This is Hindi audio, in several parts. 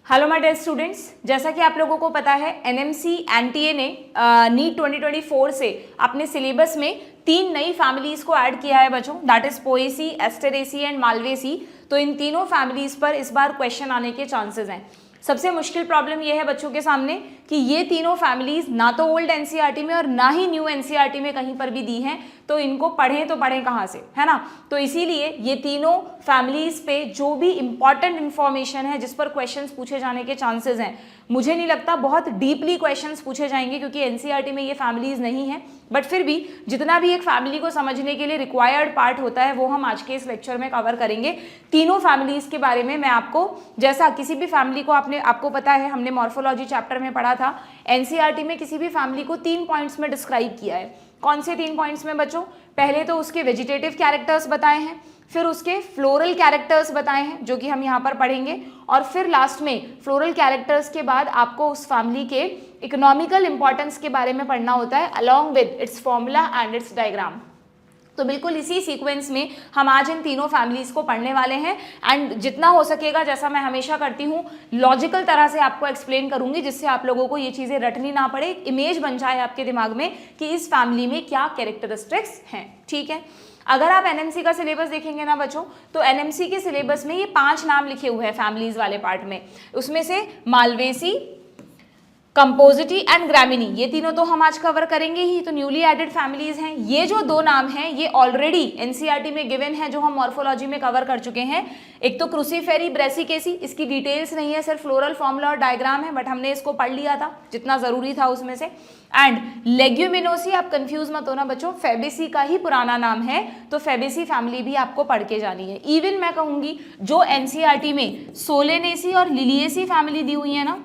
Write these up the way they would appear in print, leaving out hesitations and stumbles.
हेलो माय डियर स्टूडेंट्स, जैसा कि आप लोगों को पता है एनएमसी एनटीए ने नीट 2024 से अपने सिलेबस में 3 नई फैमिलीज को ऐड किया है बच्चों, that is Poaceae, Asteraceae and Malvaceae. तो इन तीनों फैमिलीज पर इस बार क्वेश्चन आने के चांसेस हैं। सबसे मुश्किल प्रॉब्लम यह है बच्चों के सामने कि ये तीनों फैमिलीज ना तो ओल्ड एनसीईआरटी में और ना ही न्यू एनसीईआरटी में कहीं पर भी दी हैं, तो इनको पढ़ें तो पढ़ें कहाँ से, है ना। तो इसीलिए ये तीनों फैमिलीज पे जो भी इंपॉर्टेंट इंफॉर्मेशन है जिस पर क्वेश्चंस पूछे जाने के चांसेस हैं, मुझे नहीं लगता बहुत डीपली क्वेश्चंस पूछे जाएंगे क्योंकि एनसीईआरटी में ये फैमिलीज नहीं है। बट फिर भी जितना भी एक फैमिली को समझने के लिए रिक्वायर्ड पार्ट होता है वो हम आज के इस लेक्चर में कवर करेंगे। तीनों फैमिलीज के बारे में मैं आपको, जैसा किसी भी फैमिली को आपको पता है, हमने मॉर्फोलॉजी चैप्टर में पढ़ा था, एनसीईआरटी में किसी भी फैमिली को 3 पॉइंट्स में डिस्क्राइब किया है। कौन से 3 पॉइंट्स में बच्चों? पहले तो उसके वेजिटेटिव कैरेक्टर्स बताए हैं, फिर उसके फ्लोरल कैरेक्टर्स बताए हैं जो कि हम यहाँ पर पढ़ेंगे, और फिर लास्ट में फ्लोरल कैरेक्टर्स के बाद आपको उस फैमिली के इकोनॉमिकल इंपॉर्टेंस के बारे में पढ़ना होता है along with its formula and it's diagram. तो बिल्कुल इसी सीक्वेंस में हम आज इन तीनों फैमिलीज को पढ़ने वाले हैं एंड जितना हो सकेगा, जैसा मैं हमेशा करती हूँ, लॉजिकल तरह से आपको एक्सप्लेन करूंगी जिससे आप लोगों को ये चीज़ें रटनी ना पड़े, इमेज बन जाए आपके दिमाग में कि इस फैमिली में क्या कैरेक्टरिस्टिक्स हैं। ठीक है, अगर आप एनएमसी का सिलेबस देखेंगे ना बच्चों, तो एनएमसी के सिलेबस में ये 5 नाम लिखे हुए हैं फैमिलीज वाले पार्ट में। उसमें से मालवेसी, कंपोजिटी एंड ग्रामिनी, ये तीनों तो हम आज कवर करेंगे ही, तो न्यूली एडेड फैमिलीज हैं। ये जो 2 नाम हैं ये ऑलरेडी एनसीईआरटी में गिवन है, जो हम मॉर्फोलॉजी में कवर कर चुके हैं। एक तो क्रूसीफेरी ब्रेसिकेसी, इसकी डिटेल्स नहीं है, सिर्फ फ्लोरल फॉर्मूला और डायग्राम है, बट हमने इसको पढ़ लिया था जितना जरूरी था उसमें से। एंड लेग्यूमिनोसी, आप कंफ्यूज मत होना बच्चों, फेबेसी का ही पुराना नाम है, तो फेबेसी फैमिली भी आपको पढ़ के जानी है। इवन मैं कहूंगी जो एनसीईआरटी में सोलेनेसी और लिलिएसी फैमिली दी हुई है ना,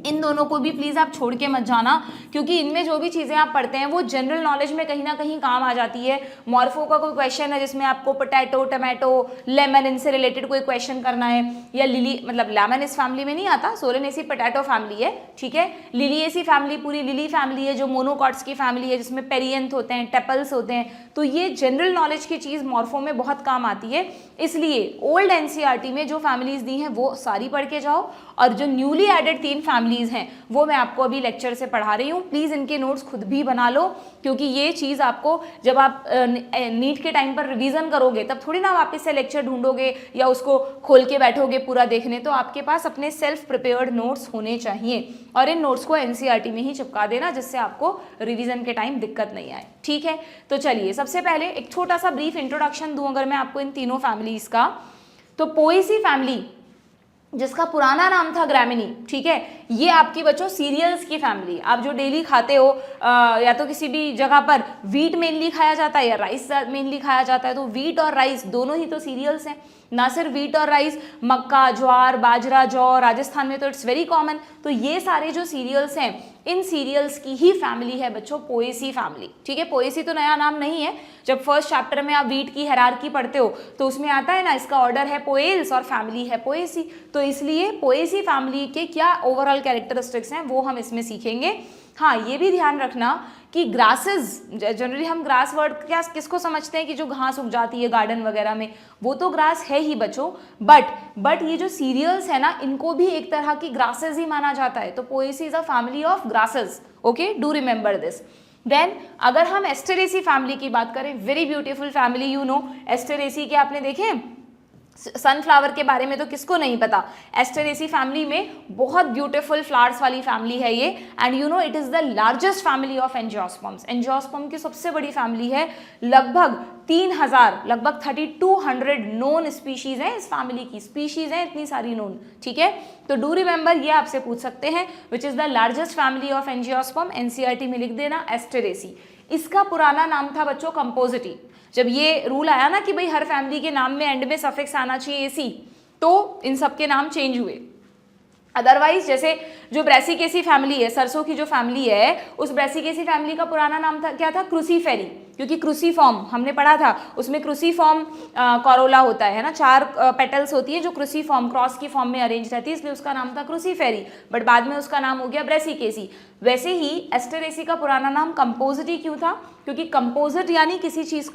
इन दोनों को भी प्लीज आप छोड़ के मत जाना, क्योंकि इनमें जो भी चीजें आप पढ़ते हैं वो जनरल नॉलेज में कहीं ना कहीं काम आ जाती है। मॉर्फो का कोई क्वेश्चन है जिसमें आपको पोटैटो, टमाटो, लेमन, इनसे रिलेटेड कोई क्वेश्चन करना है, या लिली, मतलब लेमन इस फैमिली में नहीं आता, सोलेनेसी पोटैटो फैमिली है, ठीक है। लिलिएसी फैमिली पूरी लिली फैमिली है जो मोनोकॉट्स की फैमिली है, जिसमें पेरियंथ होते हैं, टेपल्स होते हैं। तो ये जनरल नॉलेज की चीज मॉर्फो में बहुत काम आती है, इसलिए ओल्ड एनसीईआरटी में जो फैमिलीज दी हैं वो सारी पढ़ के जाओ, और जो न्यूली एडेड 3 फैमिलीज हैं वो मैं आपको अभी लेक्चर से पढ़ा रही हूँ। प्लीज इनके नोट्स खुद भी बना लो, क्योंकि ये चीज आपको जब आप नीट के टाइम पर रिवीजन करोगे तब थोड़ी ना वापस से लेक्चर ढूंढोगे या उसको खोल के बैठोगे पूरा देखने। तो आपके पास अपने सेल्फ प्रिपेयर्ड नोट्स होने चाहिए, और इन नोट्स को एनसीईआरटी में ही चिपका देना जिससे आपको रिवीजन के टाइम दिक्कत नहीं आए। ठीक है, तो चलिए सबसे पहले एक छोटा सा ब्रीफ इंट्रोडक्शन दूं अगर मैं आपको इन तीनों फैमिलीज का, तो पोएसी फैमिली जिसका पुराना नाम था ग्रामिनी, ठीक है, ये आपकी बच्चों सीरियल्स की फैमिली। आप जो डेली खाते हो या तो किसी भी जगह पर व्हीट मेनली खाया जाता है या राइस मेनली खाया जाता है, तो व्हीट और राइस दोनों ही तो सीरियल्स हैं। ना सिर्फ व्हीट और राइस, मक्का, ज्वार, बाजरा, जौ, राजस्थान में तो इट्स वेरी कॉमन। तो ये सारे जो सीरियल्स हैं, इन सीरियल्स की ही फैमिली है बच्चों पोएसी फैमिली। ठीक है, पोएसी तो नया नाम नहीं है। जब फर्स्ट चैप्टर में आप व्हीट की हायरार्की पढ़ते हो तो उसमें आता है ना, इसका ऑर्डर है पोएल्स और फैमिली है पोएसी। तो इसलिए पोएसी फैमिली के क्या ओवरऑल कैरेक्टरिस्टिक्स हैं वो हम इसमें सीखेंगे। हाँ, ये भी ध्यान रखना कि ग्रासेस, जनरली हम ग्रास वर्ड क्या किसको समझते हैं कि जो घास उग जाती है गार्डन वगैरह में, वो तो ग्रास है ही बच्चों, बट ये जो सीरियल्स है ना, इनको भी एक तरह की ग्रासेस ही माना जाता है। तो Poaceae is a family of grasses. Okay, do remember this. Then अगर हम एस्टेरेसी फैमिली की बात करें, very beautiful family, you know Asteraceae के आपने देखे सनफ्लावर के बारे में तो किसको नहीं पता। एस्टेरेसी फैमिली में बहुत ब्यूटीफुल फ्लावर्स वाली फैमिली है ये, and you know it is the largest family of angiosperms. Angiosperm की सबसे बड़ी फैमिली है, लगभग 3000, लगभग 3200 नोन स्पीशीज हैं इस फैमिली की, स्पीशीज हैं इतनी सारी नोन। ठीक है, तो डू रिमेंबर, ये आपसे पूछ सकते हैं which is the largest family of angiosperm, NCERT में लिख देना एस्टेरेसी। इसका पुराना नाम था बच्चों कंपोजिटी। जब ये रूल आया ना कि भाई हर फैमिली के नाम में एंड में सफिक्स आना चाहिए एसी, तो इन सब के नाम चेंज हुए। अदरवाइज जैसे जो ब्रेसिकेसी फैमिली है, सरसों की जो फैमिली है, उस ब्रेसिकेसी फैमिली का पुराना नाम था, क्या था, क्रूसीफेरी, क्योंकि क्रूसीफॉर्म हमने पढ़ा था, उसमें क्रूसीफॉर्म कॉरोला होता है ना, 4 पेटल्स होती है जो क्रूसीफॉर्म क्रॉस की फॉर्म में अरेंज रहती है, इसलिए उसका नाम था क्रूसीफेरी, बट बाद में उसका नाम हो गया ब्रेसिकेसी। वैसे ही एस्टेरेसी का पुराना नाम कंपोजिटी क्यों था, क्योंकि कंपोजिट यानी किसी चीज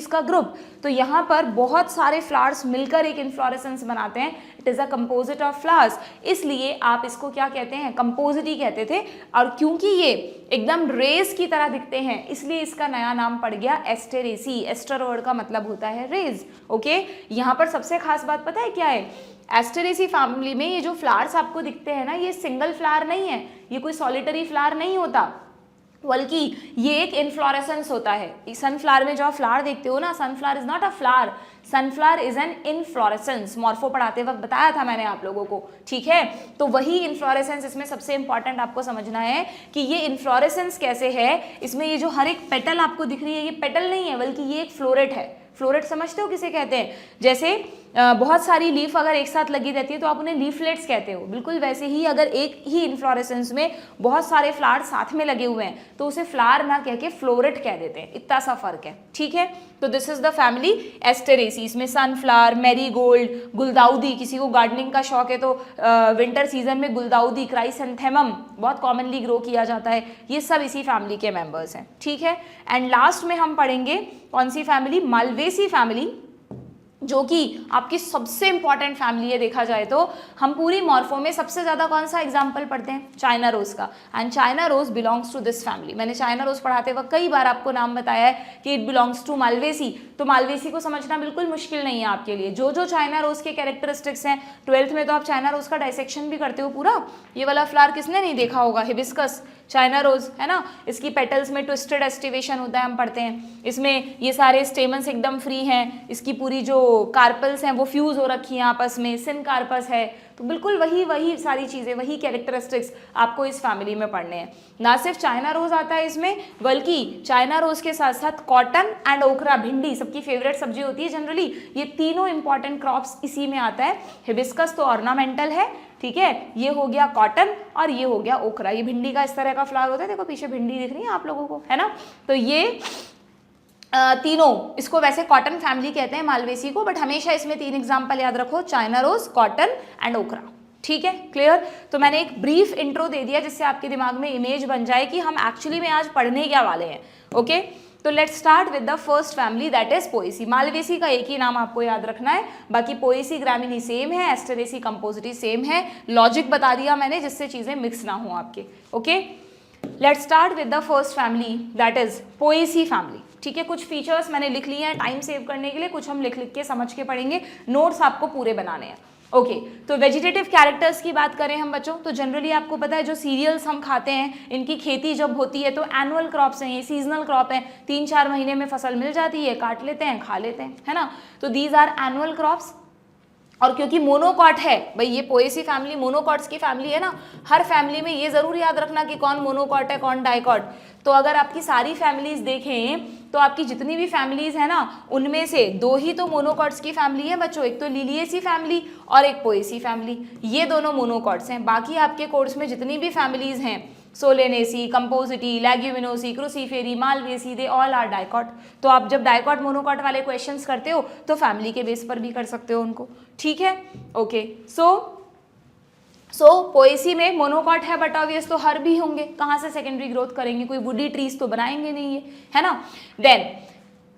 का ग्रुप। तो यहाँ पर बहुत सारे फ्लावर्स मिलकर एक इन्फ्लोरेसेंस बनाते हैं, it is a composite of flowers, इसलिए आप इसको क्या कहते हैं, कंपोजिटी कहते थे। और क्योंकि ये एकदम रेज की तरह दिखते हैं इसलिए इसका नया नाम पड़ गया एस्टेरेसी। एस्टर वर्ड का मतलब होता है रेज। ओके, यहाँ पर सबसे खास बात पता है क्या है, एस्टेरेसी फैमिली में ये जो फ्लावर्स आपको दिखते हैं ना, ये सिंगल फ्लावर नहीं है, ये कोई सॉलिटरी फ्लावर नहीं होता, बल्कि ये एक इनफ्लोरेसेंस होता है। सनफ्लावर में जो आप फ्लावर देखते हो ना, sunflower is not a flower, sunflower is an inflorescence. Morpho पढ़ाते वक्त बताया था मैंने आप लोगों को, ठीक है। तो वही इनफ्लोरेसेंस इसमें सबसे इंपॉर्टेंट आपको समझना है कि ये इनफ्लोरेसेंस कैसे है। इसमें ये जो हर एक पेटल आपको दिख रही है, ये पेटल नहीं है बल्कि ये एक फ्लोरेट है। फ्लोरेट समझते हो किसे कहते हैं, जैसे बहुत सारी लीफ अगर एक साथ लगी रहती है तो आप उन्हें लीफलेट्स कहते हो, बिल्कुल वैसे ही अगर एक ही इन्फ्लोरेसेंस में बहुत सारे फ्लावर साथ में लगे हुए हैं तो उसे फ्लावर ना कह के फ्लोरेट कह देते हैं, इतना सा फर्क है, ठीक है। तो this is the family Asteraceae. इसमें सनफ्लावर, मैरीगोल्ड, गुलदाउदी, किसी को गार्डनिंग का शौक है तो विंटर सीजन में गुलदाउदी, क्राइसेंथेमम बहुत कॉमनली ग्रो किया जाता है, ये सब इसी फैमिली के मेंबर्स हैं, ठीक है। एंड लास्ट में हम पढ़ेंगे कौन सी फैमिली, मालवेसी फैमिली, जो कि आपकी सबसे इंपॉर्टेंट फैमिली है। देखा जाए तो हम पूरी मॉर्फो में सबसे ज्यादा कौन सा एग्जाम्पल पढ़ते हैं, चाइना रोज का, and China rose belongs to this family. मैंने चाइना रोज पढ़ाते वक्त कई बार आपको नाम बताया है कि इट बिलोंग्स टू मालवेसी, तो मालवेसी को समझना बिल्कुल मुश्किल नहीं है आपके लिए। जो जो चाइना रोज के कैरेक्टरिस्टिक्स हैं, 12th में तो आप चाइना रोज का डाइसेक्शन भी करते हो पूरा। ये वाला फ्लावर किसने नहीं देखा होगा, हिबिस्कस, चाइना रोज है ना, इसकी पेटल्स में ट्विस्टेड एस्टिवेशन होता है, हम पढ़ते हैं। इसमें ये सारे स्टेमन्स एकदम फ्री हैं, इसकी पूरी जो कार्पल्स हैं वो फ्यूज हो रखी हैं आपस में, सिन कार्पस है, तो बिल्कुल वही सारी चीज़ें, वही कैरेक्टरिस्टिक्स आपको इस फैमिली में पढ़ने हैं। ना सिर्फ चाइना रोज आता है इसमें, बल्कि चाइना रोज के साथ साथ कॉटन एंड ओकरा, भिंडी सबकी फेवरेट सब्जी होती है जनरली, ये तीनों इंपॉर्टेंट क्रॉप्स इसी में आता है। हिबिस्कस तो ऑर्नामेंटल है, ठीक है, ये हो गया कॉटन और ये हो गया ओकरा। ये भिंडी का इस तरह का फ्लावर होता है, देखो पीछे भिंडी दिख रही है आप लोगों को, है ना। तो ये तीनों, इसको वैसे कॉटन फैमिली कहते हैं मालवेसी को, बट हमेशा इसमें 3 एग्जाम्पल याद रखो, चाइना रोज, कॉटन एंड ओकरा, ठीक है, क्लियर। तो मैंने एक ब्रीफ इंट्रो दे दिया जिससे आपके दिमाग में इमेज बन जाए कि हम एक्चुअली में आज पढ़ने क्या वाले हैं। ओके, तो let's start with the first family, that is Poaceae. Malvaceae का एक ही नाम आपको याद रखना है, बाकी पोएसी ग्रामिनी सेम है, एस्टेरेसी कंपोजिटी सेम है। लॉजिक बता दिया मैंने जिससे चीजें मिक्स ना हो आपके। Okay, let's start with the first family, that is Poaceae family, ठीक है। कुछ फीचर्स मैंने लिख लिए हैं टाइम सेव करने के लिए, कुछ हम लिख के समझ के पढ़ेंगे, नोट्स आपको पूरे बनाने हैं। ओके, तो वेजिटेटिव कैरेक्टर्स की बात करें हम बच्चों, तो जनरली आपको पता है जो सीरियल्स हम खाते हैं इनकी खेती जब होती है तो एनुअल क्रॉप्स हैं, ये सीजनल क्रॉप है, 3-4 महीने में फसल मिल जाती है, काट लेते हैं, खा लेते हैं, है ना। तो दीज आर एनुअल क्रॉप्स। और क्योंकि मोनोकॉट है भाई, ये पोएसी फैमिली मोनोकॉट्स की फैमिली है ना, हर फैमिली में ये जरूर याद रखना कि कौन मोनोकॉट है कौन डाइकॉट। तो अगर आपकी सारी फैमिलीज देखें तो आपकी जितनी भी फैमिलीज है ना, उनमें से 2 ही तो मोनोकॉट्स की फैमिली है बच्चों, एक तो लिलिएसी फैमिली और एक पोएसी फैमिली, ये दोनों मोनोकॉट्स हैं। बाकी आपके कोर्स में जितनी भी फैमिलीज हैं, solanaceae, compositae, leguminosae, cruciferae, malvaceae, they all are dicot. तो आप जब डाइकॉट मोनोकॉट वाले क्वेश्चंस करते हो तो फैमिली के बेस पर भी कर सकते हो उनको, ठीक है। ओके, सो पोएसी में मोनोकॉट है बट ऑब्वियस तो हर भी होंगे, कहाँ से सेकेंडरी ग्रोथ करेंगे, कोई वुडी ट्रीज तो बनाएंगे नहीं है ना। देन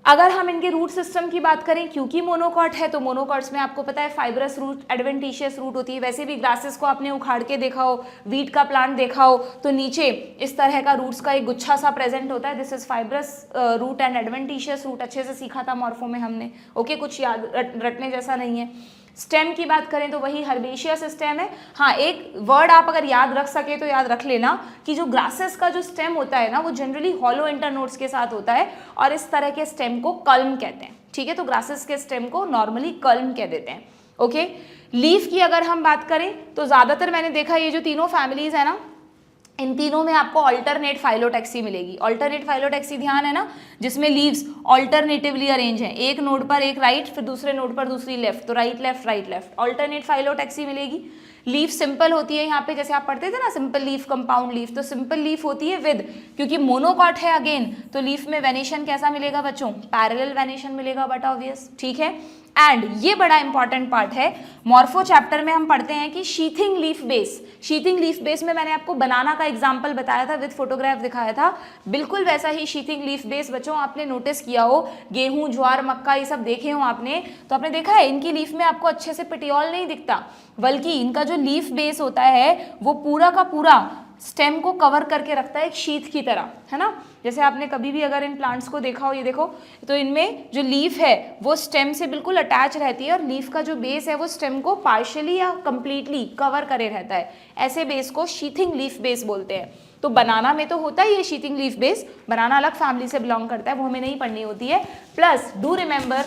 अगर हम इनके रूट सिस्टम की बात करें, क्योंकि मोनोकॉट है तो मोनोकॉट्स में आपको पता है फाइब्रस रूट, एडवेंटिशियस रूट होती है। वैसे भी ग्रासेस को आपने उखाड़ के देखा हो, वीट का प्लांट देखा हो तो नीचे इस तरह का रूट्स का एक गुच्छा सा प्रेजेंट होता है, this is fibrous root and adventitious root. अच्छे से सीखा था मॉर्फो में हमने, ओके, कुछ याद रटने जैसा नहीं है। स्टेम की बात करें तो वही हर्बेशियस स्टेम है। हाँ, एक वर्ड आप अगर याद रख सके तो याद रख लेना कि जो ग्रासेस का जो स्टेम होता है ना, वो जनरली हॉलो इंटरनोड्स के साथ होता है और इस तरह के स्टेम को कल्म कहते हैं, ठीक है। तो ग्रासेस के स्टेम को नॉर्मली कल्म कह देते हैं। ओके, लीफ की अगर हम बात करें तो ज्यादातर मैंने देखा ये जो तीनों फैमिलीज है ना, इन तीनों में आपको अल्टरनेट फाइलोटैक्सी मिलेगी। अल्टरनेट फाइलोटैक्सी ध्यान है ना, जिसमें लीव्स अल्टरनेटिवली अरेंज हैं, एक नोड पर एक राइट, फिर दूसरे नोड पर दूसरी लेफ्ट, तो right left right left, alternate phyllotaxy मिलेगी। लीफ सिंपल होती है यहाँ पे, जैसे आप पढ़ते थे ना सिंपल लीफ, कंपाउंड लीफ, तो सिंपल लीफ होती है विद, क्योंकि मोनोकॉट है अगेन, तो लीफ में वेनेशन कैसा मिलेगा बच्चों, पैरेलल वेनेशन मिलेगा, बट ऑब्वियस, ठीक है। एंड ये बड़ा इंपॉर्टेंट पार्ट है, मॉर्फो चैप्टर में हम पढ़ते हैं कि sheathing leaf base, sheathing leaf base में मैंने आपको बनाना का एग्जांपल बताया था, विद फोटोग्राफ दिखाया था, बिल्कुल वैसा ही शीथिंग लीफ बेस बच्चों आपने नोटिस किया हो, गेहूं, ज्वार, मक्का ये सब देखे हो आपने, तो आपने देखा है इनकी लीफ में आपको अच्छे से पेटियोल नहीं दिखता, बल्कि इनका जो लीफ बेस होता है वो पूरा का पूरा स्टेम को कवर करके रखता है एक शीथ की तरह, है ना। जैसे आपने कभी भी अगर इन प्लांट्स को देखा हो, ये देखो, तो इनमें जो लीफ है वो स्टेम से बिल्कुल अटैच रहती है, और लीफ का जो बेस है वो स्टेम को पार्शियली या कंप्लीटली कवर करे रहता है, ऐसे बेस को शीथिंग लीफ बेस बोलते हैं। तो बनाना में तो होता ही है शीथिंग लीफ बेस, बनाना अलग फैमिली से बिलोंग करता है, वो हमें नहीं पढ़नी होती है। Plus do remember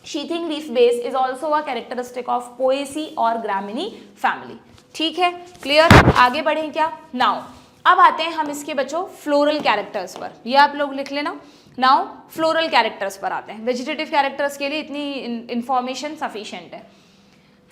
sheathing leaf base is also a characteristic of Poaceae और ग्रामिनी फैमिली, ठीक है, क्लियर। आगे बढ़ें क्या, नाउ अब आते हैं हम इसके बच्चों फ्लोरल कैरेक्टर्स पर, ये आप लोग लिख लेना। नाउ फ्लोरल कैरेक्टर्स पर आते हैं, वेजिटेटिव कैरेक्टर्स के लिए इतनी इंफॉर्मेशन सफिशिएंट है।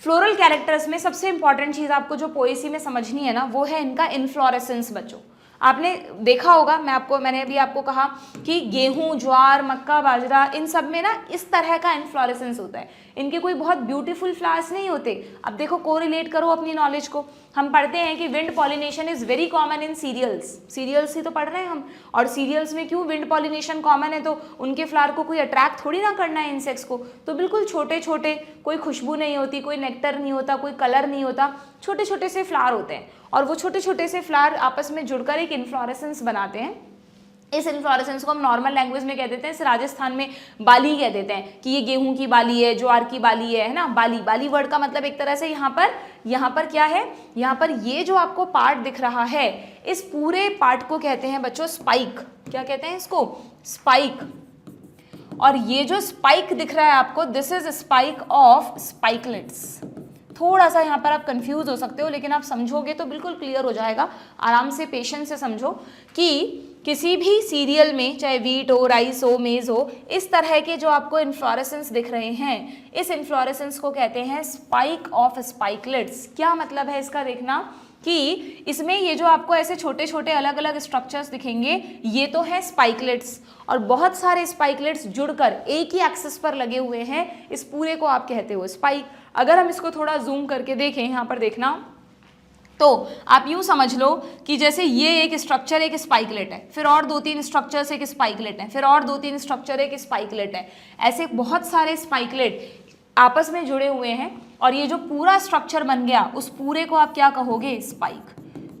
फ्लोरल कैरेक्टर्स में सबसे इंपॉर्टेंट चीज आपको जो पोएसी में समझनी है ना, वो है इनका इन्फ्लोरेसेंस बच्चों। आपने देखा होगा, मैंने अभी आपको कहा कि गेहूं, ज्वार, मक्का, बाजरा, इन सब में ना इस तरह का इन्फ्लोरेसेंस होता है, इनके कोई बहुत ब्यूटीफुल फ्लावर्स नहीं होते। अब देखो, कोरिलेट करो अपनी नॉलेज को, हम पढ़ते हैं कि wind pollination is very common in cereals, cereals ही तो पढ़ रहे हैं हम, और सीरियल्स में क्यों विंड पॉलिनेशन कॉमन है, तो उनके फ्लावर को कोई अट्रैक्ट थोड़ी ना करना है इंसेक्ट्स को, तो बिल्कुल छोटे छोटे, कोई खुशबू नहीं होती, कोई नेक्टर नहीं होता, कोई कलर नहीं होता, छोटे छोटे से फ्लावर होते हैं, और वो छोटे छोटे से फ्लावर आपस में जुड़कर एक इन्फ्लोरेसेंस बनाते हैं। इस इन्फ्लोरेसेंस को हम नॉर्मल लैंग्वेज में कह देते हैं, राजस्थान में बाली कह देते हैं कि ये गेहूं की बाली है, ज्वार की बाली है ना। बाली, बाली वर्ड का मतलब एक तरह से यहाँ पर क्या है, यहाँ पर ये जो आपको पार्ट दिख रहा है, इस पूरे पार्ट को कहते हैं बच्चों स्पाइक। क्या कहते हैं इसको, स्पाइक। और ये जो स्पाइक दिख रहा है आपको, this is spike of spikelets. थोड़ा सा यहाँ पर आप कंफ्यूज हो सकते हो, लेकिन आप समझोगे तो बिल्कुल क्लियर हो जाएगा, आराम से पेशेंस से समझो कि किसी भी सीरियल में, चाहे वीट हो, राइस हो, मेज हो, इस तरह के जो आपको इन्फ्लोरेसेंस दिख रहे हैं, इस इन्फ्लोरेसेंस को कहते हैं स्पाइक ऑफ स्पाइकलेट्स। क्या मतलब है इसका, देखना कि इसमें ये जो आपको ऐसे छोटे छोटे अलग अलग स्ट्रक्चर्स दिखेंगे, ये तो है स्पाइकलेट्स, और बहुत सारे स्पाइकलेट्स जुड़कर एक ही एक्सिस पर लगे हुए हैं, इस पूरे को आप कहते हो स्पाइक। अगर हम इसको थोड़ा जूम करके देखें, यहाँ पर देखना, तो आप यूँ समझ लो कि जैसे ये एक स्ट्रक्चर एक स्पाइकलेट है, फिर और 2-3 स्ट्रक्चर्स एक स्पाइकलेट है, फिर और 2-3 स्ट्रक्चर एक स्पाइकलेट है, ऐसे बहुत सारे स्पाइकलेट आपस में जुड़े हुए हैं, और ये जो पूरा स्ट्रक्चर बन गया, उस पूरे को आप क्या कहोगे, स्पाइक।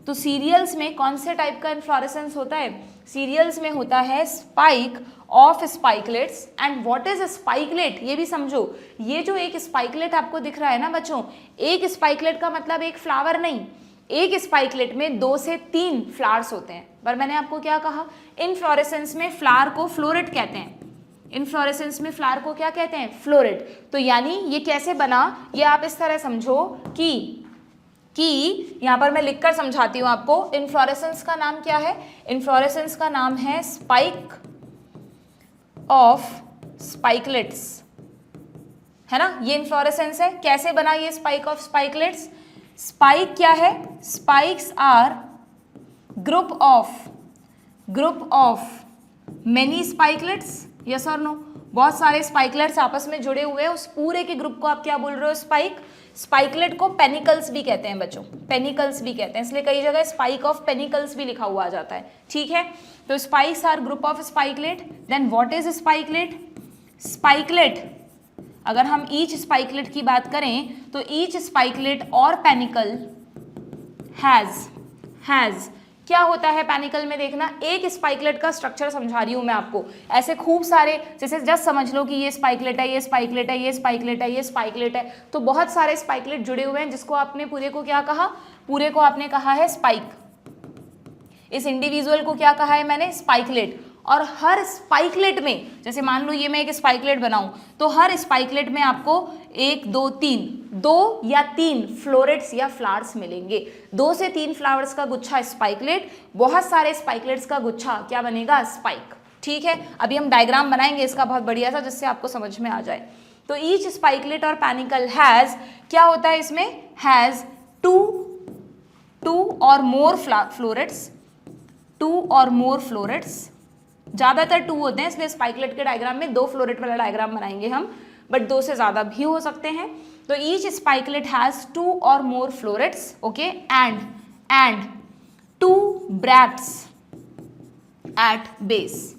तो सीरियल्स में कौन से टाइप का इन्फ्लोरेसेंस होता है, सीरियल्स में होता है spike of spikelets. And what is spikelet, ये भी समझो, ये जो एक स्पाइकलेट आपको दिख रहा है ना बच्चों, एक स्पाइकलेट का मतलब एक फ्लावर नहीं, एक स्पाइकलेट में 2 से 3 फ्लावर्स होते हैं। पर मैंने आपको क्या कहा, इन्फ्लोरेसेंस में फ्लावर को फ्लोरेट कहते हैं, इन्फ्लोरेसेंस में फ्लावर को क्या कहते हैं, फ्लोरेट। तो यानी ये कैसे बना, ये आप इस तरह समझो कि यहाँ पर मैं लिखकर समझाती हूँ आपको। इन्फ्लोरेसेंस का नाम क्या है, इन्फ्लोरेसेंस का नाम है स्पाइक ऑफ स्पाइकलेट्स, है ना, ये इन्फ्लोरेसेंस है। कैसे बना ये स्पाइक ऑफ स्पाइकलेट्स, स्पाइक क्या है, spikes are group of many spikelets, yes और नो, बहुत सारे स्पाइकलेट्स आपस में जुड़े हुए हैं, उस पूरे के ग्रुप को आप क्या बोल रहे हो, स्पाइक। स्पाइकलेट को पेनिकल्स भी कहते हैं बच्चों, पेनिकल्स भी कहते हैं, इसलिए कई जगह स्पाइक ऑफ पेनिकल्स भी लिखा हुआ आ जाता है, ठीक है। तो spikes are group of spikelet. Then what is spikelet, spikelet, अगर हम ईच स्पाइकलेट की बात करें तो ईच स्पाइकलेट और पेनिकल हैज क्या होता है पेनिकल में, देखना, एक स्पाइकलेट का स्ट्रक्चर समझा रही हूं मैं आपको, ऐसे खूब सारे, जैसे जस्ट समझ लो कि ये स्पाइकलेट है, ये स्पाइकलेट है, ये स्पाइकलेट है, ये स्पाइकलेट है, तो बहुत सारे स्पाइकलेट जुड़े हुए हैं, जिसको आपने पूरे को क्या कहा, पूरे को आपने कहा है स्पाइक। इस इंडिविजुअल को क्या कहा है मैंने, स्पाइकलेट। और हर स्पाइकलेट में, जैसे मान लो ये मैं एक स्पाइकलेट बनाऊं, तो हर स्पाइकलेट में आपको 1 2 3 2 या 3 फ्लोरेट्स या फ्लावर्स मिलेंगे। 2 से 3 फ्लावर्स का गुच्छा स्पाइकलेट, बहुत सारे स्पाइकलेट्स का गुच्छा क्या बनेगा, स्पाइक, ठीक है। अभी हम डायग्राम बनाएंगे इसका बहुत बढ़िया सा, जिससे आपको समझ में आ जाए। तो ईच स्पाइकलेट और पेनिकल हैज, क्या होता है इसमें, हैज टू और मोर फ्लोरेट्स, टू और मोर फ्लोरेट्स, ज़्यादातर टू होते हैं इसलिए स्पाइकलेट के डायग्राम में 2 फ्लोरेट वाला डायग्राम बनाएंगे हम, बट 2 से ज़्यादा भी हो सकते हैं। तो ईच स्पाइकलेट हैज़ 2 और more florets, okay, and 2 bracts at base.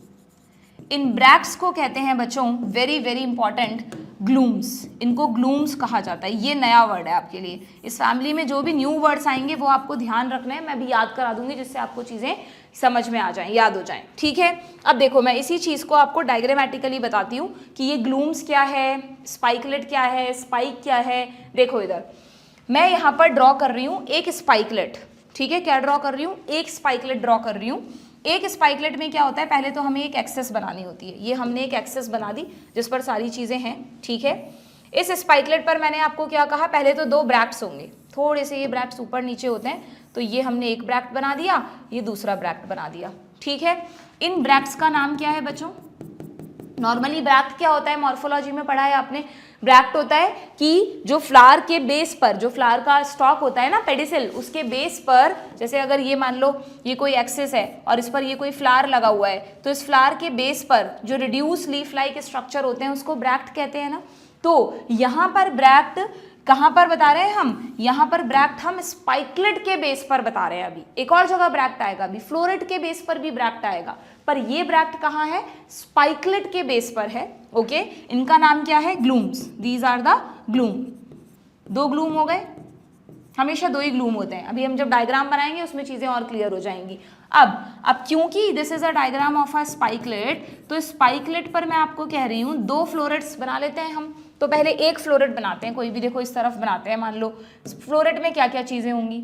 इन ब्रैक्ट्स को कहते हैं बच्चों, वेरी वेरी इंपॉर्टेंट, ग्लूम्स। इनको ग्लूम्स कहा जाता है। ये नया वर्ड है आपके लिए। इस फैमिली में जो भी न्यू वर्ड्स आएंगे वो आपको ध्यान रखना है, मैं भी याद करा दूंगी जिससे आपको चीज़ें समझ में आ जाएं, याद हो जाएं, ठीक है। अब देखो मैं इसी चीज़ को आपको डायग्रामेटिकली बताती हूँ कि ये ग्लूम्स क्या है, स्पाइकलेट क्या है, स्पाइक क्या है। देखो इधर मैं यहाँ पर ड्रॉ कर रही हूँ एक स्पाइकलेट, ठीक है। क्या ड्रॉ कर रही हूँ? एक स्पाइकलेट ड्रॉ कर रही हूँ। एक स्पाइकलेट में क्या होता है, पहले तो हमें एक एक्सेस बनानी होती है। ये हमने एक एक्सेस बना दी जिस पर सारी चीज़ें हैं, ठीक है। इस स्पाइकलेट पर मैंने आपको क्या कहा, पहले तो 2 ब्रैक्ट्स होंगे, थोड़े से ये ब्रैक्ट्स ऊपर नीचे होते हैं, तो ये हमने एक ब्रैक्ट बना दिया, ये दूसरा ब्रैक्ट बना दिया, ठीक है। इन ब्रैक्ट्स का नाम क्या है बच्चों? नॉर्मली ब्रैक्ट क्या होता है, मॉर्फोलॉजी में पढ़ा है आपने, ब्रैक्ट होता है कि जो फ्लावर के बेस पर, जो फ्लावर का स्टॉक होता है ना, पेडिसिल, उसके बेस पर, जैसे अगर ये मान लो ये कोई एक्सिस है और इस पर ये कोई फ्लावर लगा हुआ है, तो इस फ्लावर के बेस पर जो रिड्यूस लीफ लाइक स्ट्रक्चर होते हैं उसको ब्रैक्ट कहते हैं ना। तो यहाँ पर ब्रैक्ट कहाँ पर बता रहे हैं हम? यहाँ पर ब्रैक्ट हम स्पाइकलेट के बेस पर बता रहे हैं। अभी एक और जगह ब्रैक्ट आएगा, अभी फ्लोरेट के बेस पर भी ब्रैक्ट आएगा, पर ये ब्रैक्ट कहाँ है? स्पाइकलेट के बेस पर है, ओके। इनका नाम क्या है? Glumes. These are the glume. 2 glume हो गए, हमेशा 2 ही ग्लूम होते हैं। अभी हम जब डायग्राम बनाएंगे उसमें चीज़ें और क्लियर हो जाएंगी। अब क्योंकि this is a diagram of a spikelet, तो स्पाइकलेट पर मैं आपको कह रही हूँ 2 फ्लोरेट्स बना लेते हैं हम। तो पहले एक फ्लोरेट बनाते हैं, कोई भी, देखो इस तरफ बनाते हैं। मान लो फ्लोरेट में क्या क्या चीज़ें होंगी।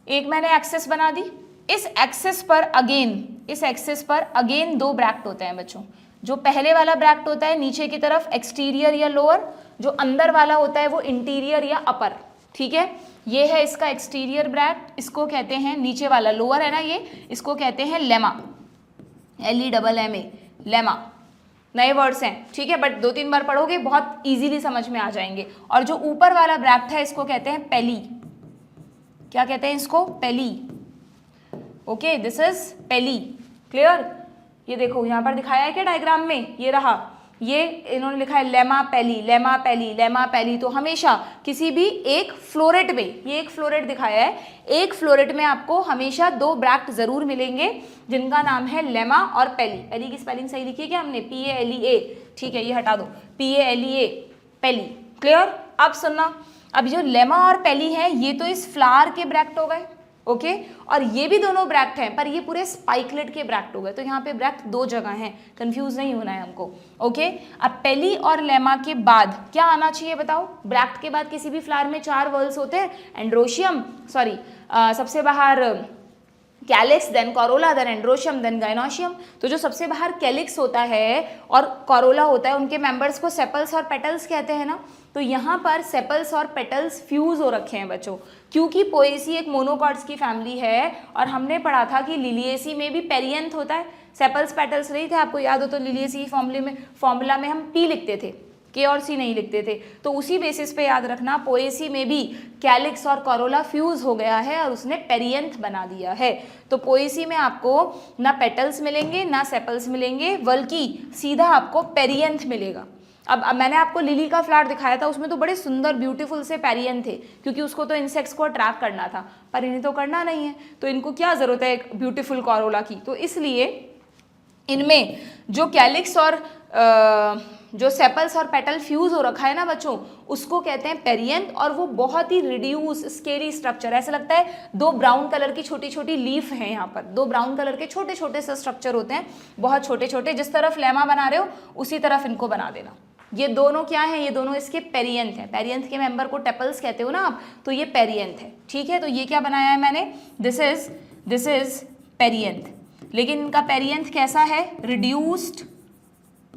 एक मैंने एक्सेस बना दी, इस एक्सेस पर अगेन 2 ब्रैक्ट होते हैं बच्चों। जो पहले वाला ब्रैक्ट होता है नीचे की तरफ एक्सटीरियर या लोअर, जो अंदर वाला होता है वो इंटीरियर या अपर, ठीक है। ये है इसका एक्सटीरियर ब्रैक्ट, इसको कहते हैं, नीचे वाला लोअर है ना ये, इसको कहते हैं लेमा, LEMMA, लेमा। नए वर्ड्स हैं, ठीक है, बट 2-3 बार पढ़ोगे बहुत इजीली समझ में आ जाएंगे। और जो ऊपर वाला ब्रैक्ट है इसको कहते हैं पेली। क्या कहते हैं इसको? पेली, ओके, दिस इज पेली, क्लियर। ये देखो यहाँ पर दिखाया है क्या डायग्राम में, ये रहा, ये इन्होंने लिखा है लेमा पेली, लेमा पेली, लेमा पेली। तो हमेशा किसी भी एक फ्लोरेट में, ये एक फ्लोरेट दिखाया है, एक फ्लोरेट में आपको हमेशा 2 ब्रैक्ट जरूर मिलेंगे जिनका नाम है लेमा और पेली। पेली की स्पेलिंग सही लिखी है क्या हमने? PALEA, ठीक है, ये हटा दो, PALEA, पेली, क्लियर। अब सुनना, अब जो लेमा और पेली है ये तो इस फ्लावर के ब्रैक्ट हो गए, ओके, और ये भी दोनों ब्रैक्ट हैं, पर ये पूरे स्पाइकलेट के ब्रैक्ट हो गए। तो यहाँ पे ब्रैक्ट 2 जगह हैं, कंफ्यूज नहीं होना है हमको, ओके। अब पेली और लेमा के बाद क्या आना चाहिए बताओ? ब्रैक्ट के बाद किसी भी फ्लावर में 4 वर्ल्स होते हैं, एंड्रोशियम, सॉरी, सबसे बाहर calyx, then corolla, then androecium, then gynoecium. तो जो सबसे बाहर कैलिक्स होता है और कोरोला होता है, उनके मेंबर्स को सेपल्स और पेटल्स कहते हैं ना। तो यहाँ पर सेपल्स और पेटल्स फ्यूज हो रखे हैं बच्चों, क्योंकि पोएसी एक मोनोकॉट्स की फैमिली है, और हमने पढ़ा था कि लिलिएसी में भी पेरियंथ होता है, सेपल्स पेटल्स नहीं थे, आपको याद हो तो लिलिएसी फॉर्मूला में हम P लिखते थे, K और C नहीं लिखते थे। तो उसी बेसिस पे याद रखना, पोएसी में भी कैलिक्स और कोरोला फ्यूज हो गया है और उसने पेरियंथ बना दिया है। तो पोएसी में आपको ना पेटल्स मिलेंगे ना सेपल्स मिलेंगे, बल्कि सीधा आपको पेरियंथ मिलेगा। अब मैंने आपको लिली का फ्लावर दिखाया था, उसमें तो बड़े सुंदर ब्यूटीफुल से पेरियन थे, क्योंकि उसको तो इंसेक्ट्स को अट्रैक्ट करना था, पर इन्हें तो करना नहीं है, तो इनको क्या ज़रूरत है एक ब्यूटीफुल कोरोला की। तो इसलिए इनमें जो कैलिक्स और जो सेपल्स और पेटल फ्यूज हो रखा है ना बच्चों, उसको कहते हैं पेरियंथ, और वो बहुत ही रिड्यूस स्केली स्ट्रक्चर, ऐसा लगता है 2 ब्राउन कलर की छोटी छोटी लीफ हैं यहाँ पर, 2 ब्राउन कलर के छोटे छोटे से स्ट्रक्चर होते हैं, बहुत छोटे छोटे। जिस तरफ लेमा बना रहे हो उसी तरफ इनको बना देना। ये दोनों क्या है? ये दोनों इसके पेरियंथ हैं। पेरियंथ के मेंबर को टेपल्स कहते हो ना आप, तो ये पेरियंथ है, ठीक है। तो ये क्या बनाया है मैंने? दिस इज पेरियंथ, लेकिन इनका पेरियंथ कैसा है? Reduced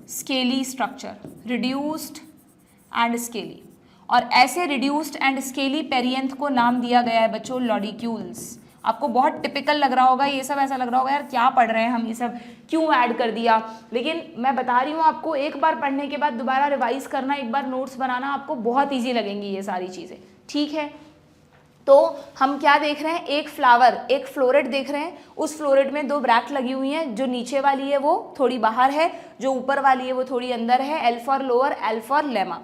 scaly structure, reduced and scaly. और ऐसे रिड्यूस्ड एंड स्केली पेरियंथ को नाम दिया गया है बच्चों लॉडिक्यूल्स। आपको बहुत टिपिकल लग रहा होगा ये सब, ऐसा लग रहा होगा यार क्या पढ़ रहे हैं हम, ये सब क्यों ऐड कर दिया, लेकिन मैं बता रही हूँ आपको, एक बार पढ़ने के बाद दोबारा रिवाइज करना, एक बार नोट्स बनाना, आपको बहुत ईजी लगेंगी ये सारी चीज़ें, ठीक है। तो हम क्या देख रहे हैं, एक फ्लावर, एक फ्लोरेट देख रहे हैं। उस फ्लोरेट में 2 ब्रैक्ट लगी हुई हैं, जो नीचे वाली है वो थोड़ी बाहर है, जो ऊपर वाली है वो थोड़ी अंदर है। L for lower, L for lemma,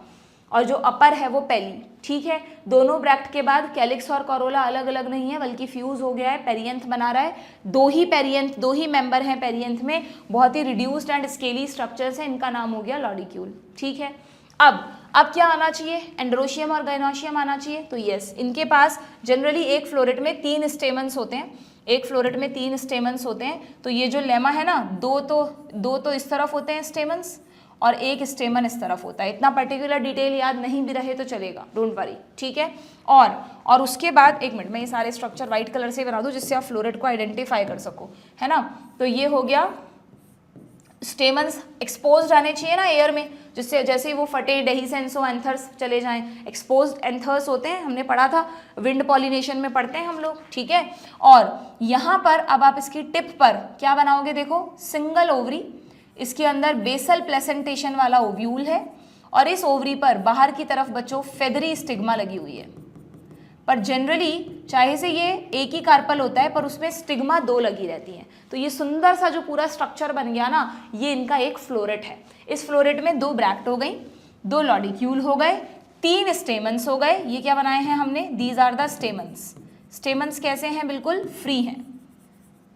और जो अपर है वो पेली। ठीक है, दोनों ब्रैक्ट के बाद कैलिक्स और करोला अलग अलग नहीं है, बल्कि फ्यूज हो गया है, पेरियंथ बना रहा है। 2 ही पेरियंथ, 2 ही मेंबर हैं पेरियंथ में, बहुत ही रिड्यूस्ड एंड स्केली स्ट्रक्चर्स हैं, इनका नाम हो गया लॉडिक्यूल। ठीक है, अब क्या आना चाहिए, एंड्रोशियम और गाइनोशियम आना चाहिए। तो यस, इनके पास जनरली एक फ्लोरेट में 3 स्टेमन्स होते हैं, एक फ्लोरेट में 3 स्टेमन्स होते हैं। तो ये जो लेमा है ना, दो तो इस तरफ होते हैं स्टेमन्स, और एक स्टेमन इस तरफ होता है। इतना पर्टिकुलर डिटेल याद नहीं भी रहे तो चलेगा, डोंट वरी। ठीक है, और उसके बाद एक मिनट, मैं ये सारे स्ट्रक्चर वाइट कलर से बना दूं जिससे आप फ्लोरेट को आइडेंटिफाई कर सको, है ना। तो ये हो गया, स्टेमन्स एक्सपोज आने चाहिए ना एयर में, जिससे जैसे ही वो फटे डेहिसेंसो एंथर्स चले जाएं। एक्सपोज्ड एंथर्स होते हैं, हमने पढ़ा था, विंड पॉलिनेशन में पढ़ते हैं हम लोग। ठीक है, और यहाँ पर अब आप इसकी टिप पर क्या बनाओगे, देखो सिंगल ओवरी, इसके अंदर बेसल प्लेसेंटेशन वाला ओव्यूल है, और इस ओवरी पर बाहर की तरफ बच्चों फेदरी स्टिग्मा लगी हुई है। पर जनरली चाहे से ये एक ही कार्पल होता है, पर उसमें स्टिग्मा 2 लगी रहती हैं। तो ये सुंदर सा जो पूरा स्ट्रक्चर बन गया ना, ये इनका एक फ्लोरेट है। इस फ्लोरेट में 2 ब्रैक्ट हो गई, 2 लॉडिक्यूल हो गए, 3 स्टेमन्स हो गए। ये क्या बनाए हैं हमने, these are the stamens. Stamens कैसे हैं, बिल्कुल फ्री हैं।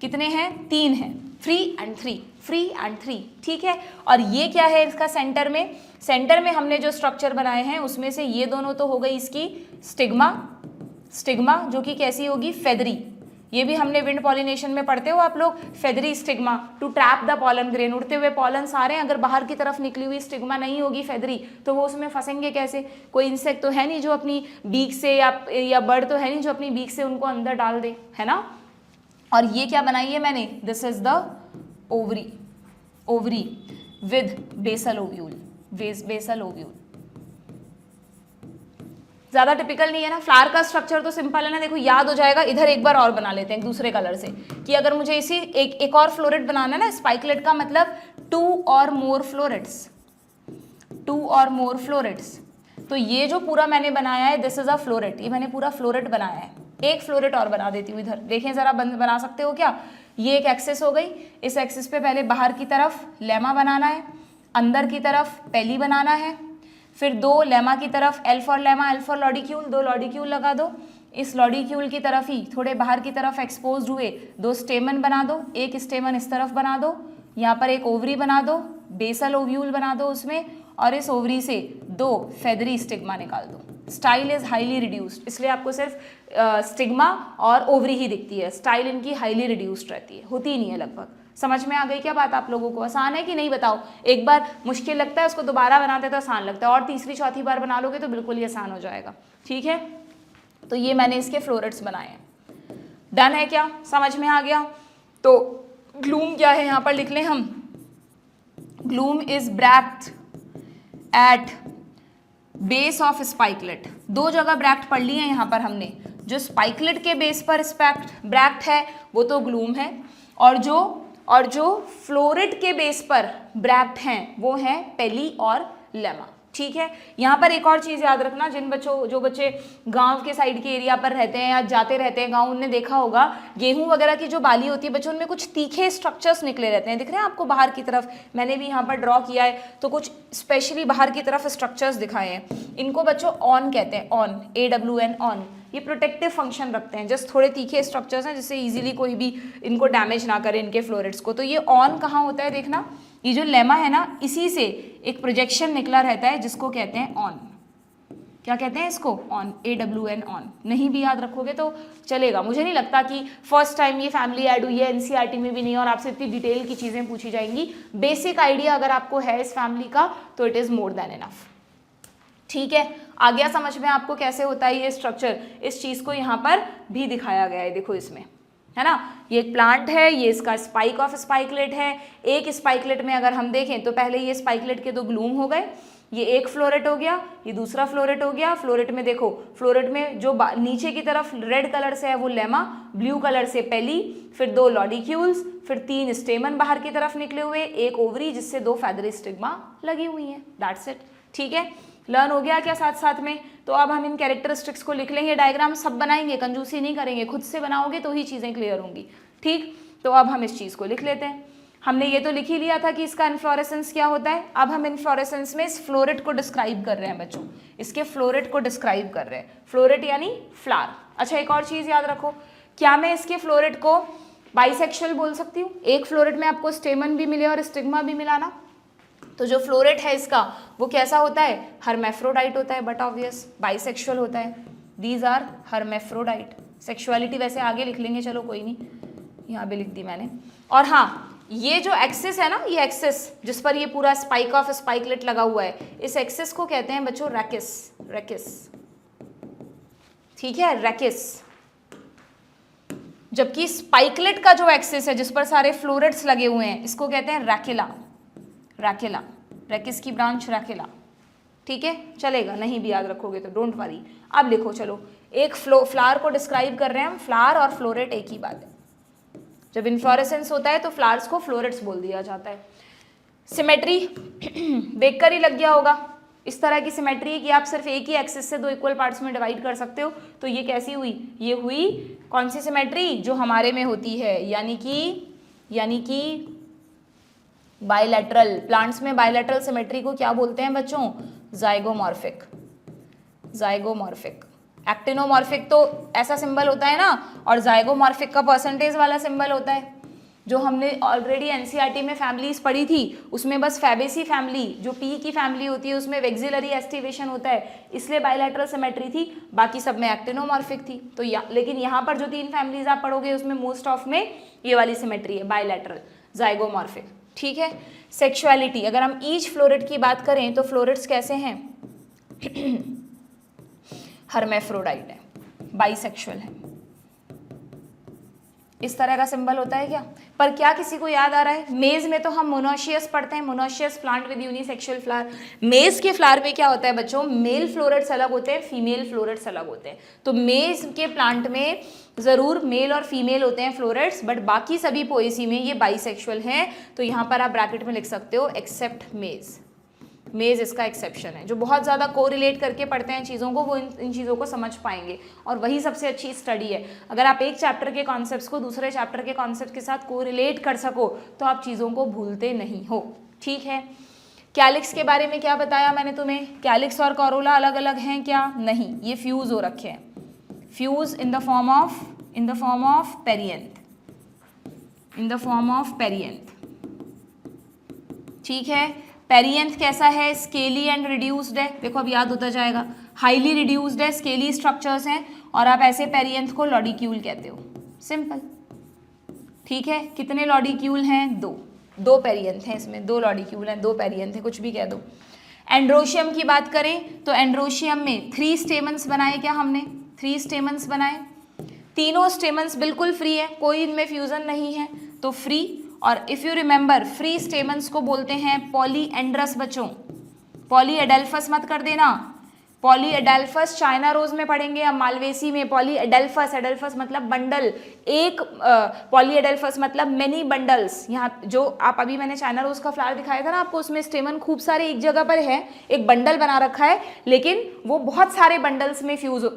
कितने हैं, 3 हैं, फ्री एंड 3, फ्री एंड 3। ठीक है, और ये क्या है इसका सेंटर में हमने जो स्ट्रक्चर बनाए हैं उसमें से ये दोनों तो हो गई इसकी स्टिग्मा जो कि कैसी होगी, फेदरी। ये भी हमने विंड पॉलिनेशन में पढ़ते हो आप लोग, feathery stigma to trap the pollen grain. उड़ते हुए पॉलन सारे अगर बाहर की तरफ निकली हुई स्टिग्मा नहीं होगी फेदरी, तो वो उसमें फंसेंगे कैसे। कोई इंसेक्ट तो है नहीं जो अपनी बीक से या बर्ड तो है नहीं जो अपनी बीक से उनको अंदर डाल दे, है ना। और ये क्या बनाई है मैंने, this is the ovary with basal ovule, basal ovule. ज्यादा टिपिकल नहीं है ना, फ्लावर का स्ट्रक्चर तो सिंपल है ना, देखो याद हो जाएगा। इधर एक बार और बना लेते हैं दूसरे कलर से, कि अगर मुझे इसी एक और फ्लोरेट बनाना है ना, स्पाइकलेट का मतलब 2 और मोर फ्लोरेट्स, 2 और मोर फ्लोरेट्स। तो ये जो पूरा मैंने बनाया है, दिस इज अ फ्लोरेट, ये मैंने पूरा फ्लोरेट बनाया है। एक फ्लोरेट और बना देती हूँ इधर, देखें जरा, बना सकते हो क्या। ये एक एक्सिस हो गई, इस एक्सिस पे पहले बाहर की तरफ लेमा बनाना है, अंदर की तरफ पेली बनाना है, फिर 2 लेमा की तरफ L for lemma, L for lodicule, 2 lodicule लगा दो। इस लॉडिक्यूल की तरफ ही थोड़े बाहर की तरफ एक्सपोज हुए 2 स्टेमन बना दो, एक स्टेमन इस तरफ बना दो, यहाँ पर एक ओवरी बना दो, बेसल ओव्यूल बना दो उसमें, और इस ओवरी से 2 फेदरी स्टिग्मा निकाल दो। स्टाइल इज हाईली रिड्यूस्ड, इसलिए आपको सिर्फ स्टिग्मा और ओवरी ही दिखती है। स्टाइल इनकी हाईली रिड्यूस्ड रहती है, होती ही नहीं है लगभग। समझ में आ गई क्या बात आप लोगों को, आसान है कि नहीं बताओ। एक बार मुश्किल लगता है, उसको दोबारा बनाते तो आसान लगता है, और तीसरी चौथी बार बना लोगे तो बिल्कुल ही आसान हो जाएगा। ठीक है, तो ये मैंने इसके फ्लोरेट्स बनाए हैं। डन है क्या, समझ में आ गया। तो ग्लूम क्या है यहाँ पर लिख लें हम, glume is bract at base of spikelet. 2 जगह ब्रैक्ट पढ़ ली है यहाँ पर हमने। जो स्पाइकलेट के बेस पर ब्रैक्ट है वो तो ग्लूम है, और जो फ्लोरेट के बेस पर ब्रैक्ट हैं वो हैं पेली और लेमा। ठीक है, यहाँ पर एक और चीज़ याद रखना, जो बच्चे गांव के साइड के एरिया पर रहते हैं या जाते रहते हैं गांव, उनने देखा होगा गेहूं वगैरह की जो बाली होती है बच्चों, उनमें कुछ तीखे स्ट्रक्चर्स निकले रहते हैं, दिख रहे हैं आपको बाहर की तरफ। मैंने भी यहाँ पर ड्रॉ किया है, तो कुछ स्पेशली बाहर की तरफ स्ट्रक्चर्स दिखाए हैं। इनको बच्चों ऑन कहते हैं, ऑन, AWN, ऑन। ये प्रोटेक्टिव फंक्शन रखते हैं, जस्ट थोड़े तीखे स्ट्रक्चर्स हैं जिससे इजीली कोई भी इनको डैमेज ना करे, इनके फ्लोरेट्स को। तो ये ऑन कहाँ होता है देखना, ये जो लेमा है ना, इसी से एक प्रोजेक्शन निकला रहता है जिसको कहते हैं ऑन। क्या कहते हैं इसको, ऑन, AWN, ऑन। नहीं भी याद रखोगे तो चलेगा। मुझे नहीं लगता कि फर्स्ट टाइम ये फैमिली ऐड हुई है, NCERT में भी नहीं, और आपसे इतनी डिटेल की चीज़ें पूछी जाएंगी। बेसिक आइडिया अगर आपको है इस फैमिली का तो it is more than enough. ठीक है, आ गया समझ में आपको कैसे होता है ये स्ट्रक्चर। इस चीज़ को यहाँ पर भी दिखाया गया है, देखो इसमें, है ना। ये एक प्लांट है, ये इसका स्पाइक ऑफ स्पाइकलेट है। एक स्पाइकलेट में अगर हम देखें तो पहले ये स्पाइकलेट के 2 ग्लूम हो गए, ये एक फ्लोरेट हो गया, ये दूसरा फ्लोरेट हो गया। फ्लोरेट में देखो, फ्लोरेट में जो नीचे की तरफ रेड कलर से है वो लेमा, ब्लू कलर से पेली, फिर 2 लॉडिक्यूल्स, फिर 3 स्टेमन बाहर की तरफ निकले हुए, एक ओवरी जिससे 2 फेदरी स्टिग्मा लगी हुई हैं। That's it. ठीक है, लर्न हो गया क्या साथ साथ में? तो अब हम इन कैरेक्टरिस्टिक्स को लिख लेंगे, डायग्राम सब बनाएंगे, कंजूसी नहीं करेंगे, खुद से बनाओगे तो ही चीज़ें क्लियर होंगी। ठीक, तो अब हम इस चीज़ को लिख लेते हैं। हमने ये तो लिख ही लिया था कि इसका इन्फ्लोरेसेंस क्या होता है। अब हम इन्फ्लोरेसेंस में इस फ्लोरेट को डिस्क्राइब कर रहे हैं बच्चों, इसके फ्लोरेट को डिस्क्राइब कर रहे हैं। फ्लोरेट यानी फ्लावर। अच्छा, एक और चीज़ याद रखो, क्या मैं इसके फ्लोरेट को बाइसेक्सुअल बोल सकती हूँ? एक फ्लोरेट में आपको स्टेमन भी मिले और स्टिग्मा भी मिला ना, तो जो फ्लोरेट है इसका वो कैसा होता है? हर्मेफ्रोडाइट होता है, बट ऑब्वियस बाइसेक्सुअल होता है। These are hermaphrodite. सेक्सुअलिटी वैसे आगे लिख लेंगे, चलो कोई नहीं, यहाँ भी लिख दी मैंने। और हाँ, ये जो एक्सिस है ना, ये एक्सिस जिस पर ये पूरा स्पाइक ऑफ स्पाइकलेट लगा हुआ है, इस एक्सिस को कहते हैं बच्चों रैकिस। रैकिस, ठीक है, रैकिस। जबकि स्पाइकलेट का जो एक्सिस है जिस पर सारे फ्लोरेट्स लगे हुए हैं, इसको कहते हैं रैकिला। रैकिला, रैकिस की ब्रांच रैकिला। ठीक है, चलेगा, नहीं भी याद रखोगे तो डोंट वरी। अब लिखो, चलो, एक फ्लावर को डिस्क्राइब कर रहे हैं हम, फ्लावर और फ्लोरेट एक ही बात है। जब इन्फ्लोरेसेंस होता है तो फ्लावर्स को फ्लोरेट्स बोल दिया जाता है। सिमेट्री देखकर ही लग गया होगा, इस तरह की सिमेट्री है कि आप सिर्फ एक ही एक्सिस से दो इक्वल पार्ट्स में डिवाइड कर सकते हो। तो ये कैसी हुई? ये हुई कौन सी सिमेट्री? जो हमारे में होती है, यानी कि बायलैटरल। प्लांट्स में बायलैटरल सिमेट्री को क्या बोलते हैं बच्चों? जाइगोमॉर्फिक। जाइगोमॉर्फिक। एक्टिनोमॉर्फिक तो ऐसा सिंबल होता है ना, और जाइगोमॉर्फिक का परसेंटेज वाला सिंबल होता है। जो हमने ऑलरेडी एनसीईआरटी में फैमिलीज पढ़ी थी, उसमें बस फैबेसी फैमिली, जो पी की फैमिली होती है, उसमें वेक्सिलरी एस्टिवेशन होता है, इसलिए बायलैटरल सिमेट्री थी। बाकी सब में एक्टिनोमॉर्फिक थी। तो लेकिन यहाँ पर जो 3 फैमिलीज आप पढ़ोगे उसमें मोस्ट ऑफ में ये वाली सिमेट्री है, बायलैटरल जाइगोमॉर्फिक। ठीक है। सेक्सुअलिटी, अगर हम ईच फ्लोरेट की बात करें तो फ्लोरेट्स कैसे हैं? हर्मेफ्रोडाइट है, बाइसेक्सुअल है। इस तरह का सिंबल होता है क्या? पर क्या किसी को याद आ रहा है? मेज में तो हम मोनोशियस पढ़ते हैं, monoecious plant with unisexual flower. मेज के फ्लावर में क्या होता है बच्चों? मेल फ्लोरेट्स अलग होते हैं, फीमेल फ्लोरेट्स अलग होते हैं। तो मेज के प्लांट में जरूर मेल और फीमेल होते हैं फ्लोरेट्स, बट बाकी सभी पोएसी में ये बाइसेक्सुअल हैं। तो यहाँ पर आप ब्रैकेट में लिख सकते हो एक्सेप्ट मेज। मेज इसका एक्सेप्शन है। जो बहुत ज़्यादा कोरिलेट करके पढ़ते हैं चीज़ों को, वो इन चीज़ों को समझ पाएंगे, और वही सबसे अच्छी स्टडी है। अगर आप एक चैप्टर के कॉन्सेप्ट्स को दूसरे चैप्टर के कॉन्सेप्ट के साथ कोरिलेट कर सको तो आप चीज़ों को भूलते नहीं हो। ठीक है। कैलिक्स के बारे में क्या बताया मैंने तुम्हें? कैलिक्स और कोरोला अलग अलग हैं क्या? नहीं, ये फ्यूज हो रखे हैं। Fuse in the form of perianth, in the form of perianth. ठीक है। पेरियंथ कैसा है? स्केली एंड रिड्यूस्ड है। देखो अब याद होता जाएगा। हाईली रिड्यूस्ड है, स्केली स्ट्रक्चर्स हैं, और आप ऐसे पेरियंथ को लॉडिक्यूल कहते हो। सिंपल। ठीक है। कितने लॉडिक्यूल हैं? दो पेरियंथ हैं इसमें, 2 लॉडिक्यूल हैं, 2 पेरियंथ हैं, कुछ भी कह दो। एंड्रोशियम की बात करें तो एंड्रोशियम में 3 स्टेमन्स बनाए क्या हमने? 3 स्टेमन्स बनाए। तीनों स्टेमन्स बिल्कुल फ्री है, कोई इनमें फ्यूजन नहीं है, तो फ्री। और if you remember, free stamens को बोलते हैं पॉलीएंड्रस बच्चों। पॉलीएडेल्फस मत कर देना। पॉलीएडेल्फस चाइना रोज में पढ़ेंगे हम, मालवेसी में। पॉलीएडेल्फस, एडेल्फस मतलब बंडल, एक पॉलीएडेल्फस मतलब मेनी बंडल्स। यहाँ जो आप अभी मैंने चाइना रोज का फ्लावर दिखाया था ना आपको, उसमें स्टेमन खूब सारे एक जगह पर है, एक बंडल बना रखा है, लेकिन वो बहुत सारे बंडल्स में फ्यूज,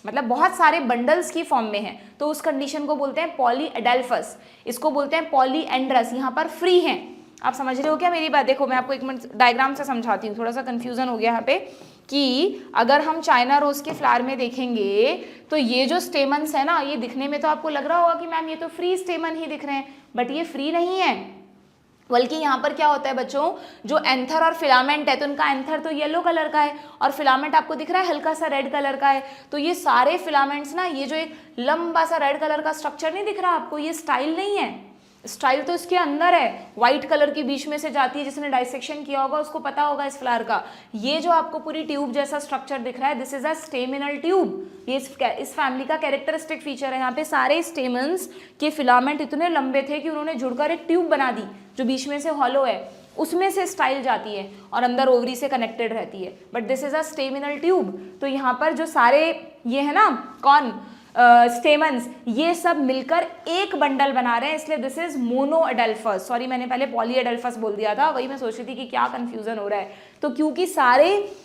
मतलब बहुत सारे बंडल्स की फॉर्म में है, तो उस कंडीशन को बोलते हैं पॉलीएडेल्फस। इसको बोलते हैं पॉलीएंड्रस। यहाँ पर फ्री हैं। आप समझ रहे हो क्या मेरी बात? देखो मैं आपको एक मिनट डायग्राम से समझाती हूँ, थोड़ा सा कंफ्यूजन हो गया यहाँ पे, कि अगर हम चाइना रोज के फ्लावर में देखेंगे तो ये जो स्टेमन्स है ना, ये दिखने में तो आपको लग रहा होगा कि मैम ये तो फ्री स्टेमन ही दिख रहे हैं, बट ये फ्री नहीं है। बल्कि यहाँ पर क्या होता है बच्चों, जो एंथर और फिलामेंट है, तो उनका एंथर तो येलो कलर का है और फिलामेंट आपको दिख रहा है हल्का सा रेड कलर का है। तो ये सारे फिलामेंट्स ना, ये जो एक लंबा सा रेड कलर का स्ट्रक्चर नहीं दिख रहा आपको, ये स्टाइल नहीं है। स्टाइल तो इसके अंदर है, व्हाइट कलर की बीच में से जाती है। जिसने डाइसेक्शन किया होगा उसको पता होगा इस फ्लावर का। ये जो आपको पूरी ट्यूब जैसा स्ट्रक्चर दिख रहा है, this is a staminal tube. ये इस फैमिली का कैरेक्टरिस्टिक फीचर है। यहाँ पे सारे स्टेमन्स के फिलामेंट इतने लंबे थे कि उन्होंने जुड़कर एक ट्यूब बना दी, जो बीच में से हॉलो है, उसमें से स्टाइल जाती है और अंदर ओवरी से कनेक्टेड रहती है। But this is a staminal tube. तो यहाँ पर जो सारे ये है ना, कौन स्टेमन्स, ये सब मिलकर एक बंडल बना रहे हैं, इसलिए दिस इज मोनोएडेल्फस। सॉरी, मैंने पहले पॉलीएडेल्फस बोल दिया था, वही मैं सोच रही थी कि क्या कंफ्यूजन हो रहा है। तो क्योंकि सारे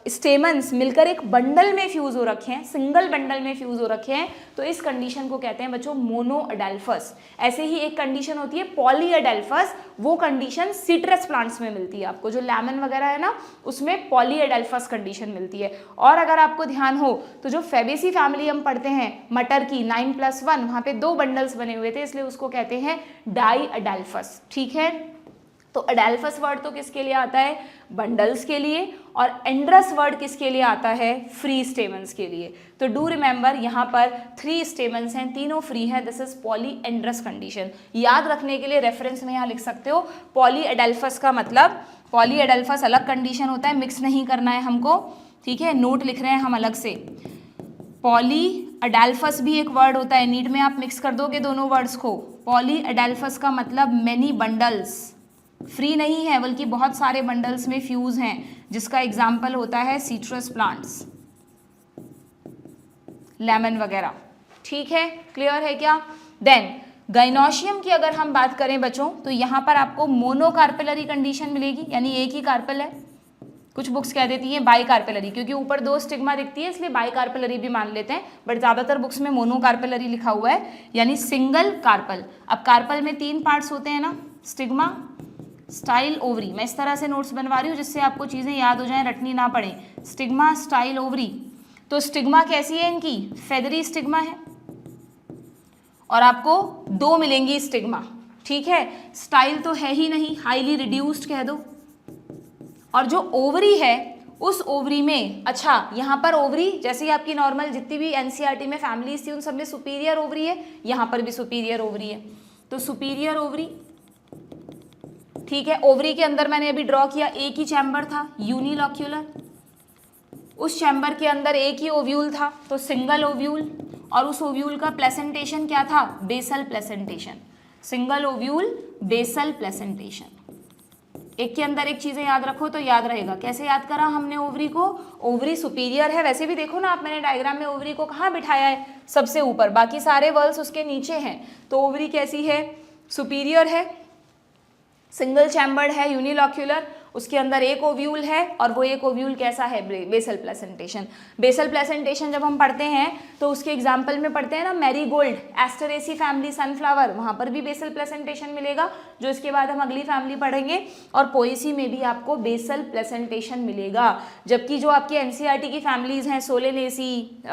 स्टेमन्स मिलकर एक बंडल में फ्यूज हो रखे हैं, सिंगल बंडल में फ्यूज हो रखे हैं, तो इस कंडीशन को कहते हैं बच्चों मोनोअडेल्फस। ऐसे ही एक कंडीशन होती है पॉलीअडेल्फस, वो कंडीशन सिट्रस प्लांट्स में मिलती है आपको, जो लेमन वगैरह है ना उसमें पॉलीअडेल्फस कंडीशन मिलती है। और अगर आपको ध्यान हो तो जो फेबेसी फैमिली हम पढ़ते हैं मटर की 9+1, वहां पे 2 बंडल्स बने हुए थे, इसलिए उसको कहते हैं डाईअडेल्फस। ठीक है, तो अडेल्फस वर्ड तो किसके लिए आता है, बंडल्स के लिए, और एंड्रस वर्ड किसके लिए आता है, फ्री स्टेमन्स के लिए। तो डू रिमेंबर यहाँ पर 3 स्टेमन्स हैं, तीनों फ्री हैं, दिस इज पॉलीएंड्रस कंडीशन। याद रखने के लिए रेफरेंस में यहाँ लिख सकते हो, पॉलीएडेल्फस का मतलब, पॉलीएडेल्फस अलग कंडीशन होता है, मिक्स नहीं करना है हमको, ठीक है, नोट लिख रहे हैं हम अलग से। पॉलीअडेल्फस भी एक वर्ड होता है, नीट में आप मिक्स कर दोगे दोनों वर्ड्स को। पॉलीअडेल्फस का मतलब मेनी बंडल्स, फ्री नहीं है बल्कि बहुत सारे बंडल्स में फ्यूज हैं, जिसका एग्जाम्पल होता है सिट्रस प्लांट्स, लेमन वगैरह। ठीक है, क्लियर है क्या। देन गाइनोशियम की अगर हम बात करें बच्चों, तो यहां पर आपको मोनोकार्पेलरी कंडीशन मिलेगी, यानी एक ही कार्पेल है। कुछ बुक्स कह देती हैं बाई कार्पेलरी, क्योंकि ऊपर 2 स्टिग्मा दिखती है इसलिए बाई कार्पेलरी भी मान लेते हैं, बट ज्यादातर बुक्स में मोनोकार्पेलरी लिखा हुआ है, यानी सिंगल कार्पल। अब कार्पल में 3 पार्ट्स होते हैं ना, स्टिग्मा, स्टाइल, ओवरी। मैं इस तरह से नोट्स बनवा रही हूँ जिससे आपको चीज़ें याद हो जाएं, रटनी ना पड़े। Stigma, style, ovary. तो स्टिग्मा कैसी है इनकी, फेदरी स्टिग्मा है, और आपको 2 मिलेंगी स्टिग्मा। ठीक है, स्टाइल तो है ही नहीं, हाईली रिड्यूस्ड कह दो। और जो ओवरी है उस ओवरी में, अच्छा यहाँ पर ओवरी जैसे ही आपकी नॉर्मल जितनी भी एनसीईआरटी में फैमिलीज थी उन सब में सुपीरियर ओवरी है, यहाँ पर भी सुपीरियर ओवरी है। तो सुपीरियर ओवरी, ठीक है। ओवरी के अंदर मैंने अभी ड्रॉ किया, एक ही चैम्बर था, यूनिलॉक्यूलर, उस चैम्बर के अंदर एक ही ओव्यूल था, तो सिंगल ओव्यूल, और उस ओव्यूल का प्लेसेंटेशन क्या था, basal placentation, single ovule basal placentation. एक के अंदर एक चीजें याद रखो तो याद रहेगा। कैसे याद करा हमने ओवरी को, ओवरी सुपीरियर है, वैसे भी देखो ना आप, मैंने डायग्राम में ओवरी को कहाँ बिठाया है, सबसे ऊपर, बाकी सारे वर्ल्स उसके नीचे हैं। तो ओवरी कैसी है, सुपीरियर है, सिंगल चैम्बर्ड है, यूनिलॉक्यूलर, उसके अंदर एक ओव्यूल है, और वो एक ओव्यूल कैसा है, बेसल प्लेसेंटेशन। बेसल प्लेसेंटेशन जब हम पढ़ते हैं तो उसके एग्जाम्पल में पढ़ते हैं ना, मैरीगोल्ड, एस्टरेसी फैमिली, सनफ्लावर, वहां पर भी बेसल प्लेसेंटेशन मिलेगा, जो इसके बाद हम अगली फैमिली पढ़ेंगे। और पोएसी में भी आपको बेसल प्लेसेंटेशन मिलेगा। जबकि जो आपकी एनसीईआरटी की फैमिलीज हैं, सोलेनेसी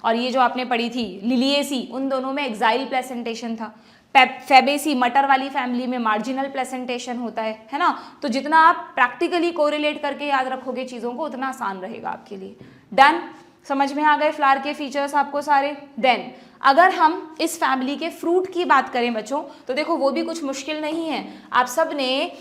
और ये जो आपने पढ़ी थी लिलिएसी, उन दोनों में एक्साइल प्लेसेंटेशन था। फेबेसी मटर वाली फैमिली में मार्जिनल प्लेसेंटेशन होता है ना। तो जितना आप प्रैक्टिकली कोरिलेट करके याद रखोगे चीज़ों को, उतना आसान रहेगा आपके लिए। डन, समझ में आ गए फ्लावर के फीचर्स आपको सारे। देन अगर हम इस फैमिली के फ्रूट की बात करें बच्चों, तो देखो वो भी कुछ मुश्किल नहीं है। आप सब ने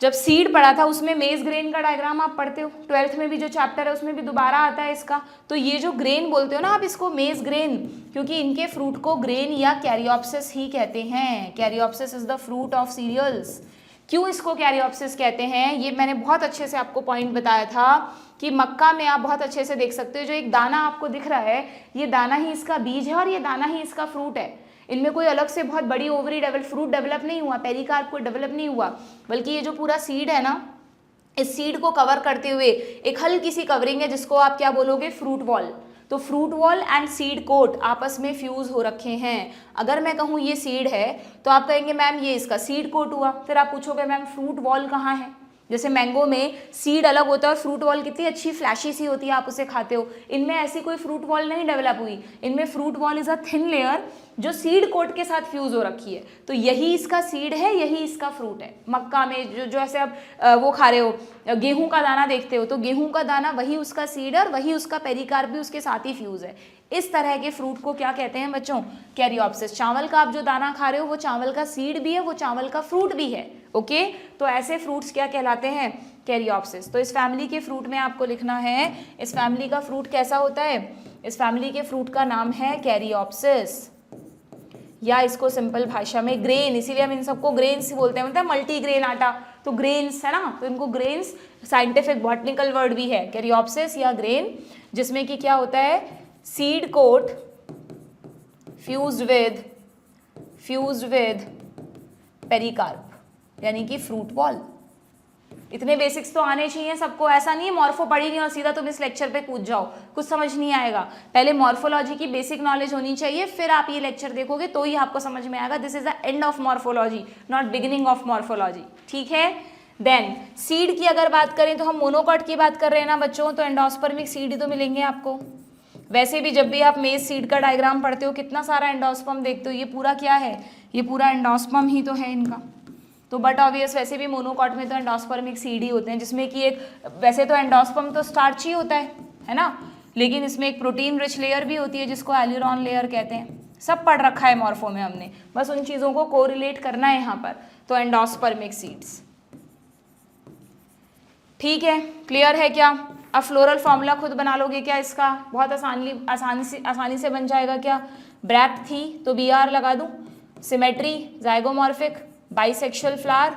जब सीड पढ़ा था उसमें मेज ग्रेन का डायग्राम आप पढ़ते हो, 12th में भी जो चैप्टर है उसमें भी दोबारा आता है इसका। तो ये जो ग्रेन बोलते हो ना आप इसको मेज ग्रेन, क्योंकि इनके फ्रूट को ग्रेन या कैरियोप्सिस ही कहते हैं। Caryopsis is the fruit of cereals. क्यों इसको कैरियोप्सिस कहते हैं, ये मैंने बहुत अच्छे से आपको पॉइंट बताया था कि मक्का में आप बहुत अच्छे से देख सकते हो, जो एक दाना आपको दिख रहा है, ये दाना ही इसका बीज है और ये दाना ही इसका फ्रूट है। इनमें कोई अलग से बहुत बड़ी ओवरी फ्रूट डेवलप नहीं हुआ, पेरिकार्प कोई डेवलप नहीं हुआ, बल्कि ये जो पूरा सीड है ना, इस सीड को कवर करते हुए एक हल्की सी कवरिंग है जिसको आप क्या बोलोगे, फ्रूट वॉल। तो fruit wall and seed coat आपस में फ्यूज हो रखे हैं। अगर मैं कहूँ ये सीड है तो आप कहेंगे मैम ये इसका सीड कोट हुआ, फिर आप पूछोगे मैम फ्रूट वॉल कहाँ है। जैसे मैंगो में सीड अलग होता है और फ्रूट वॉल कितनी अच्छी फ्लैशी सी होती है, आप उसे खाते हो। इनमें ऐसी कोई फ्रूट वॉल नहीं डेवलप हुई, इनमें fruit wall is a thin layer जो सीड कोट के साथ फ्यूज हो रखी है। तो यही इसका सीड है, यही इसका फ्रूट है। मक्का में जो ऐसे आप वो खा रहे हो, गेहूं का दाना देखते हो, तो गेहूं का दाना वही उसका सीड है और वही उसका पेरिकार्प भी उसके साथ ही फ्यूज है। इस तरह के फ्रूट को क्या कहते हैं बच्चों, कैरियोप्सिस। चावल का आप जो दाना खा रहे हो वो चावल का सीड भी है, वो चावल का फ्रूट भी है। ओके, तो ऐसे फ्रूट्स क्या कहलाते हैं, कैरियोप्सिस। तो इस फैमिली के फ्रूट में आपको लिखना है, इस फैमिली का फ्रूट कैसा होता है, इस फैमिली के फ्रूट का नाम है कैरियोप्सिस, या इसको सिंपल भाषा में ग्रेन, इसीलिए हम इन सबको ग्रेन्स बोलते हैं, मतलब मल्टीग्रेन आटा, तो ग्रेन्स है ना, तो इनको ग्रेन्स साइंटिफिक बॉटनिकल वर्ड भी है, कैरियोप्सिस या ग्रेन, जिसमें कि क्या होता है, seed coat fused with pericarp, यानी कि फ्रूट वॉल। इतने बेसिक्स तो आने चाहिए सबको, ऐसा नहीं है मॉर्फो पढ़ी नहीं और सीधा तुम इस लेक्चर पे कूद जाओ, कुछ समझ नहीं आएगा। पहले मॉर्फोलॉजी की बेसिक नॉलेज होनी चाहिए, फिर आप ये लेक्चर देखोगे तो ही आपको समझ में आएगा। This is the end of morphology, not beginning of morphology, ठीक है। देन सीड की अगर बात करें तो हम मोनोकॉट की बात कर रहे हैं ना बच्चों, तो एंडोस्पर्मिक सीड ही तो मिलेंगे आपको। वैसे भी जब भी आप मेज सीड का डायग्राम पढ़ते हो कितना सारा एंडोस्पर्म देखते हो, ये पूरा क्या है, ये पूरा एंडोस्पर्म ही तो है इनका। तो बट ऑब्वियस वैसे भी मोनोकॉट में तो एंडोस्पर्मिक सीड ही होते हैं, जिसमें कि एक वैसे तो एंडोस्पर्म तो स्टार्च ही होता है ना, लेकिन इसमें एक प्रोटीन रिच लेयर भी होती है जिसको एल्यूरॉन लेयर कहते हैं। सब पढ़ रखा है मॉर्फो में हमने, बस उन चीज़ों को कोरिलेट करना है यहाँ पर। तो एंडोस्पर्मिक सीड्स, ठीक है, क्लियर है क्या। अब फ्लोरल फॉर्मूला खुद बना लोगे क्या इसका, बहुत आसानी से बन जाएगा क्या। ब्रैक्ट थी तो बी आर लगा दूँ, सिमेट्री जाइगोमॉर्फिक बाइसेक्सुअल फ्लावर।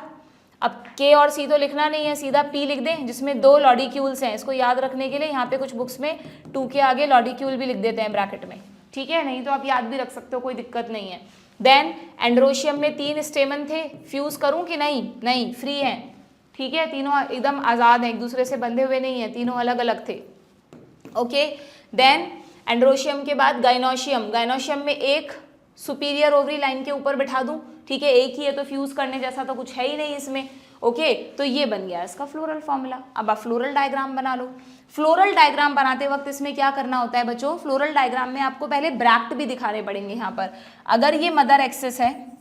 अब के और सी तो लिखना नहीं है, सीधा पी लिख दें जिसमें 2 लॉडिक्यूल्स हैं। इसको याद रखने के लिए यहाँ पे कुछ बुक्स में 2 के आगे लॉडिक्यूल भी लिख देते हैं ब्रैकेट में, ठीक है, नहीं तो आप याद भी रख सकते हो, कोई दिक्कत नहीं है। देन एंड्रोशियम में 3 स्टेमन थे, फ्यूज करूँ कि नहीं, नहीं फ्री हैं, ठीक है, तीनों एकदम आज़ाद हैं, एक दूसरे से बंधे हुए नहीं है, तीनों अलग अलग थे, ओके। देन एंड्रोशियम के बाद गाइनोशियम, गाइनोशियम में एक सुपीरियर ओवरी लाइन के ऊपर बिठा दूं, ठीक है, एक ही है तो फ्यूज करने जैसा तो कुछ है ही नहीं इसमें, ओके। तो ये बन गया इसका फ्लोरल फॉर्मूला। अब आप फ्लोरल डायग्राम बना लो। फ्लोरल डायग्राम बनाते वक्त इसमें क्या करना होता है बच्चों, फ्लोरल डायग्राम में आपको पहले ब्रैक्ट भी दिखाने पड़ेंगे। यहाँ पर अगर ये मदर एक्सिस है,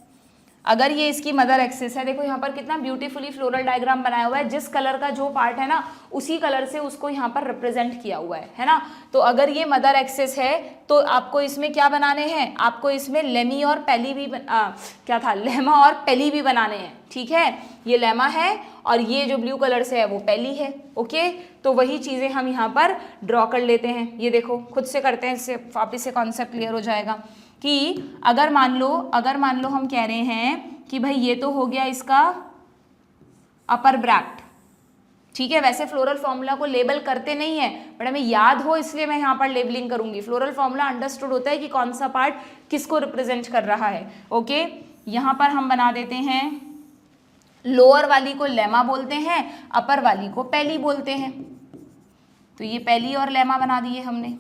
अगर ये इसकी मदर एक्सिस है, देखो यहाँ पर कितना ब्यूटीफुली फ्लोरल डायग्राम बनाया हुआ है, जिस कलर का जो पार्ट है ना उसी कलर से उसको यहाँ पर रिप्रेजेंट किया हुआ है ना। तो अगर ये मदर एक्सिस है तो आपको इसमें क्या बनाने हैं, आपको इसमें लेमी और पेली भी क्या था, लेमा और पेली भी बनाने हैं, ठीक है। ये लेमा है और ये जो ब्लू कलर से है वो पेली है, ओके। तो वही चीज़ें हम यहाँ पर ड्रॉ कर लेते हैं, ये देखो खुद से करते हैं, इससे वापिस से कॉन्सेप्ट क्लियर हो जाएगा कि अगर मान लो हम कह रहे हैं कि भाई ये तो हो गया इसका अपर ब्रैक्ट, ठीक है। वैसे फ्लोरल फॉर्मूला को लेबल करते नहीं है, बट हमें याद हो इसलिए मैं यहाँ पर लेबलिंग करूंगी। फ्लोरल फॉर्मूला अंडरस्टूड होता है कि कौन सा पार्ट किसको रिप्रेजेंट कर रहा है, ओके। यहाँ पर हम बना देते हैं, लोअर वाली को लेमा बोलते हैं, अपर वाली को पेली बोलते हैं। तो ये पेली और लेमा बना दिए हमने।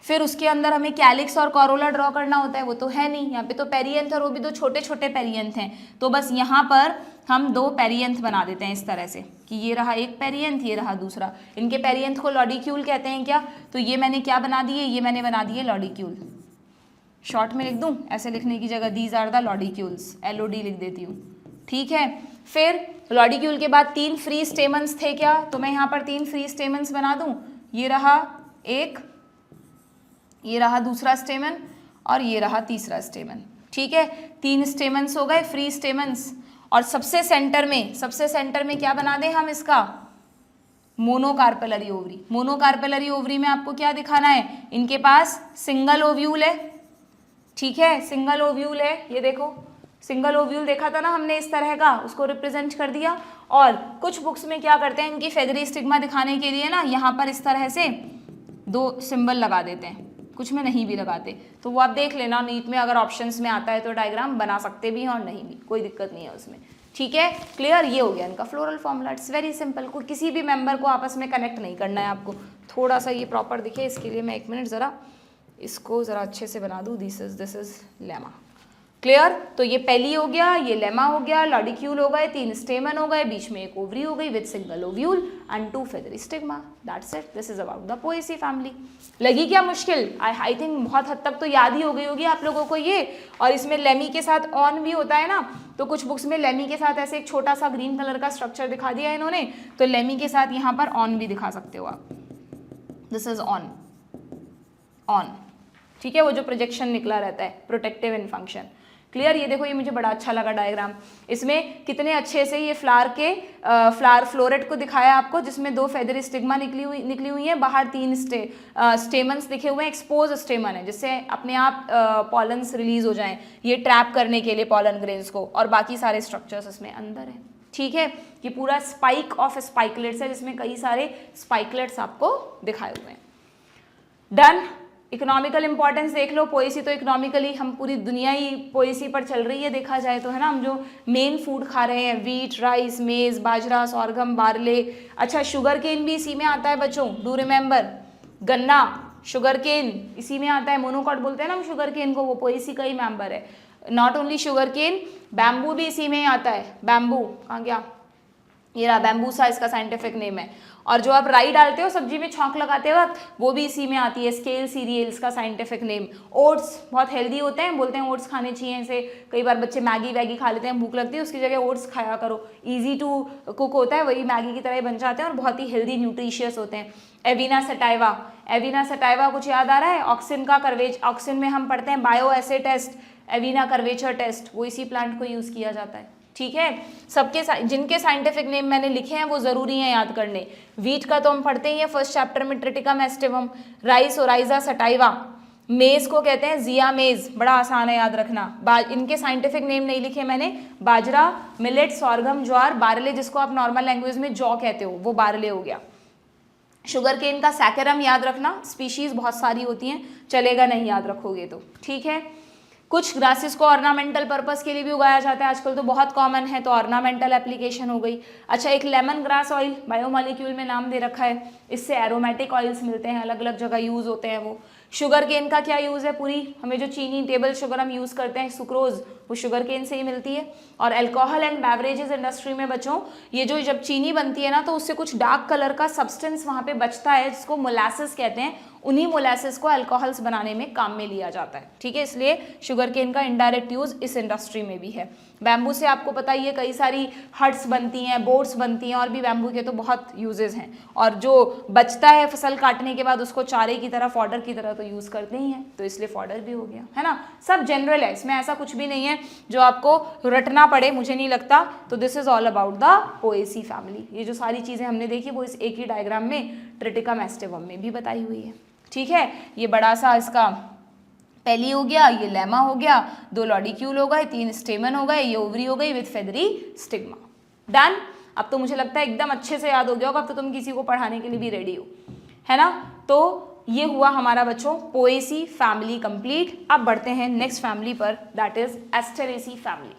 फिर उसके अंदर हमें कैलिक्स और कोरोला ड्रॉ करना होता है, वो तो है नहीं, यहाँ पे तो पेरियंथ और वो भी 2 छोटे छोटे पेरियंथ हैं। तो बस यहाँ पर हम 2 पेरियंथ बना देते हैं इस तरह से कि ये रहा एक पेरियंथ, ये रहा दूसरा। इनके पेरियंथ को लॉडिक्यूल कहते हैं क्या, तो ये मैंने क्या बना दिए, ये मैंने बना दिए लॉडिक्यूल। शॉर्ट में लिख दूँ, ऐसे लिखने की जगह दीज आर द लॉडिक्यूल्स, LOD लिख देती हूँ, ठीक है। फिर लॉडिक्यूल के बाद 3 फ्री स्टेमन्स थे क्या, तो मैं यहाँ पर 3 फ्री स्टेमन्स बना दूँ। ये रहा एक, ये रहा दूसरा स्टेमन और ये रहा तीसरा स्टेमन, ठीक है। 3 स्टेमन्स हो गए फ्री स्टेमन्स। और सबसे सेंटर में क्या बना दें हम इसका, मोनोकार्पेलरी ओवरी। मोनोकार्पेलरी ओवरी में आपको क्या दिखाना है, इनके पास सिंगल ओव्यूल है, ठीक है, सिंगल ओव्यूल है। ये देखो सिंगल ओव्यूल देखा था ना हमने इस तरह का, उसको रिप्रेजेंट कर दिया। और कुछ बुक्स में क्या करते हैं, इनकी फेगरी स्टिग्मा दिखाने के लिए ना यहाँ पर इस तरह से 2 सिंबल लगा देते हैं, कुछ में नहीं भी लगाते। तो वो आप देख लेना, नीट में अगर ऑप्शंस में आता है तो डायग्राम बना सकते भी हैं और नहीं भी, कोई दिक्कत नहीं है उसमें, ठीक है, क्लियर। ये हो गया इनका floral formula, it's very simple. कोई किसी भी मेंबर को आपस में कनेक्ट नहीं करना है आपको, थोड़ा सा ये प्रॉपर दिखे इसके लिए मैं 1 मिनट ज़रा इसको ज़रा अच्छे से बना दूँ। This is lemma, clear. तो ये पेली हो गया, ये लेमा हो गया, लॉडिक्यूल हो गए, 3 स्टेमन हो गए, बीच में एक ओवरी हो गई with single ovule and 2 feathery stigma, that's it. This is about the Poaceae family. लगी क्या मुश्किल, आई थिंक बहुत हद तक तो याद ही हो गई होगी आप लोगों को ये। और इसमें लेमी के साथ ऑन भी होता है ना, तो कुछ बुक्स में लेमी के साथ ऐसे एक छोटा सा ग्रीन कलर का स्ट्रक्चर दिखा दिया है इन्होंने, तो लेमी के साथ यहाँ पर ऑन भी दिखा सकते हो आप। दिस इज ऑन, ठीक है, वो जो प्रोजेक्शन निकला रहता है, प्रोटेक्टिव इन फंक्शन, क्लियर। ये देखो, ये मुझे बड़ा अच्छा लगा डायग्राम, इसमें कितने अच्छे से ये फ्लावर फ्लोरेट को दिखाया आपको, जिसमें 2 फेदरी स्टिग्मा निकली हुई है, बाहर 3 स्टेमन्स दिखे हुए हैं, एक्सपोज स्टेमन है जिससे अपने आप पॉलन्स रिलीज हो जाएं, ये ट्रैप करने के लिए पॉलन ग्रेन्स को, और बाकी सारे स्ट्रक्चर्स इसमें अंदर है, ठीक है। ये पूरा स्पाइक ऑफ स्पाइकलेट्स है जिसमें कई सारे स्पाइकलेट्स आपको दिखाए हुए हैं। डन। इकोनॉमिकल इंपॉर्टेंस देख लो, पोएसी तो इकोनॉमिकली हम पूरी दुनिया ही पोएसी पर चल रही है देखा जाए तो, है ना। हम जो मेन फूड खा रहे हैं, वीट, राइस, मेज, बाजरा, सॉरगम, बार्ले, अच्छा शुगर केन भी इसी में आता है बच्चों, डू रिमेंबर, गन्ना, शुगर केन इसी में आता है, मोनोकॉट बोलते हैं ना हम शुगर केन को, वो पोएसी का ही मेंबर है। Not only sugar cane, bamboo भी इसी में ही आता है, बैम्बू कहाँ गया, ये रहा बैम्बूसा इसका साइंटिफिक नेम है। और जो आप राई डालते हो सब्जी में छौंक लगाते वक्त, वो भी इसी में आती है, स्केल सीरियल्स का साइंटिफिक नेम। ओट्स बहुत हेल्दी होते हैं, बोलते हैं ओट्स खाने चाहिए, ऐसे कई बार बच्चे मैगी वैगी खा लेते हैं, भूख लगती है, उसकी जगह ओट्स खाया करो, ईजी टू कुक होता है, वही मैगी की तरह ही बन जाते हैं और बहुत ही हेल्दी न्यूट्रिशियस होते हैं। एविना सटाइवा, एविना सटाइवा कुछ याद आ रहा है, ऑक्सिन का ऑक्सिन में हम पढ़ते हैं बायो एसे टेस्ट, एविना कर्वेचर टेस्ट, वो इसी प्लांट को यूज़ किया जाता है, ठीक है। सबके जिनके साइंटिफिक नेम मैंने लिखे हैं वो जरूरी हैं याद करने। वीट का तो हम पढ़ते ही हैं फर्स्ट चैप्टर में, Triticum aestivum, rice Oryza sativa, मेज को कहते हैं जिया मेज, बड़ा आसान है याद रखना। इनके साइंटिफिक नेम नहीं लिखे मैंने, बाजरा, मिलेट, सॉरगम, ज्वार, बारले जिसको आप नॉर्मल लैंग्वेज में जौ कहते हो, वो बारले हो गया। शुगर केन का सैकरम याद रखना, स्पीशीज बहुत सारी होती हैं, चलेगा नहीं याद रखोगे तो, ठीक है। कुछ ग्रासेस को ऑर्नामेंटल पर्पस के लिए भी उगाया जाता है, आजकल तो बहुत कॉमन है, तो ऑर्नामेंटल एप्लीकेशन हो गई। अच्छा एक लेमन ग्रास ऑयल, बायोमॉलिक्यूल में नाम दे रखा है, इससे एरोमेटिक ऑयल्स मिलते हैं, अलग अलग जगह यूज़ होते हैं वो। शुगर केन का क्या यूज़ है, पूरी हमें जो चीनी टेबल शुगर हम यूज़ करते हैं सुक्रोज, वो शुगर केन से ही मिलती है। और अल्कोहल एंड बेवरेजेस इंडस्ट्री में बच्चों, ये जो जब चीनी बनती है ना तो उससे कुछ डार्क कलर का सब्सटेंस वहाँ पे बचता है जिसको मोलासेस कहते हैं, उन्हीं मोलासेस को अल्कोहल्स बनाने में काम में लिया जाता है, ठीक है। इसलिए शुगर केन का इनडायरेक्ट यूज इस इंडस्ट्री में भी है। बैम्बू से आपको पता ही है कई सारी हट्स बनती हैं, बोट्स बनती हैं, और भी बैम्बू के तो बहुत यूजेस हैं। और जो बचता है फसल काटने के बाद उसको चारे की तरह, फॉडर की तरह तो यूज करते ही हैं, तो इसलिए फॉडर भी हो गया, है ना। सब जनरल है, इसमें ऐसा कुछ भी नहीं है जो आपको रटना पड़े, मुझे नहीं लगता। तो this is all about the Poaceae family. ये जो सारी चीजें हमने देखी वो इस एक ही डायग्राम में ट्रिटिकम एस्टिवम में भी बताई हुई है, ठीक है। ये बड़ा सा इसका पेली हो गया, ये लेमा हो गया, 2 लॉडिक्यूल हो गए, 3 स्टेमन हो गए, ये ओवरी हो गई विथ फेदरी स्टिग्मा। डन। अब तो मुझे लगता है एकदम अच्छे से याद हो गया होगा, अब तो तुम किसी को पढ़ाने के लिए भी रेडी हो, है ना। तो ये हुआ हमारा बच्चों पोएसी फैमिली कंप्लीट। अब बढ़ते हैं नेक्स्ट फैमिली पर, दैट इज एस्टेरेसी फैमिली।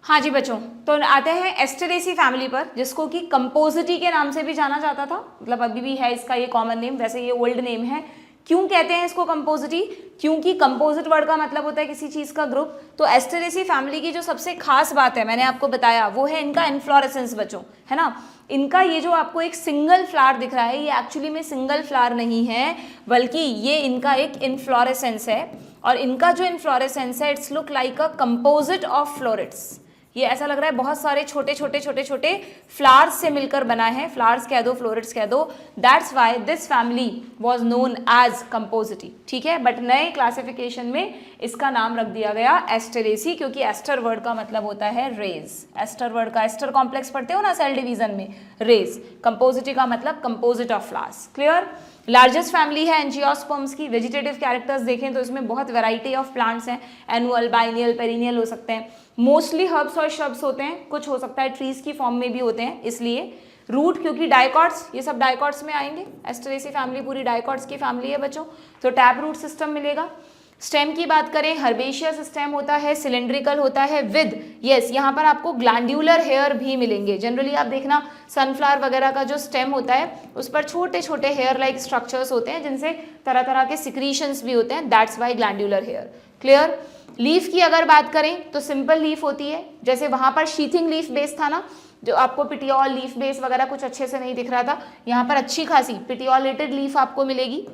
हाँ जी बच्चों, तो आते हैं एस्टेरेसी फैमिली पर, जिसको कि कंपोजिटी के नाम से भी जाना जाता था, मतलब अभी भी है इसका ये कॉमन नेम, वैसे ये ओल्ड नेम है। क्यों कहते हैं इसको कंपोजिटी, क्योंकि कंपोजिट वर्ड का मतलब होता है किसी चीज़ का ग्रुप। तो एस्टेरेसी फैमिली की जो सबसे खास बात है, मैंने आपको बताया, वो है इनका इन्फ्लोरेसेंस बच्चों, है ना। इनका ये जो आपको एक सिंगल फ्लावर दिख रहा है, ये एक्चुअली में सिंगल फ्लावर नहीं है, बल्कि ये इनका एक इन्फ्लोरेसेंस है। और इनका जो इन्फ्लोरेसेंस है, it's look like a composite of florets. ये ऐसा लग रहा है बहुत सारे छोटे छोटे छोटे छोटे फ्लावर्स से मिलकर बना है, फ्लावर्स कह दो, फ्लोरेट्स कह दो। That's why this family was known as Compositae, ठीक है। बट नए क्लासिफिकेशन में इसका नाम रख दिया गया एस्टेरेसी, क्योंकि एस्टर वर्ड का मतलब होता है रेज। एस्टर वर्ड का, एस्टर कॉम्प्लेक्स पढ़ते हो ना सेल डिवीजन में, रेज। कंपोजिटी का मतलब composite of flowers, clear. Largest family है एंजियोस्पर्म्स की। वेजिटेटिव कैरेक्टर्स देखें तो इसमें बहुत वैरायटी ऑफ प्लांट्स हैं, एनुअल, बाइनियल, पेरिनियल हो सकते हैं। मोस्टली हर्ब्स और श्रब्स होते हैं, कुछ हो सकता है ट्रीज की फॉर्म में भी होते हैं। इसलिए रूट, क्योंकि डाइकॉट्स, ये सब डाइकॉट्स में आएंगे। एस्टेरेसी फैमिली पूरी डाइकॉट्स की फैमिली है बच्चों, तो टैप रूट सिस्टम मिलेगा। स्टेम की बात करें, हर्बेशियस स्टेम होता है, सिलेंड्रिकल होता है विद, यस, यहाँ पर आपको ग्लैंड्यूलर हेयर भी मिलेंगे। जनरली आप देखना सनफ्लावर वगैरह का जो स्टेम होता है उस पर छोटे छोटे हेयर लाइक स्ट्रक्चर्स होते हैं, जिनसे तरह तरह के सिक्रीशंस भी होते हैं, that's why glandular hair, clear. Leaf की अगर बात करें तो सिंपल लीफ होती है, जैसे वहाँ पर शीथिंग लीफ बेस था ना, जो आपको पिटियोल लीफ बेस वगैरह कुछ अच्छे से नहीं दिख रहा था, यहाँ पर अच्छी खासी पिटियोलेटेड लीफ आपको मिलेगी।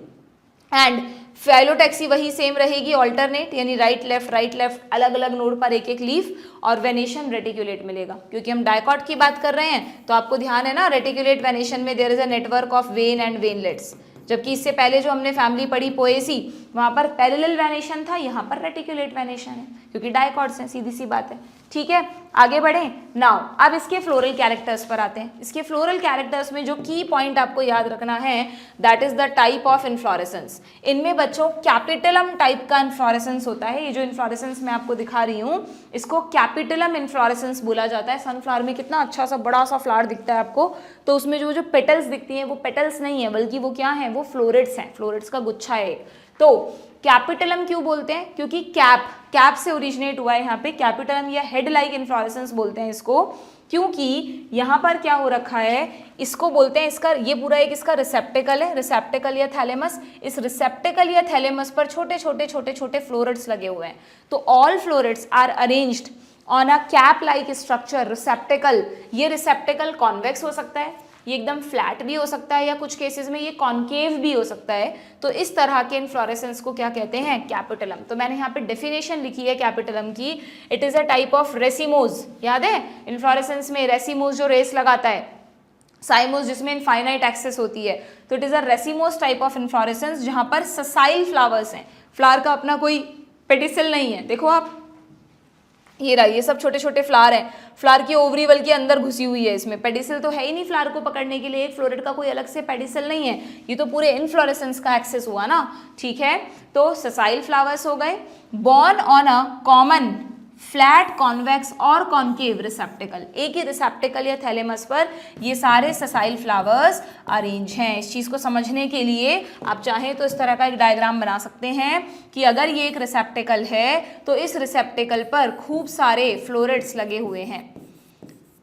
एंड फाइलोटैक्सी वही सेम रहेगी, ऑल्टरनेट, यानी राइट लेफ्ट अलग अलग नोड पर एक एक लीफ, और वेनेशन रेटिकुलेट मिलेगा। क्योंकि हम डाइकॉट की बात कर रहे हैं तो आपको ध्यान है ना, रेटिकुलेट वेनेशन में there is a network of vein and veinlets. जबकि इससे पहले जो हमने फैमिली पढ़ी पोएसी, वहाँ पर पैरेलल वेनेशन था, यहाँ पर रेटिकुलेट वेनेशन है, क्योंकि डायकॉट्स हैं, सीधी सी बात है। ठीक है, आगे बढ़ें। नाउ अब इसके फ्लोरल कैरेक्टर्स पर आते हैं। इसके फ्लोरल कैरेक्टर्स में जो की पॉइंट आपको याद रखना है, that is the type of inflorescence. इनमें बच्चों कैपिटलम टाइप का इन्फ्लोरेसेंस होता है। ये जो इन्फ्लोरेसेंस मैं आपको दिखा रही हूँ, इसको कैपिटलम इन्फ्लोरेसेंस बोला जाता है। सनफ्लावर में कितना अच्छा सा बड़ा सा फ्लावर दिखता है आपको, तो उसमें जो पेटल्स दिखती हैं वो पेटल्स नहीं है, बल्कि वो क्या है, वो फ्लोरेट्स हैं, फ्लोरेट्स का गुच्छा है। तो कैपिटलम क्यों बोलते हैं, क्योंकि कैप से ओरिजिनेट हुआ है यहाँ पे। कैपिटलम या हेड लाइक इन्फ्लोरेसेंस बोलते हैं इसको, क्योंकि यहाँ पर क्या हो रखा है, इसको बोलते हैं, इसका ये पूरा एक इसका रिसेप्टिकल है, रिसेप्टिकल या थैलेमस। इस रिसेप्टिकल या थैलेमस पर छोटे छोटे छोटे छोटे फ्लोरेट्स लगे हुए हैं। तो all florets are arranged on a cap like structure, receptacle. ये रिसेप्टिकल कॉन्वेक्स हो सकता है, ये एकदम फ्लैट भी हो सकता है, या कुछ केसेस में ये कॉन्केव भी हो सकता है। तो इस तरह के इन्फ्लोरेसेंस को क्या कहते हैं, कैपिटलम। तो मैंने यहाँ पे डेफिनेशन लिखी है कैपिटलम की, it is a type of racemose. याद है इन्फ्लोरेसेंस में रेसिमोज जो रेस लगाता है, साइमोस जिसमें इनफाइनाइट एक्सेस होती है। तो it is a racemose type of inflorescence, जहां पर ससाइल फ्लावर्स हैं। फ्लावर का अपना कोई पेडिसल नहीं है। देखो आप, ये रहा, ये सब छोटे छोटे फ्लावर हैं। फ्लावर की ओवरी बल्कि अंदर घुसी हुई है, इसमें पेडिसल तो है ही नहीं फ्लावर को पकड़ने के लिए। एक फ्लोरेट का कोई अलग से पेडिसल नहीं है, ये तो पूरे इन्फ्लोरेसेंस का एक्सेस हुआ ना। ठीक है, तो ससाइल फ्लावर्स हो गए, born on a common flat convex और कॉन्केव रिसेप्टिकल। एक ही रिसेप्टिकल या थैलेमस पर ये सारे ससाइल फ्लावर्स अरेंज हैं। इस चीज़ को समझने के लिए आप चाहें तो इस तरह का एक डायग्राम बना सकते हैं कि अगर ये एक रिसेप्टिकल है तो इस रिसेप्टिकल पर खूब सारे फ्लोरेट्स लगे हुए हैं।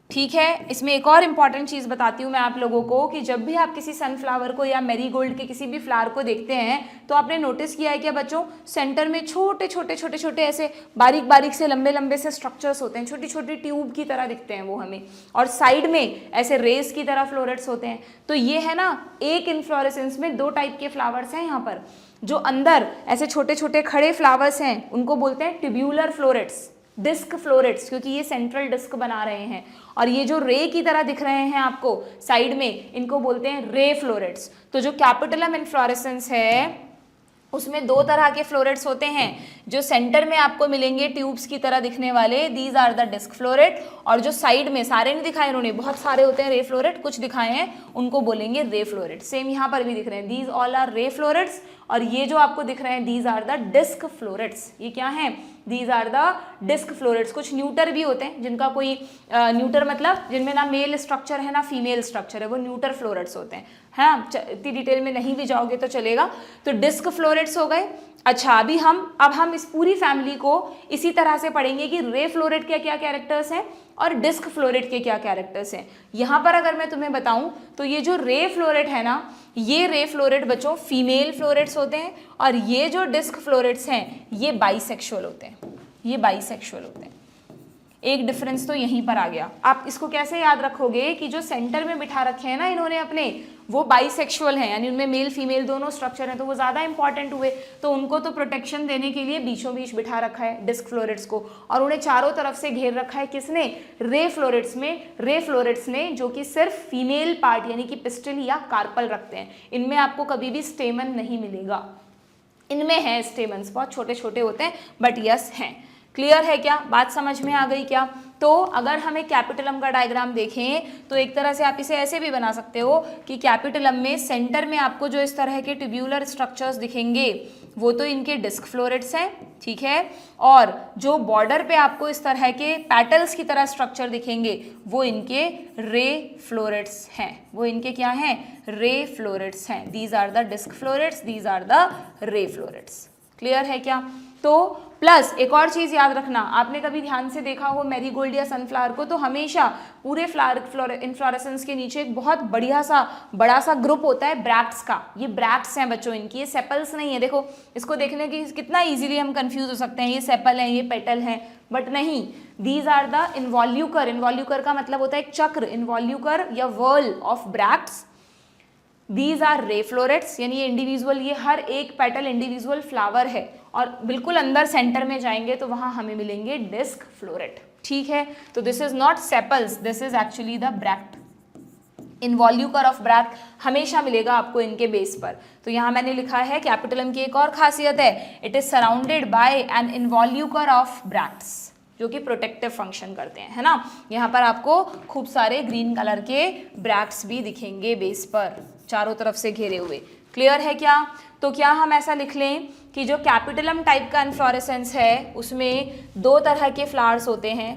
ठीक है, इसमें एक और इम्पॉर्टेंट चीज़ बताती हूँ मैं आप लोगों को कि जब भी आप किसी सनफ्लावर को या मैरीगोल्ड के किसी भी फ्लावर को देखते हैं तो आपने नोटिस किया है क्या बच्चों, सेंटर में छोटे छोटे छोटे छोटे ऐसे बारीक बारीक से लंबे लंबे से स्ट्रक्चर्स होते हैं, छोटी छोटी ट्यूब की तरह दिखते हैं वो हमें, और साइड में ऐसे रेस की तरह फ्लोरेट्स होते हैं। तो ये है ना, एक इन्फ्लोरेसेंस में दो टाइप के फ्लावर्स हैं यहाँ पर। जो अंदर ऐसे छोटे छोटे खड़े फ्लावर्स हैं उनको बोलते हैं ट्यूब्यूलर फ्लोरेट्स, डिस्क फ्लोरेट्स, क्योंकि ये सेंट्रल डिस्क बना रहे हैं। और ये जो रे की तरह दिख रहे हैं आपको साइड में, इनको बोलते हैं रे फ्लोरेट्स। तो जो कैपिटलम इन्फ्लोरेसेंस है उसमें दो तरह के फ्लोरेट्स होते हैं। जो सेंटर में आपको मिलेंगे ट्यूब्स की तरह दिखने वाले, these are the disc floret, और जो साइड में, सारे नहीं दिखाए इन्होंने, बहुत सारे होते हैं रे फ्लोरेट, कुछ दिखाए हैं, उनको बोलेंगे रे फ्लोरेट। सेम यहाँ पर भी दिख रहे हैं, these all are ray florets. और ये जो आपको दिख रहे हैं, these are the disc florets. ये क्या हैं, these are the disc florets. कुछ न्यूटर भी होते हैं जिनका कोई न्यूटर मतलब जिनमें ना मेल स्ट्रक्चर है ना फीमेल स्ट्रक्चर है, वो न्यूटर फ्लोरेट्स होते हैं। हाँ, इतनी डिटेल में नहीं भी जाओगे तो चलेगा। तो डिस्क फ्लोरेट्स हो गए। अच्छा, अब हम इस पूरी फैमिली को इसी तरह से पढ़ेंगे कि रे फ्लोरेट के क्या कैरेक्टर्स हैं और डिस्क फ्लोरेट के क्या कैरेक्टर्स हैं। यहाँ पर अगर मैं तुम्हें बताऊं तो ये जो रे फ्लोरेट है ना, ये रे फ्लोरेट बच्चों फीमेल फ्लोरेट्स होते हैं, और ये जो डिस्क फ्लोरेट्स हैं ये बाइसेक्सुअल होते हैं। ये बाइसेक्सुअल होते हैं। एक डिफरेंस तो यहीं पर आ गया। आप इसको कैसे याद रखोगे कि जो सेंटर में बिठा रखे हैं ना इन्होंने अपने, वो बाइसेक्सुअल हैं, यानी उनमें मेल फीमेल दोनों स्ट्रक्चर हैं, तो वो ज़्यादा इंपॉर्टेंट हुए। तो उनको तो प्रोटेक्शन देने के लिए बीचों बीच बिठा रखा है डिस्क फ्लोरेट्स को, और उन्हें चारों तरफ से घेर रखा है किसने, रे फ्लोरेट्स में। रे फ्लोरेट्स ने, जो कि सिर्फ फीमेल पार्ट यानी कि पिस्टिल या कार्पल रखते हैं। इनमें आपको कभी भी स्टेमन नहीं मिलेगा। इनमें है स्टेमन्स, बहुत छोटे छोटे होते हैं, बट यस हैं। क्लियर है क्या, बात समझ में आ गई क्या? तो अगर हम एक कैपिटलम का डायग्राम देखें तो एक तरह से आप इसे ऐसे भी बना सकते हो कि कैपिटलम में सेंटर में आपको जो इस तरह के ट्यूब्यूलर स्ट्रक्चर्स दिखेंगे वो तो इनके डिस्क फ्लोरेट्स हैं, ठीक है, और जो बॉर्डर पे आपको इस तरह के पैटल्स की तरह स्ट्रक्चर दिखेंगे वो इनके रे फ्लोरेट्स हैं। वो इनके क्या हैं, रे फ्लोरेट्स हैं। These are the disc florets, these are the ray florets. Clear है क्या? तो प्लस एक और चीज़ याद रखना, आपने कभी ध्यान से देखा हो मैरीगोल्ड या सनफ्लावर को, तो हमेशा पूरे फ्लावर इन्फ्लोरेसेंस के नीचे एक बहुत बड़ा सा ग्रुप होता है ब्रैक्ट्स का। ये ब्रैक्ट्स हैं बच्चों, इनकी ये सेपल्स नहीं है। देखो इसको देखने की कितना इजीली हम कंफ्यूज हो सकते हैं, ये सेपल है ये पेटल है, बट नहीं, these are the involucre. Involucre का मतलब होता है एक चक्र, इन्वॉल्यूकर या whorl of bracts. These are ray florets, यानी ये इंडिविजुअल, ये हर एक पेटल इंडिविजुअल फ्लावर है, और बिल्कुल अंदर सेंटर में जाएंगे तो वहां हमें मिलेंगे डिस्क फ्लोरेट। ठीक है, तो this is not sepals, this is actually the bract. Involucre of bract हमेशा मिलेगा आपको इनके बेस पर। तो यहाँ मैंने लिखा है कैपिटलम की एक और खासियत है, it is surrounded by an involucre of bracts, जो कि प्रोटेक्टिव फंक्शन करते हैं, है ना। यहाँ पर आपको खूब सारे ग्रीन कलर के ब्रैक्ट्स भी दिखेंगे बेस पर, चारों तरफ से घेरे हुए। क्लियर है क्या? तो क्या हम ऐसा लिख लें कि जो कैपिटलम टाइप का इन्फ्लोरेसेंस है उसमें दो तरह के फ्लावर्स होते हैं।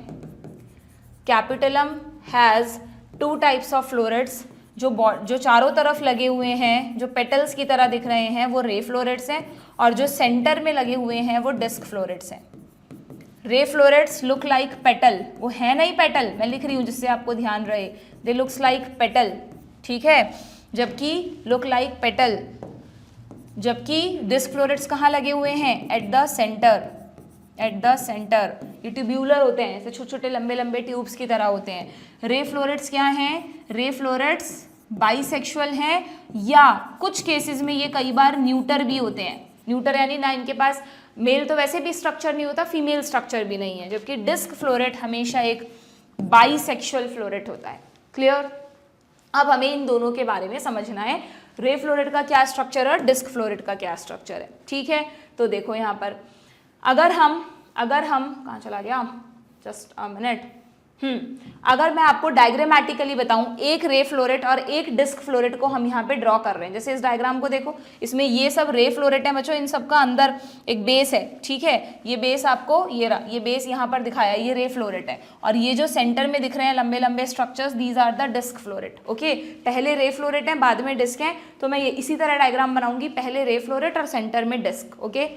Capitulum has two types of florets, जो चारों तरफ लगे हुए हैं, जो पेटल्स की तरह दिख रहे हैं वो रे फ्लोरेट्स हैं, और जो सेंटर में लगे हुए हैं वो डिस्क फ्लोरेट्स हैं। Ray florets look like petal, वो है नहीं पेटल, मैं लिख रही हूँ जिससे आपको ध्यान रहे, दे लुक्स लाइक पेटल, ठीक है, जबकि लुक लाइक पेटल, जबकि डिस्क फ्लोरेट्स कहाँ लगे हुए हैं? At the centre, at the centre. ये ट्यूब्यूलर होते हैं, ऐसे छोटे छोटे लंबे लंबे ट्यूब्स की तरह होते हैं। रे फ्लोरेट्स क्या हैं? रे फ्लोरेट्स बाइसेक्सुअल हैं, या कुछ केसेस में ये कई बार न्यूटर भी होते हैं। न्यूटर यानी ना इनके पास मेल तो वैसे भी स्ट्रक्चर नहीं होता, फीमेल स्ट्रक्चर भी नहीं है, जबकि डिस्क फ्लोरेट हमेशा एक बाइसेक्सुअल फ्लोरेट होता है। क्लियर? अब हमें इन दोनों के बारे में समझना है, रे फ्लोरेट का क्या स्ट्रक्चर है और डिस्क फ्लोरेट का क्या स्ट्रक्चर है, ठीक है। तो देखो यहाँ पर अगर हम कहाँ चला गया, जस्ट अ मिनट, अगर मैं आपको डायग्रामेटिकली बताऊं, एक रे फ्लोरेट और एक डिस्क फ्लोरेट को हम यहाँ पे ड्रॉ कर रहे हैं। जैसे इस डायग्राम को देखो, इसमें ये सब रे फ्लोरेट है बच्चों, इन सब का अंदर एक बेस है, ठीक है। ये बेस आपको ये बेस यहाँ पर दिखाया, ये रे फ्लोरेट है, और ये जो सेंटर में दिख रहे हैं लंबे लंबे structures, these are the disc floret. Okay, पहले रे फ्लोरेट है, बाद में डिस्क है, तो मैं ये इसी तरह डायग्राम बनाऊंगी, पहले रे फ्लोरेट और सेंटर में डिस्क। ओके,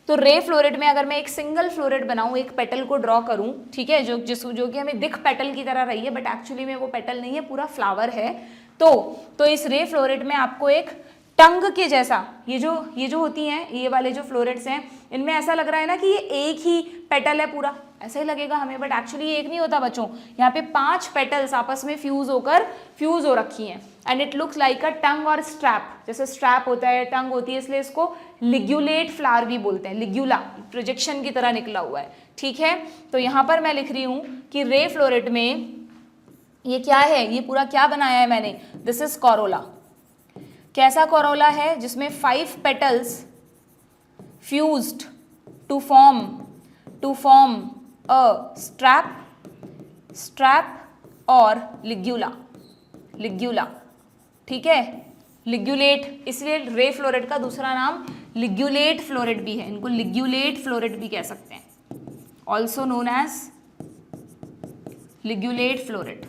तो रे फ्लोरेट में अगर मैं एक सिंगल फ्लोरेट बनाऊं, एक पेटल को ड्रॉ करूं, ठीक है, जो कि हमें दिख पेटल की तरह रही है, बट एक्चुअली में वो पेटल नहीं है, पूरा फ्लावर है। तो इस रे फ्लोरेट में आपको एक टंग के जैसा, ये जो होती हैं, ये वाले जो फ्लोरेट्स हैं, इनमें ऐसा लग रहा है ना कि ये एक ही पेटल है पूरा, ऐसा ही लगेगा हमें, बट एक्चुअली ये एक नहीं होता बच्चों। यहाँ पे 5 पेटल्स आपस में फ्यूज हो रखी हैं, and it looks like a tongue और स्ट्रैप, जैसे स्ट्रैप होता है, टंग होती है, इसलिए इसको लिग्यूलेट फ्लावर भी बोलते हैं। लिग्यूला प्रोजेक्शन की तरह निकला हुआ है, ठीक है। तो यहाँ पर मैं लिख रही हूँ कि रे फ्लोरेट में ये क्या है, ये पूरा क्या बनाया है मैंने, दिस इज कोरोला। कैसा कोरोला है? जिसमें 5 petals fused to form a strap और लिग्यूला, ठीक है, लिग्यूलेट, इसलिए रे फ्लोरेट का दूसरा नाम लिग्यूलेट फ्लोरेट भी है, इनको लिग्यूलेट फ्लोरेट भी कह सकते हैं, ऑल्सो नोन एज लिग्यूलेट फ्लोरेट,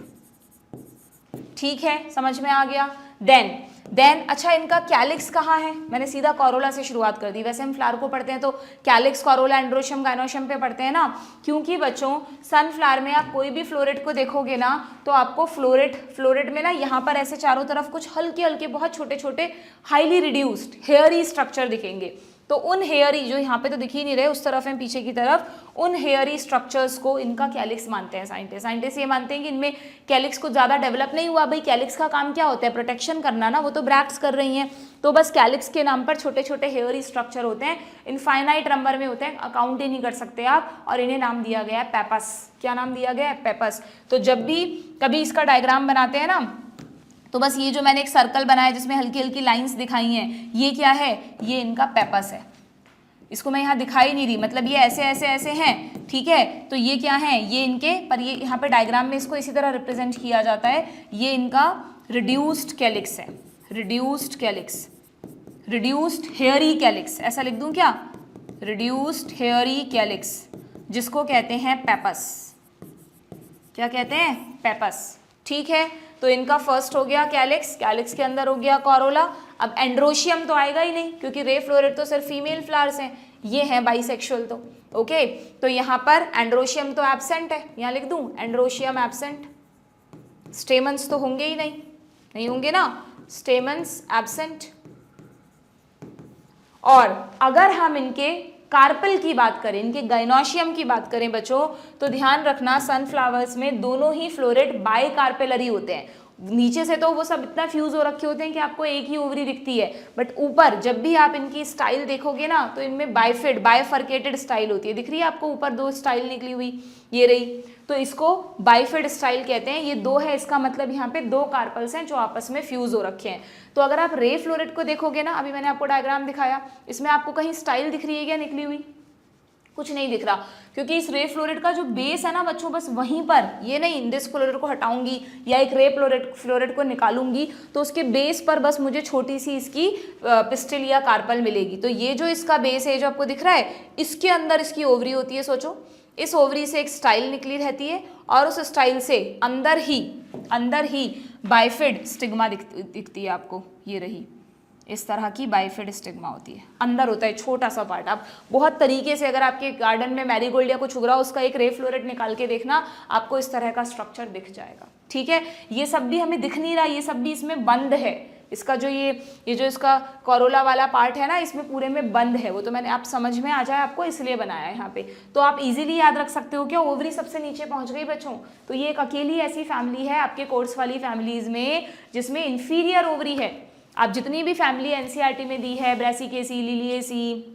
ठीक है, समझ में आ गया। देन अच्छा, इनका कैलिक्स कहाँ है? मैंने सीधा कोरोला से शुरुआत कर दी, वैसे हम फ्लावर को पढ़ते हैं तो कैलिक्स, कोरोला, एंड्रोशियम, गाइनोशियम पे पढ़ते हैं ना, क्योंकि बच्चों सनफ्लावर में आप कोई भी फ्लोरेट को देखोगे ना, तो आपको फ्लोरेट में ना यहाँ पर ऐसे चारों तरफ कुछ हल्के हल्के बहुत छोटे छोटे हाईली रिड्यूस्ड हेयरी स्ट्रक्चर दिखेंगे। तो उन हेयरी, जो यहाँ पे तो दिख ही नहीं रहे, उस तरफ है पीछे की तरफ, उन हेयरी स्ट्रक्चर्स को इनका कैलिक्स मानते हैं साइंटिस्ट ये मानते हैं कि इनमें कैलिक्स कुछ ज़्यादा डेवलप नहीं हुआ। भाई कैलिक्स का काम क्या होता है? प्रोटेक्शन करना ना, वो तो ब्रैक्ट्स कर रही हैं, तो बस कैलिक्स के नाम पर छोटे छोटे हेयरी स्ट्रक्चर होते हैं, इनफाइनाइट नंबर में होते हैं, अकाउंट ही नहीं कर सकते आप, और इन्हें नाम दिया गया है पेपस। क्या नाम दिया गया है? पेपस। तो जब भी कभी इसका डायग्राम बनाते हैं ना, तो बस ये जो मैंने एक सर्कल बनाया जिसमें हल्की हल्की लाइंस दिखाई हैं, ये क्या है? ये इनका पेपस है। इसको मैं यहाँ दिखाई नहीं रही, मतलब ये ऐसे ऐसे ऐसे हैं, ठीक है। तो ये क्या है? ये इनके, पर ये यहाँ पे डायग्राम में इसको इसी तरह रिप्रेजेंट किया जाता है, ये इनका रिड्यूस्ड कैलिक्स है, reduced calyx, reduced hairy calyx, ऐसा लिख दूँ क्या? रिड्यूस्ड हेयरी कैलिक्स, जिसको कहते हैं पेपस। क्या कहते हैं? पेपस, ठीक है। तो इनका फर्स्ट हो गया कैलिक्स, कैलिक्स के अंदर हो गया कोरोला। अब एंड्रोशियम तो आएगा ही नहीं, क्योंकि रे फ्लोरेट तो सिर्फ फीमेल फ्लावर्स हैं, ये हैं बाइसेक्सुअल, तो ओके। तो यहाँ पर एंड्रोशियम तो एब्सेंट है, यहाँ लिख दूँ एंड्रोशियम एब्सेंट। स्टेमन्स तो होंगे ही नहीं होंगे ना, स्टेमन्स एब्सेंट। और अगर हम इनके कार्पेल की बात करें, इनके गाइनोशियम की बात करें बच्चों, तो ध्यान रखना सनफ्लावर्स में दोनों ही फ्लोरेट बाई कार्पेलरी होते हैं। नीचे से तो वो सब इतना फ्यूज हो रखे होते हैं कि आपको एक ही ओवरी दिखती है, बट ऊपर जब भी आप इनकी स्टाइल देखोगे ना तो इनमें बाइफरकेटेड स्टाइल होती है। दिख रही है आपको ऊपर दो स्टाइल निकली हुई, ये रही, तो इसको बाइफिड स्टाइल कहते हैं। ये दो है, इसका मतलब यहाँ पे दो कार्पल्स हैं जो आपस में फ्यूज हो रखे हैं। तो अगर आप रे फ्लोरेट को देखोगे ना, अभी मैंने आपको डायग्राम दिखाया, इसमें आपको कहीं स्टाइल दिख रही है क्या निकली हुई? कुछ नहीं दिख रहा, क्योंकि इस रे फ्लोरेट का जो बेस है ना बच्चों, बस वहीं पर, ये नहीं इंडिस फ्लोरेट को हटाऊंगी या एक रे फ्लोरेट को निकालूंगी तो उसके बेस पर बस मुझे छोटी सी इसकी पिस्टिल या कार्पल मिलेगी। तो ये जो इसका बेस है जो आपको दिख रहा है, इसके अंदर इसकी ओवरी होती है। सोचो, इस ओवरी से एक स्टाइल निकली रहती है और उस स्टाइल से अंदर ही बाइफिड स्टिग्मा दिखती है आपको, ये रही, इस तरह की बाइफिड स्टिग्मा होती है, अंदर होता है छोटा सा पार्ट। आप बहुत तरीके से, अगर आपके गार्डन में मैरीगोल्ड या कुछ उग रहा हो, उसका एक रे फ्लोरेट निकाल के देखना, आपको इस तरह का स्ट्रक्चर दिख जाएगा। ठीक है, ये सब भी हमें दिख नहीं रहा, ये सब भी इसमें बंद है। इसका जो ये जो इसका कोरोला वाला पार्ट है ना, इसमें पूरे में बंद है। वो तो मैंने, आप समझ में आ जाए आपको इसलिए बनाया है यहाँ पे। तो आप इजीली याद रख सकते हो क्या, ओवरी सबसे नीचे पहुंच गई बच्चों। तो ये एक अकेली ऐसी फैमिली है आपके कोर्स वाली फैमिलीज में जिसमें इंफीरियर ओवरी है। आप जितनी भी फैमिली एनसीईआरटी में दी है, ब्रेसिकेसी, लिलिएसी,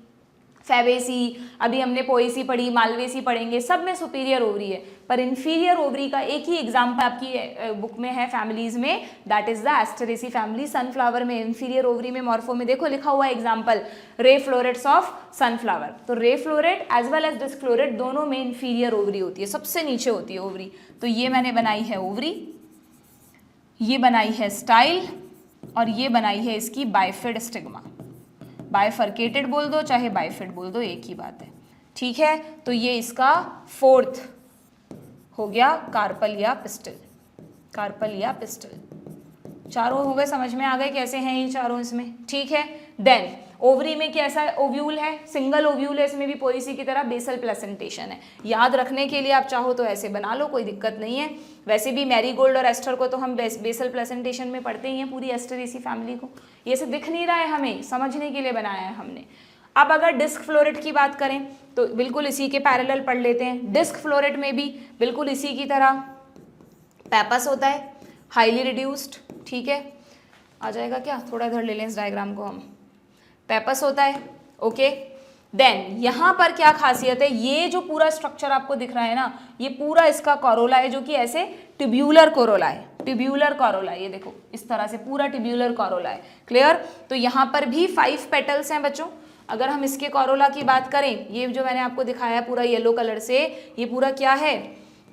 फेबेसी, अभी हमने पोएसी पढ़ी, मालवेसी पढ़ेंगे, सब में सुपीरियर ओवरी है। पर इंफीरियर ओवरी का एक ही एग्जाम्पल आपकी बुक में है फैमिलीज में, that is the Asteraceae family. Sunflower में इंफीरियर ओवरी में मॉर्फो में देखो लिखा हुआ example, ray florets of sunflower. तो ray floret as well as disc floret दोनों में इंफीरियर ओवरी होती है, सबसे नीचे होती है ओवरी। तो ये मैंने बनाई है ओवरी, ये बनाई है स्टाइल, और ये बनाई है इसकी बाइफिड स्टिग्मा। बाइफरकेटेड बोल दो चाहे बाइफिड बोल दो, एक ही बात है। ठीक है, तो ये इसका फोर्थ हो गया कार्पल या पिस्टल, कार्पल या पिस्टल। चारों हो गए, समझ में आ गए कैसे हैं ये चारों इसमें। ठीक है, देन ओवरी में कैसा ओव्यूल है, सिंगल ओव्यूल है, इसमें भी पोएसी की तरह बेसल प्लेसेंटेशन है। याद रखने के लिए आप चाहो तो ऐसे बना लो, कोई दिक्कत नहीं है। वैसे भी मैरीगोल्ड और एस्टर को तो हम बेसल प्लेसेंटेशन में पढ़ते ही हैं, पूरी एस्टरेसी फैमिली को। ये से दिख नहीं रहा है, हमें समझने के लिए बनाया है हमने। अब अगर डिस्क फ्लोरेट की बात करें तो बिल्कुल इसी के पैरेलल पढ़ लेते हैं। डिस्क फ्लोरेट में भी बिल्कुल इसी की तरह पैपस होता है, हाईली रिड्यूस्ड। ठीक है, आ जाएगा क्या, थोड़ा इधर ले लें इस डायग्राम को हम। पैपस होता है, ओके। देन यहाँ पर क्या खासियत है, ये जो पूरा स्ट्रक्चर आपको दिख रहा है ना, ये पूरा इसका कोरोला है जो कि ऐसे ट्यूब्यूलर कोरोला है, ट्यूब्यूलर कोरोला। ये देखो इस तरह से पूरा ट्यूब्यूलर कोरोला है, क्लियर। तो यहाँ पर भी 5 पेटल्स हैं बच्चों। अगर हम इसके कोरोला की बात करें, ये जो मैंने आपको दिखाया पूरा येलो कलर से, ये पूरा क्या है,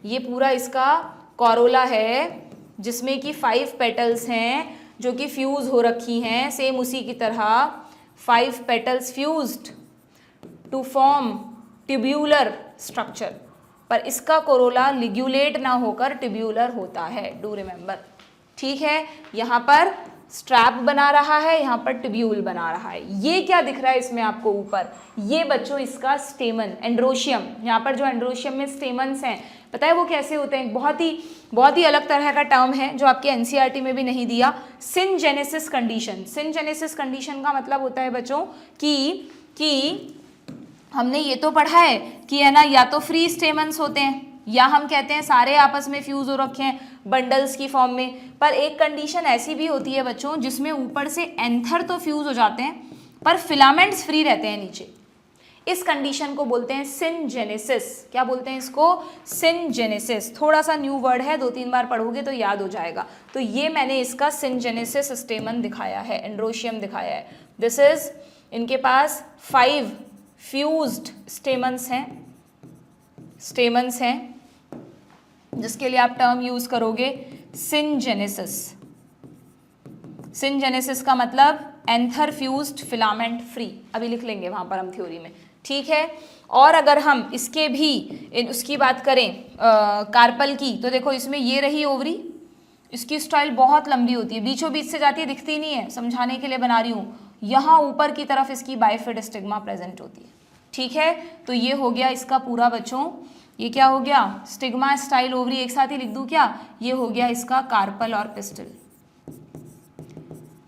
ये पूरा इसका कोरोला है जिसमें कि 5 पेटल्स हैं जो कि फ्यूज हो रखी हैं, सेम उसी की तरह 5 petals fused to form tubular structure. पर इसका कोरोला लिग्यूलेट ना होकर ट्यूब्यूलर होता है, डू रिमेंबर। ठीक है, यहाँ पर स्ट्रैप बना रहा है, यहाँ पर ट्यूब्यूल बना रहा है। ये क्या दिख रहा है इसमें आपको ऊपर, ये बच्चों इसका स्टेमन, एंड्रोशियम। यहाँ पर जो एंड्रोशियम में स्टेमन्स हैं, पता है वो कैसे होते हैं, बहुत ही अलग तरह का टर्म है जो आपके एनसीईआरटी में भी नहीं दिया, सिनजेनेसिस कंडीशन। सिनजेनेसिस कंडीशन का मतलब होता है बच्चों कि हमने ये तो पढ़ा है कि है ना, या तो फ्री स्टेमन्स होते हैं या हम कहते हैं सारे आपस में फ्यूज हो रखे हैं बंडल्स की फॉर्म में। पर एक कंडीशन ऐसी भी होती है बच्चों जिसमें ऊपर से एंथर तो फ्यूज हो जाते हैं पर फिलामेंट्स फ्री रहते हैं नीचे। इस कंडीशन को बोलते हैं सिनजेनेसिस। क्या बोलते हैं इसको, सिनजेनेसिस। थोड़ा सा न्यू वर्ड है, 2-3 बार पढ़ोगे तो याद हो जाएगा। तो ये मैंने इसका सिनजेनेसिस स्टेमन दिखाया है, एंड्रोशियम दिखाया है। दिस इज, इनके पास 5 फ्यूज्ड स्टेमन्स हैं जिसके लिए आप टर्म यूज करोगे सिनजेनेसिस। सिनजेनेसिस का मतलब एंथर फ्यूज्ड फिलामेंट फ्री, अभी लिख लेंगे वहां पर हम थ्योरी में। ठीक है, और अगर हम इसके भी उसकी बात करें कार्पल की, तो देखो इसमें ये रही ओवरी, इसकी स्टाइल बहुत लंबी होती है, बीचों बीच से जाती है, दिखती नहीं है, समझाने के लिए बना रही हूँ। यहाँ ऊपर की तरफ इसकी बाइफिड स्टिग्मा प्रेजेंट होती है। ठीक है, तो ये हो गया इसका पूरा बच्चों, ये क्या हो गया, स्टिग्मा स्टाइल ओवरी, एक साथ ही लिख दूं क्या, ये हो गया इसका कार्पल और पिस्टल।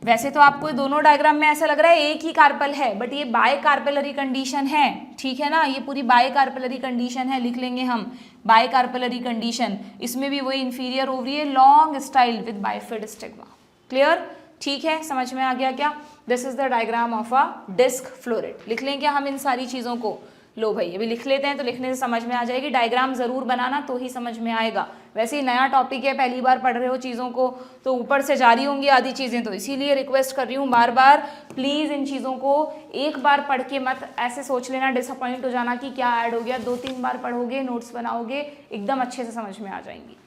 वैसे तो आपको दोनों डायग्राम में ऐसा लग रहा है एक ही कार्पेल है, बट ये बाय कार्पेलरी कंडीशन है, ठीक है ना, ये पूरी बाय कार्पेलरी कंडीशन है, लिख लेंगे हम बाय कार्पेलरी कंडीशन। इसमें भी वही इंफीरियर ओवरी है, long style with bifid stigma. Clear, ठीक है, समझ में आ गया क्या? This is the diagram of a disc floret. लिख लें क्या हम इन सारी चीज़ों को? लो भाई अभी लिख लेते हैं तो लिखने से समझ में आ जाएगी, डायग्राम ज़रूर बनाना तो ही समझ में आएगा। वैसे ही नया टॉपिक है, पहली बार पढ़ रहे हो चीज़ों को तो ऊपर से जारी होंगी आधी चीज़ें, तो इसीलिए रिक्वेस्ट कर रही हूँ बार बार, प्लीज़ इन चीज़ों को एक बार पढ़ के मत ऐसे सोच लेना, डिसअपॉइंट हो जाना कि क्या ऐड हो गया। 2-3 बार पढ़ोगे, नोट्स बनाओगे, एकदम अच्छे से समझ में आ जाएंगी।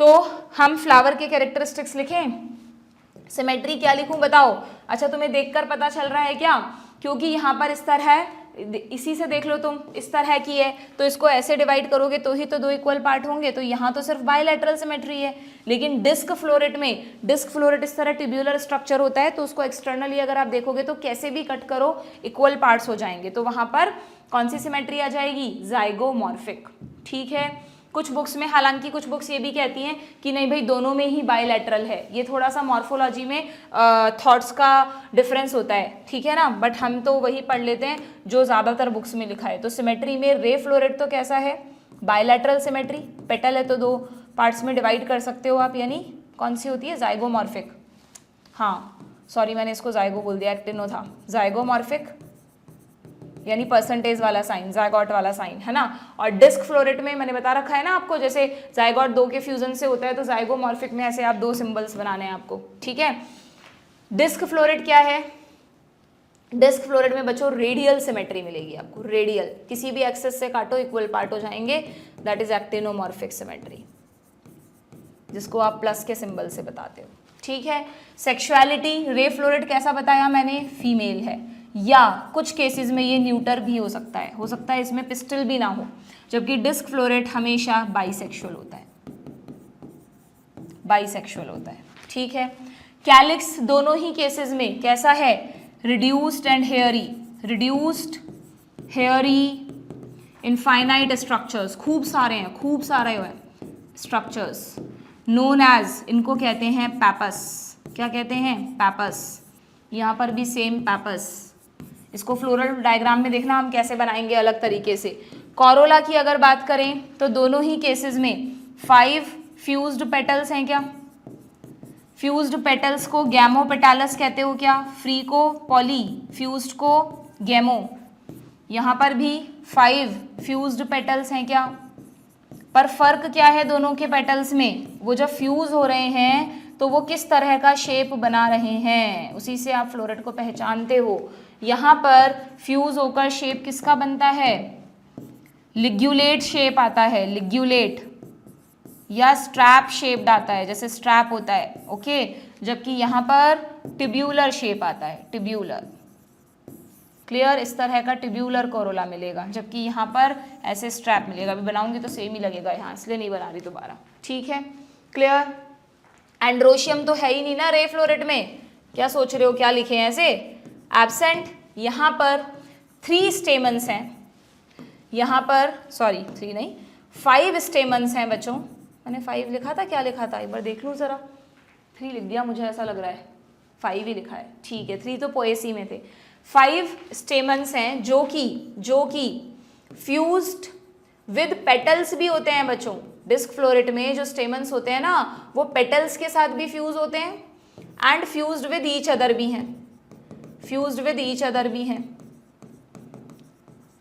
तो हम फ्लावर के कैरेक्टरिस्टिक्स लिखें, सिमेट्री क्या लिखूं बताओ? अच्छा तुम्हें देखकर पता चल रहा है क्या? क्योंकि यहाँ पर इस तरह है, इसी से देख लो तुम, इस तरह की है तो इसको ऐसे डिवाइड करोगे तो ही तो 2 इक्वल पार्ट होंगे, तो यहाँ तो सिर्फ बायलैटरल सिमेट्री है। लेकिन डिस्क फ्लोरेट में, डिस्क फ्लोरेट इस तरह ट्यूब्यूलर स्ट्रक्चर होता है, तो उसको एक्सटर्नली अगर आप देखोगे तो कैसे भी कट करो इक्वल पार्ट्स हो जाएंगे, तो वहाँ पर कौन सी सिमेट्री आ जाएगी? जाइगोमॉर्फिक। ठीक है, कुछ बुक्स में, हालांकि कुछ बुक्स ये भी कहती हैं कि नहीं भाई दोनों में ही बायलैटरल है, ये थोड़ा सा मॉर्फोलॉजी में थॉट्स का डिफरेंस होता है, ठीक है ना, बट हम तो वही पढ़ लेते हैं जो ज़्यादातर बुक्स में लिखा है। तो सिमेट्री में रे फ्लोरेट तो कैसा है? बायलैटरल सिमेट्री, पेटल है तो 2 पार्ट्स में डिवाइड कर सकते हो आप, यानी कौन सी होती है? जाइगोमॉर्फिक। हाँ सॉरी मैंने इसको जाइगो बोल दिया, एक्टिनो था। जाइगोमॉर्फिक यानी परसेंटेज वाला साइन, जायगॉट वाला साइन, है ना। और डिस्क फ्लोरेट में मैंने बता रखा है ना आपको, जैसे जायगॉट 2 के फ्यूजन से होता है, तो जाइगोमॉर्फिक में ऐसे आप 2 सिंबल्स बनाने हैं आपको, ठीक है। डिस्क फ्लोरेट क्या है? डिस्क फ्लोरेट में बच्चों रेडियल सिमेट्री मिलेगी आपको, रेडियल, किसी भी एक्सेस से काटो इक्वल पार्ट हो जाएंगे, दैट इज एक्टिनोमॉर्फिक सिमेट्री, जिसको आप प्लस के सिंबल से बताते हो, ठीक है। सेक्सुअलिटी, रे फ्लोरेट कैसा बताया मैंने? फीमेल है, या कुछ केसेस में ये न्यूटर भी हो सकता है इसमें पिस्टल भी ना हो, जबकि डिस्क फ्लोरेट हमेशा बाइसेक्सुअल होता है, बाइसेक्सुअल होता है, ठीक है। कैलिक्स दोनों ही केसेस में कैसा है? Reduced and hairy, reduced, hairy, infinite structures, खूब सारे हैं, खूब सारे हैं स्ट्रक्चर्स, नोन एज, इनको कहते हैं पैपस। क्या कहते हैं? पैपस। यहाँ पर भी सेम पैपस। इसको फ्लोरल डायग्राम में देखना हम कैसे बनाएंगे अलग तरीके से। कोरोला की अगर बात करें तो दोनों ही केसेस में 5 फ्यूज्ड पेटल्स हैं क्या? फ्यूज्ड पेटल्स को गैमोपेटालस कहते हो क्या? फ्री को पॉली, फ्यूज्ड को गैमो। यहाँ पर भी 5 फ्यूज्ड पेटल्स हैं क्या? पर फर्क क्या है दोनों के पेटल्स में? वो जब फ्यूज हो रहे हैं तो वो किस तरह का शेप बना रहे हैं, उसी से आप फ्लोरेट को पहचानते हो। यहाँ पर फ्यूज होकर शेप किसका बनता है? लिग्यूलेट शेप आता है, लिग्यूलेट, या स्ट्रैप शेप्ड आता है, जैसे स्ट्रैप होता है, ओके। जबकि यहाँ पर ट्यूब्यूलर शेप आता है, ट्यूब्यूलर। क्लियर, इस तरह का ट्यूब्यूलर कोरोला मिलेगा, जबकि यहाँ पर ऐसे स्ट्रैप मिलेगा। अभी बनाऊंगी तो सेम ही लगेगा यहाँ, इसलिए नहीं बना रही दोबारा, ठीक है। क्लियर। एंड्रोशियम तो है ही नहीं ना रे फ्लोरेट में, क्या सोच रहे हो क्या लिखे हैं ऐसे? एब्सेंट। यहाँ पर 3 स्टेमन्स हैं, यहाँ पर सॉरी 3 नहीं 5 स्टेमन्स हैं बच्चों। मैंने 5 लिखा था, क्या लिखा था एक बार देख लूँ ज़रा, 3 लिख दिया, मुझे ऐसा लग रहा है 5 ही लिखा है, ठीक है। 3 तो पोएसी में थे। 5 स्टेमन्स हैं जो कि फ्यूज्ड विद पेटल्स भी होते हैं बच्चों। डिस्क फ्लोरेट में जो स्टेमन्स होते हैं ना, वो पेटल्स के साथ भी फ्यूज होते हैं, and fused with each other भी हैं, फ्यूज्ड विद ईच अदर भी हैं।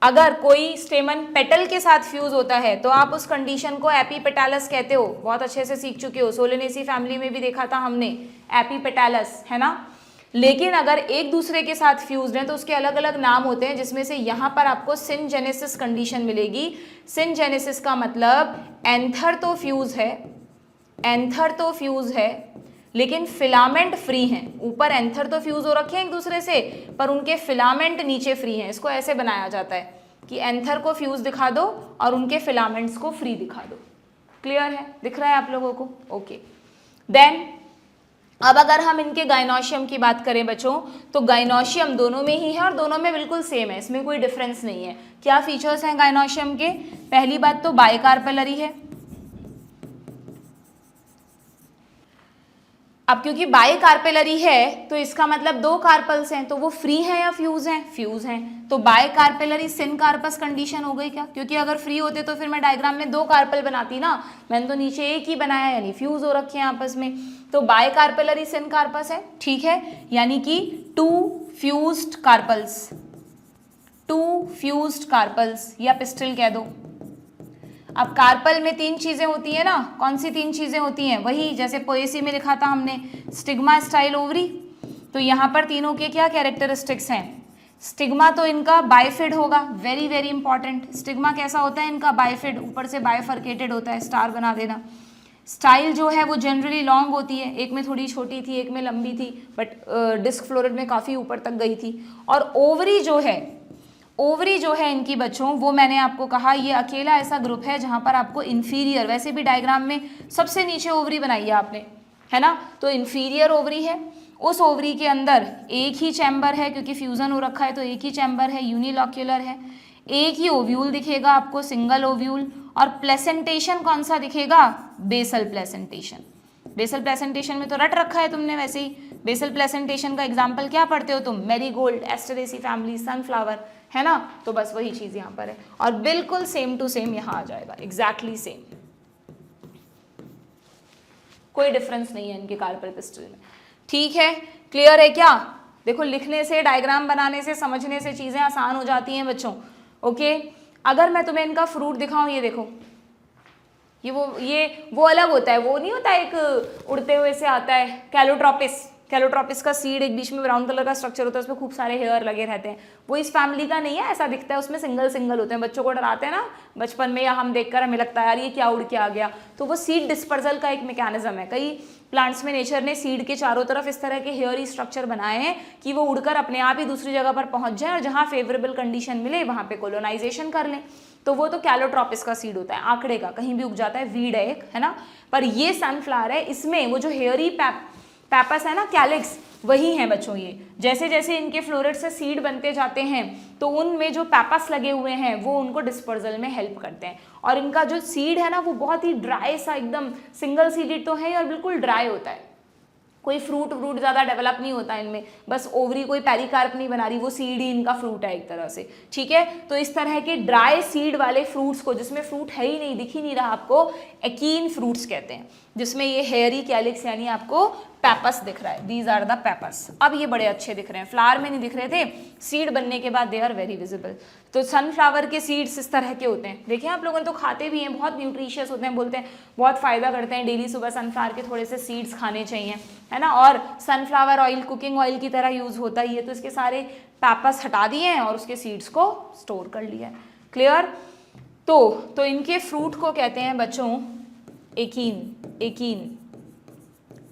अगर कोई स्टेमन पेटल के साथ फ्यूज होता है तो आप उस कंडीशन को एपीपेटालस कहते हो, बहुत अच्छे से सीख चुके हो, सोलेनेसी फैमिली में भी देखा था हमने एपीपेटालस, है ना। लेकिन अगर एक दूसरे के साथ फ्यूज्ड हैं तो उसके अलग अलग नाम होते हैं, जिसमें से यहाँ पर आपको सिनजेनेसिस कंडीशन मिलेगी। सिनजेनेसिस का मतलब एंथर तो फ्यूज है, एंथर तो फ्यूज है, लेकिन फिलामेंट फ्री हैं। ऊपर एंथर तो फ्यूज हो रखे हैं एक दूसरे से, पर उनके फिलामेंट नीचे फ्री हैं। इसको ऐसे बनाया जाता है कि एंथर को फ्यूज दिखा दो और उनके फिलामेंट्स को फ्री दिखा दो। क्लियर है, दिख रहा है आप लोगों को? ओके। देन अब अगर हम इनके गाइनोशियम की बात करें बच्चों, तो गाइनोशियम दोनों में ही है और दोनों में बिल्कुल सेम है, इसमें कोई डिफरेंस नहीं है। क्या फीचर्स हैं गाइनोशियम के? पहली बात तो बाइकार्पेलरी है। अब क्योंकि बाई कार्पेलरी है तो इसका मतलब 2 कार्पल्स हैं, तो वो फ्री हैं या फ्यूज हैं? फ्यूज हैं। तो bicarpellary syncarpous condition हो गई क्या? क्योंकि अगर फ्री होते तो फिर मैं डायग्राम में 2 कार्पल बनाती ना, मैंने तो नीचे एक ही बनाया, यानी फ्यूज हो रखे हैं आपस में। तो बाई कार्पेलरी सिन कार्पस है, ठीक है, यानी कि 2 फ्यूज्ड कार्पल्स, 2 फ्यूज्ड कार्पल्स या पिस्टल कह दो। अब कार्पल में 3 चीजें होती है ना, कौन सी 3 चीजें होती हैं? वही जैसे पोएसी में लिखा था हमने, स्टिग्मा, स्टाइल, ओवरी। तो यहाँ पर तीनों के क्या कैरेक्टरिस्टिक्स हैं? स्टिग्मा तो इनका बाइफिड होगा, वेरी वेरी इंपॉर्टेंट। स्टिग्मा कैसा होता है इनका? बाइफिड, ऊपर से बाइफर्केटेड होता है, स्टार बना देना। स्टाइल जो है वो जनरली लॉन्ग होती है, एक में थोड़ी छोटी थी, एक में लंबी थी, बट डिस्क फ्लोरेट में काफ़ी ऊपर तक गई थी। और ओवरी जो है, ओवरी जो है इनकी बच्चों, वो मैंने आपको कहा ये अकेला ऐसा ग्रुप है जहाँ पर आपको इन्फीरियर, वैसे भी डायग्राम में सबसे नीचे ओवरी बनाई है आपने, है ना, तो इन्फीरियर ओवरी है। उस ओवरी के अंदर एक ही चैम्बर है, क्योंकि फ्यूजन हो रखा है तो एक ही चैम्बर है, यूनिलॉक्यूलर है। एक ही ओव्यूल दिखेगा आपको, सिंगल ओव्यूल। और प्लेसेंटेशन कौन सा दिखेगा? Basal placentation. बेसल प्लेसेंटेशन में तो रट रखा है तुमने वैसे ही। बेसल प्लेसेंटेशन का एग्जाम्पल क्या पढ़ते हो तुम? मैरीगोल्ड, एस्टरेसी फैमिली, सनफ्लावर, है ना। तो बस वही चीज यहाँ पर है, और बिल्कुल सेम टू सेम यहाँ आ जाएगा, एग्जैक्टली सेम, कोई डिफरेंस नहीं है इनके कार्पल पिस्टल में। ठीक है, क्लियर है क्या? देखो लिखने से, डायग्राम बनाने से, समझने से चीजें आसान हो जाती हैं बच्चों। ओके, अगर मैं तुम्हें इनका फ्रूट दिखाऊं, ये देखो, ये वो अलग होता है, वो नहीं होता एक उड़ते हुए से आता है, कैलोट्रोपिस। कैलोट्रोपिस का सीड एक बीच में ब्राउन कलर का स्ट्रक्चर होता है, उसमें खूब सारे हेयर लगे रहते हैं। वो इस फैमिली का नहीं है, ऐसा दिखता है, उसमें सिंगल सिंगल होते हैं। बच्चों को डराते हैं ना बचपन में, या हम देखकर हमें लगता है यार ये क्या उड़ के आ गया, तो वो सीड डिस्पर्सल का एक मैकेनिज्म है। कई प्लांट्स में नेचर ने सीड के चारों तरफ इस तरह के हेयरी स्ट्रक्चर बनाए हैं कि वो उड़कर अपने आप ही दूसरी जगह पर पहुंच जाए, और जहाँ फेवरेबल कंडीशन मिले वहाँ पे कोलोनाइजेशन कर लें। तो वो तो कैलोट्रोपिस का सीड होता है, आंकड़े का, कहीं भी उग जाता है, वीड है एक, है ना। पर ये सनफ्लावर है, इसमें वो जो हेयरी पैपस है ना, कैलिक्स, वही हैं बच्चों ये। जैसे जैसे इनके फ्लोरेट से सीड बनते जाते हैं तो उनमें जो पैपस लगे हुए हैं वो उनको डिस्पर्जल में हेल्प करते हैं। और इनका जो सीड है ना वो बहुत ही ड्राई सा, एकदम सिंगल सीडेड तो है और बिल्कुल ड्राई होता है, कोई फ्रूट ज़्यादा डेवलप नहीं होता इनमें, बस ओवरी कोई पेरिकार्प नहीं बना रही, वो सीड ही इनका फ्रूट है एक तरह से। ठीक है, तो इस तरह के ड्राई सीड वाले फ्रूट्स को, जिसमें फ्रूट है ही नहीं, दिख ही नहीं रहा आपको, एकीन फ्रूट्स कहते हैं, जिसमें ये हेयरी कैलिक्स यानी आपको पैपस दिख रहा है। These are the pappus. अब ये बड़े अच्छे दिख रहे हैं, फ्लावर में नहीं दिख रहे थे, सीड बनने के बाद दे आर वेरी विजिबल। तो सनफ्लावर के सीड्स इस तरह के होते हैं, देखिए आप लोगों ने तो खाते भी हैं, बहुत न्यूट्रिशियस होते हैं, बोलते हैं बहुत फ़ायदा करते हैं, डेली सुबह सनफ्लावर के थोड़े से सीड्स खाने चाहिए, है ना। और सनफ्लावर ऑयल कुकिंग ऑयल की तरह यूज़ होता ही है, तो इसके सारे पैपस हटा दिए हैं और उसके सीड्स को स्टोर कर लिया है। क्लियर? तो इनके फ्रूट को कहते हैं बच्चों achene,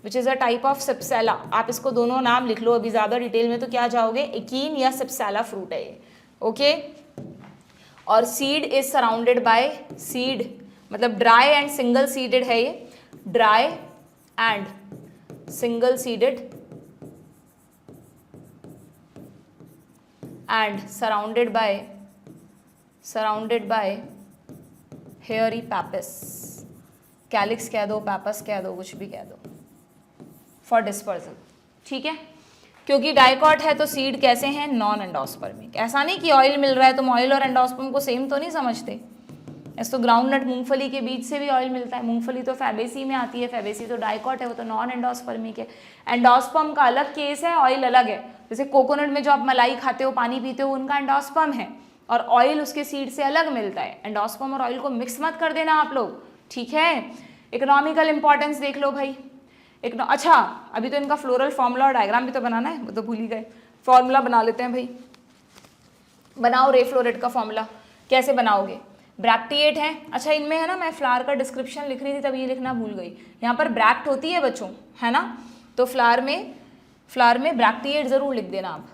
which is a type of cypsela. आप इसको दोनों नाम लिख लो, अभी ज़्यादा डिटेल में तो क्या जाओगे, एकीन या सिप्सेला फ्रूट है ये। ओके, और seed is surrounded by, seed मतलब ड्राई एंड सिंगल सीडेड है ये, dry and single seeded and surrounded by hairy pappus. Calyx कह दो, पैपस कह दो, कुछ भी कह दो, फॉर डिस्पर्सल। ठीक है, क्योंकि डाइकॉट है तो सीड कैसे हैं, नॉन एंडोस्पर्मिक। ऐसा नहीं कि ऑयल मिल रहा है तुम ऑयल और एंडोस्पर्म को सेम तो नहीं समझते। ऐसे तो ग्राउंडनट मूंगफली के बीज से भी ऑयल मिलता है, मूंगफली तो फैबेसी में आती है, फैबेसी तो डाइकॉट है, वो तो नॉन एंडोस्पर्मिक है। एंडोस्पर्म का अलग केस है, ऑयल अलग है। जैसे कोकोनट में जो आप मलाई खाते हो, पानी पीते हो, उनका एंडोस्पर्म है, और ऑयल उसके सीड से अलग मिलता है। एंडोस्पर्म और ऑयल को मिक्स मत कर देना आप लोग, ठीक है। इकोनॉमिकल इंपॉर्टेंस देख लो भाई, अच्छा अभी तो इनका फ्लोरल फॉर्मूला और डायग्राम भी तो बनाना है, वो तो भूल ही गए। फॉर्मूला बना लेते हैं भाई, बनाओ रे फ्लोरेट का फॉर्मूला। कैसे बनाओगे, ब्रैक्टिएट है। अच्छा इनमें है ना, मैं फ्लावर का डिस्क्रिप्शन लिख रही थी तब ये लिखना भूल गई, यहाँ पर ब्रैक्ट होती है बच्चों, है ना, तो फ्लावर में ब्रैक्टिएट जरूर लिख देना आप।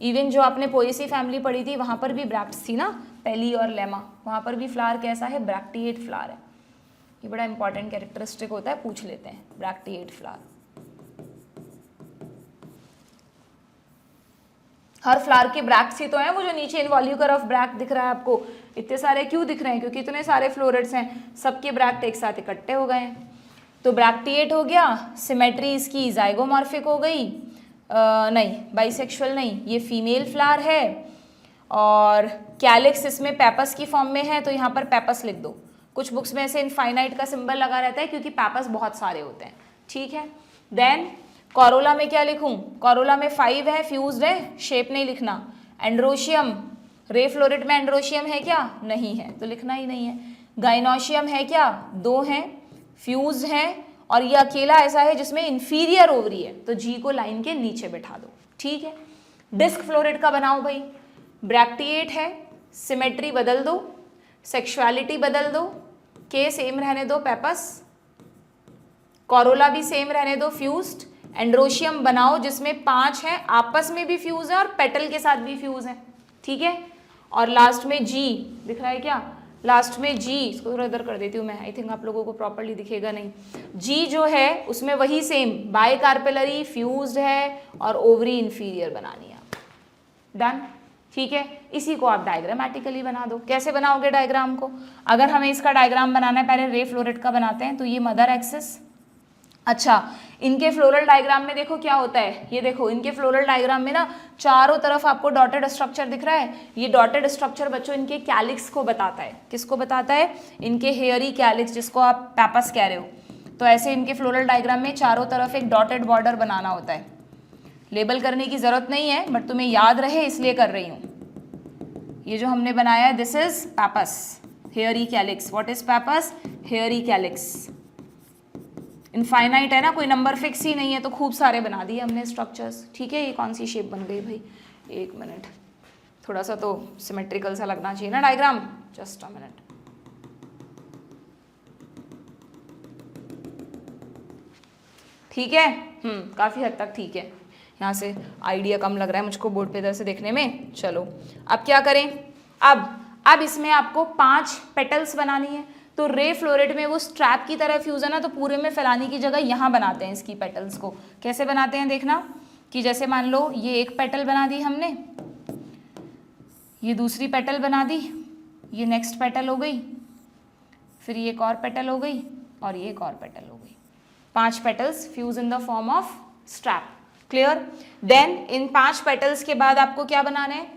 इवन जो आपने पोएसी फैमिली पढ़ी थी वहाँ पर भी ब्रैक्ट्स थी ना, पेली और लेमा, वहाँ पर भी फ्लावर कैसा है, ब्रैक्टिएट फ्लावर है। ये बड़ा इंपॉर्टेंट कैरेक्टरिस्टिक होता है, पूछ लेते हैं, ब्रैक्टिएट फ्लावर। हर फ्लावर के ब्रैक्ट्स ही तो हैं, वो जो नीचे इनवॉल्यूकर ऑफ ब्रैक्ट दिख रहा है आपको, इतने सारे क्यों दिख रहे हैं, क्योंकि इतने सारे फ्लोरेट्स हैं, सबके ब्रैक्ट एक साथ इकट्ठे हो गए हैं। तो ब्रैक्टिएट हो गया, सिमेट्री इसकी जाइगोमॉर्फिक हो गई, नहीं बाइसेक्सुअल नहीं, ये फीमेल फ्लावर है, और कैलिक्स इसमें पैपस की फॉर्म में है, तो यहाँ पर पैपस लिख दो। कुछ बुक्स में ऐसे इनफाइनाइट का सिंबल लगा रहता है क्योंकि पैपस बहुत सारे होते हैं, ठीक है। देन कोरोला में क्या लिखूं, कोरोला में 5 है, फ्यूज्ड है, शेप नहीं लिखना। एंड्रोशियम, रे फ्लोरेट में एंड्रोशियम है क्या, नहीं है, तो लिखना ही नहीं है। गाइनोशियम है क्या, 2 हैं, फ्यूज हैं, और ये अकेला ऐसा है जिसमें इंफीरियर ओवरी है, तो जी को लाइन के नीचे बैठा दो, ठीक है। डिस्क फ्लोरेट का बनाओ भाई, ब्रैक्टिएट है, सिमेट्री बदल दो, सेक्सुअलिटी बदल दो, के सेम रहने दो, पैपस, कोरोला भी सेम रहने दो, फ्यूज्ड। एंड्रोशियम बनाओ जिसमें 5 हैं, आपस में भी फ्यूज है और पेटल के साथ भी फ्यूज है, ठीक है। और लास्ट में जी दिख रहा है क्या, लास्ट में जी, इसको थोड़ा इधर कर देती हूँ मैं, आई थिंक आप लोगों को प्रॉपर्ली दिखेगा नहीं। जी जो है उसमें वही सेम बाय कार्पेलरी फ्यूज्ड है और ओवरी इंफीरियर बनानी है, डन, ठीक है। इसी को आप डायग्रामेटिकली बना दो। कैसे बनाओगे डायग्राम को, अगर हमें इसका डायग्राम बनाना है, पहले रे फ्लोरेट का बनाते हैं, तो ये मदर एक्सिस। अच्छा, इनके फ्लोरल डायग्राम में देखो क्या होता है, ये देखो इनके फ्लोरल डायग्राम में ना चारों तरफ आपको डॉटेड स्ट्रक्चर दिख रहा है। ये डॉटेड स्ट्रक्चर बच्चों इनके कैलिक्स को बताता है, किसको बताता है, इनके हेयरी कैलिक्स, जिसको आप पैपस कह रहे हो। तो ऐसे इनके फ्लोरल डायग्राम में चारों तरफ एक डॉटेड बॉर्डर बनाना होता है। लेबल करने की जरूरत नहीं है, बट तुम्हें याद रहे इसलिए कर रही हूँ। ये जो हमने बनाया है, this is pappus, hairy calyx. What is pappus, hairy calyx. Infinite है ना, कोई नंबर फिक्स ही नहीं है, तो खूब सारे बना दिए हमने स्ट्रक्चर्स, ठीक है। ये कौन सी शेप बन गई भाई, एक मिनट, थोड़ा सा तो सिमेट्रिकल सा लगना चाहिए ना डायग्राम, जस्ट अ मिनट। ठीक है, काफी हद तक ठीक है। यहाँ से आइडिया कम लग रहा है मुझको बोर्ड पे इधर से देखने में। चलो अब क्या करें, अब इसमें आपको 5 पेटल्स बनानी है। तो रे फ्लोरेट में वो स्ट्रैप की तरह फ्यूज है ना, तो पूरे में फैलाने की जगह यहाँ बनाते हैं इसकी पेटल्स को। कैसे बनाते हैं देखना, कि जैसे मान लो ये एक पेटल बना दी हमने, ये दूसरी पेटल बना दी, ये नेक्स्ट पेटल हो गई, फिर ये एक और पेटल हो गई, और ये एक और पेटल हो गई। 5 petals fuse in the form of strap, clear. Then in 5 petals के बाद आपको क्या बनाना है,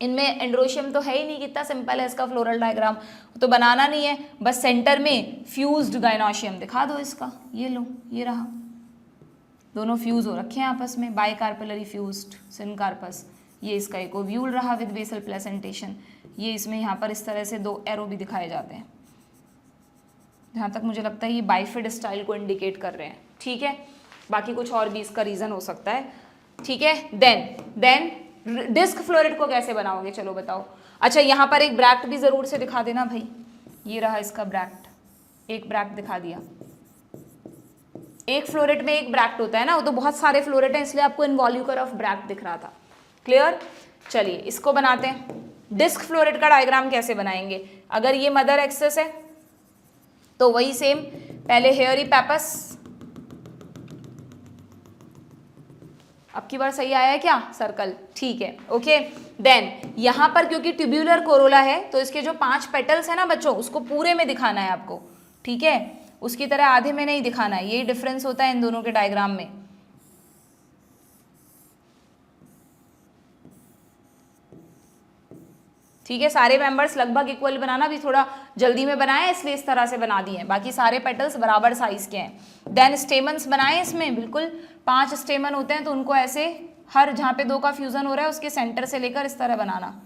इनमें एंड्रोशियम तो है ही नहीं, कितना सिंपल है इसका फ्लोरल डायग्राम, तो बनाना नहीं है, बस सेंटर में फ्यूज्ड गाइनोशियम दिखा दो इसका। ये लो, ये रहा, दोनों फ्यूज हो रखे हैं आपस में, बाय कार्पेलरी फ्यूज्ड सिनकार्पस। ये इसका एक ओव्यूल रहा विद बेसल प्लेसेंटेशन। ये इसमें यहाँ पर इस तरह से 2 एरो भी दिखाए जाते हैं, जहाँ तक मुझे लगता है ये बाइफिड स्टाइल को इंडिकेट कर रहे हैं, ठीक है। बाकी कुछ और भी इसका रीजन हो सकता है, ठीक है। देन डिस्क फ्लोरेट को कैसे बनाओगे, चलो बताओ। अच्छा, यहाँ पर एक ब्रैक्ट भी जरूर से दिखा देना भाई, ये रहा इसका ब्रैक्ट, एक ब्रैक्ट दिखा दिया। एक फ्लोरेट में एक ब्रैक्ट होता है ना, वो तो बहुत सारे फ्लोरेट हैं, इसलिए आपको इनवॉल्यूकर ऑफ ब्रैक्ट दिख रहा था, क्लियर। चलिए इसको बनाते हैं। डिस्क फ्लोरेट का डायग्राम कैसे बनाएंगे, अगर ये मदर एक्सिस है तो वही सेम, पहले हेयरी पैपस, अब की बार सही आया है क्या, सर्कल, ठीक है, ओके। देन यहाँ पर क्योंकि ट्यूब्यूलर कोरोला है, तो इसके जो 5 पेटल्स है ना बच्चों, उसको पूरे में दिखाना है आपको, ठीक है, उसकी तरह आधे में नहीं दिखाना है। यही डिफरेंस होता है इन दोनों के डायग्राम में। ठीक है, सारे मेंबर्स लगभग इक्वल बनाना, भी थोड़ा जल्दी में बनाए इसलिए इस तरह से बना दिए हैं, बाकी सारे पेटल्स बराबर साइज के हैं। देन स्टेमन्स बनाए, इसमें बिल्कुल 5 स्टेमन होते हैं, तो उनको ऐसे हर जहाँ पे 2 का फ्यूजन हो रहा है उसके सेंटर से लेकर इस तरह बनाना।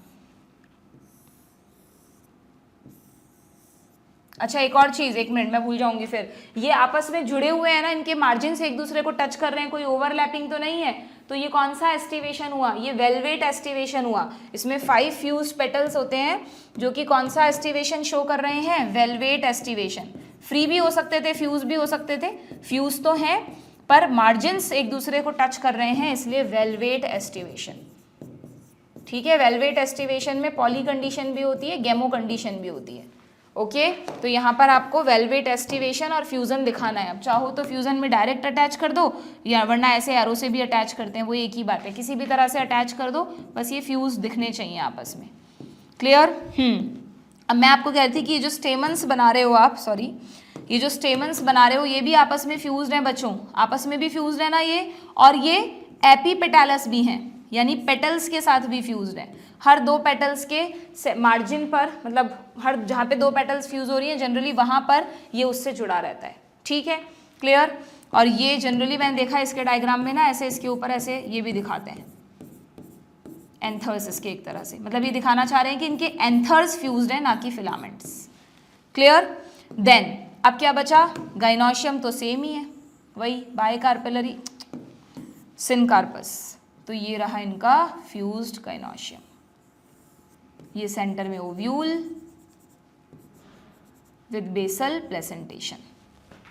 अच्छा, एक और चीज़, एक मिनट मैं भूल जाऊंगी फिर, ये आपस में जुड़े हुए हैं ना, इनके मार्जिन से एक दूसरे को टच कर रहे हैं, कोई ओवरलैपिंग तो नहीं है, तो ये कौन सा एस्टिवेशन हुआ, ये वेलवेट एस्टिवेशन हुआ। इसमें 5 फ्यूज पेटल्स होते हैं जो कि कौन सा एस्टिवेशन शो कर रहे हैं, वेलवेट एस्टिवेशन। फ्री भी हो सकते थे, फ्यूज भी हो सकते थे, फ्यूज तो हैं पर मार्जिन्स एक दूसरे को टच कर रहे हैं, इसलिए वेलवेट एस्टिवेशन। ठीक है, वेलवेट एस्टिवेशन में पॉली कंडीशन भी होती है, गैमो कंडीशन भी होती है। ओके, तो यहाँ पर आपको वेलवेट एस्टिवेशन और फ्यूजन दिखाना है। अब चाहो तो फ्यूजन में डायरेक्ट अटैच कर दो, या वरना ऐसे एरो से भी अटैच करते हैं, वो एक ही बात है, किसी भी तरह से अटैच कर दो, बस ये फ्यूज दिखने चाहिए आपस में। क्लियर? अब मैं आपको कह रही थी कि ये जो स्टेमन्स बना रहे हो आप, सॉरी, ये जो स्टेमन्स बना रहे हो ये भी आपस में फ्यूज्ड हैं बच्चों, आपस में भी फ्यूज्ड है ना ये, और ये एपीपेटालस भी हैं, यानी पेटल्स के साथ भी फ्यूज्ड है। हर दो पेटल्स के मार्जिन पर, मतलब हर जहाँ पे दो पेटल्स फ्यूज हो रही हैं जनरली वहाँ पर ये उससे जुड़ा रहता है, ठीक है, क्लियर। और ये जनरली मैंने देखा इसके डायग्राम में ना ऐसे इसके ऊपर ऐसे ये भी दिखाते हैं एंथर्स इसके एक तरह से, मतलब ये दिखाना चाह रहे हैं कि इनके एंथर्स फ्यूज्ड है ना कि फिलामेंट्स, क्लियर। देन अब क्या बचा, गाइनोशियम तो सेम ही है, वही बाइकार्पेलरी सिनकार्पस, तो ये रहा इनका फ्यूज्ड गाइनोशियम, ये सेंटर में ovule with basal placentation,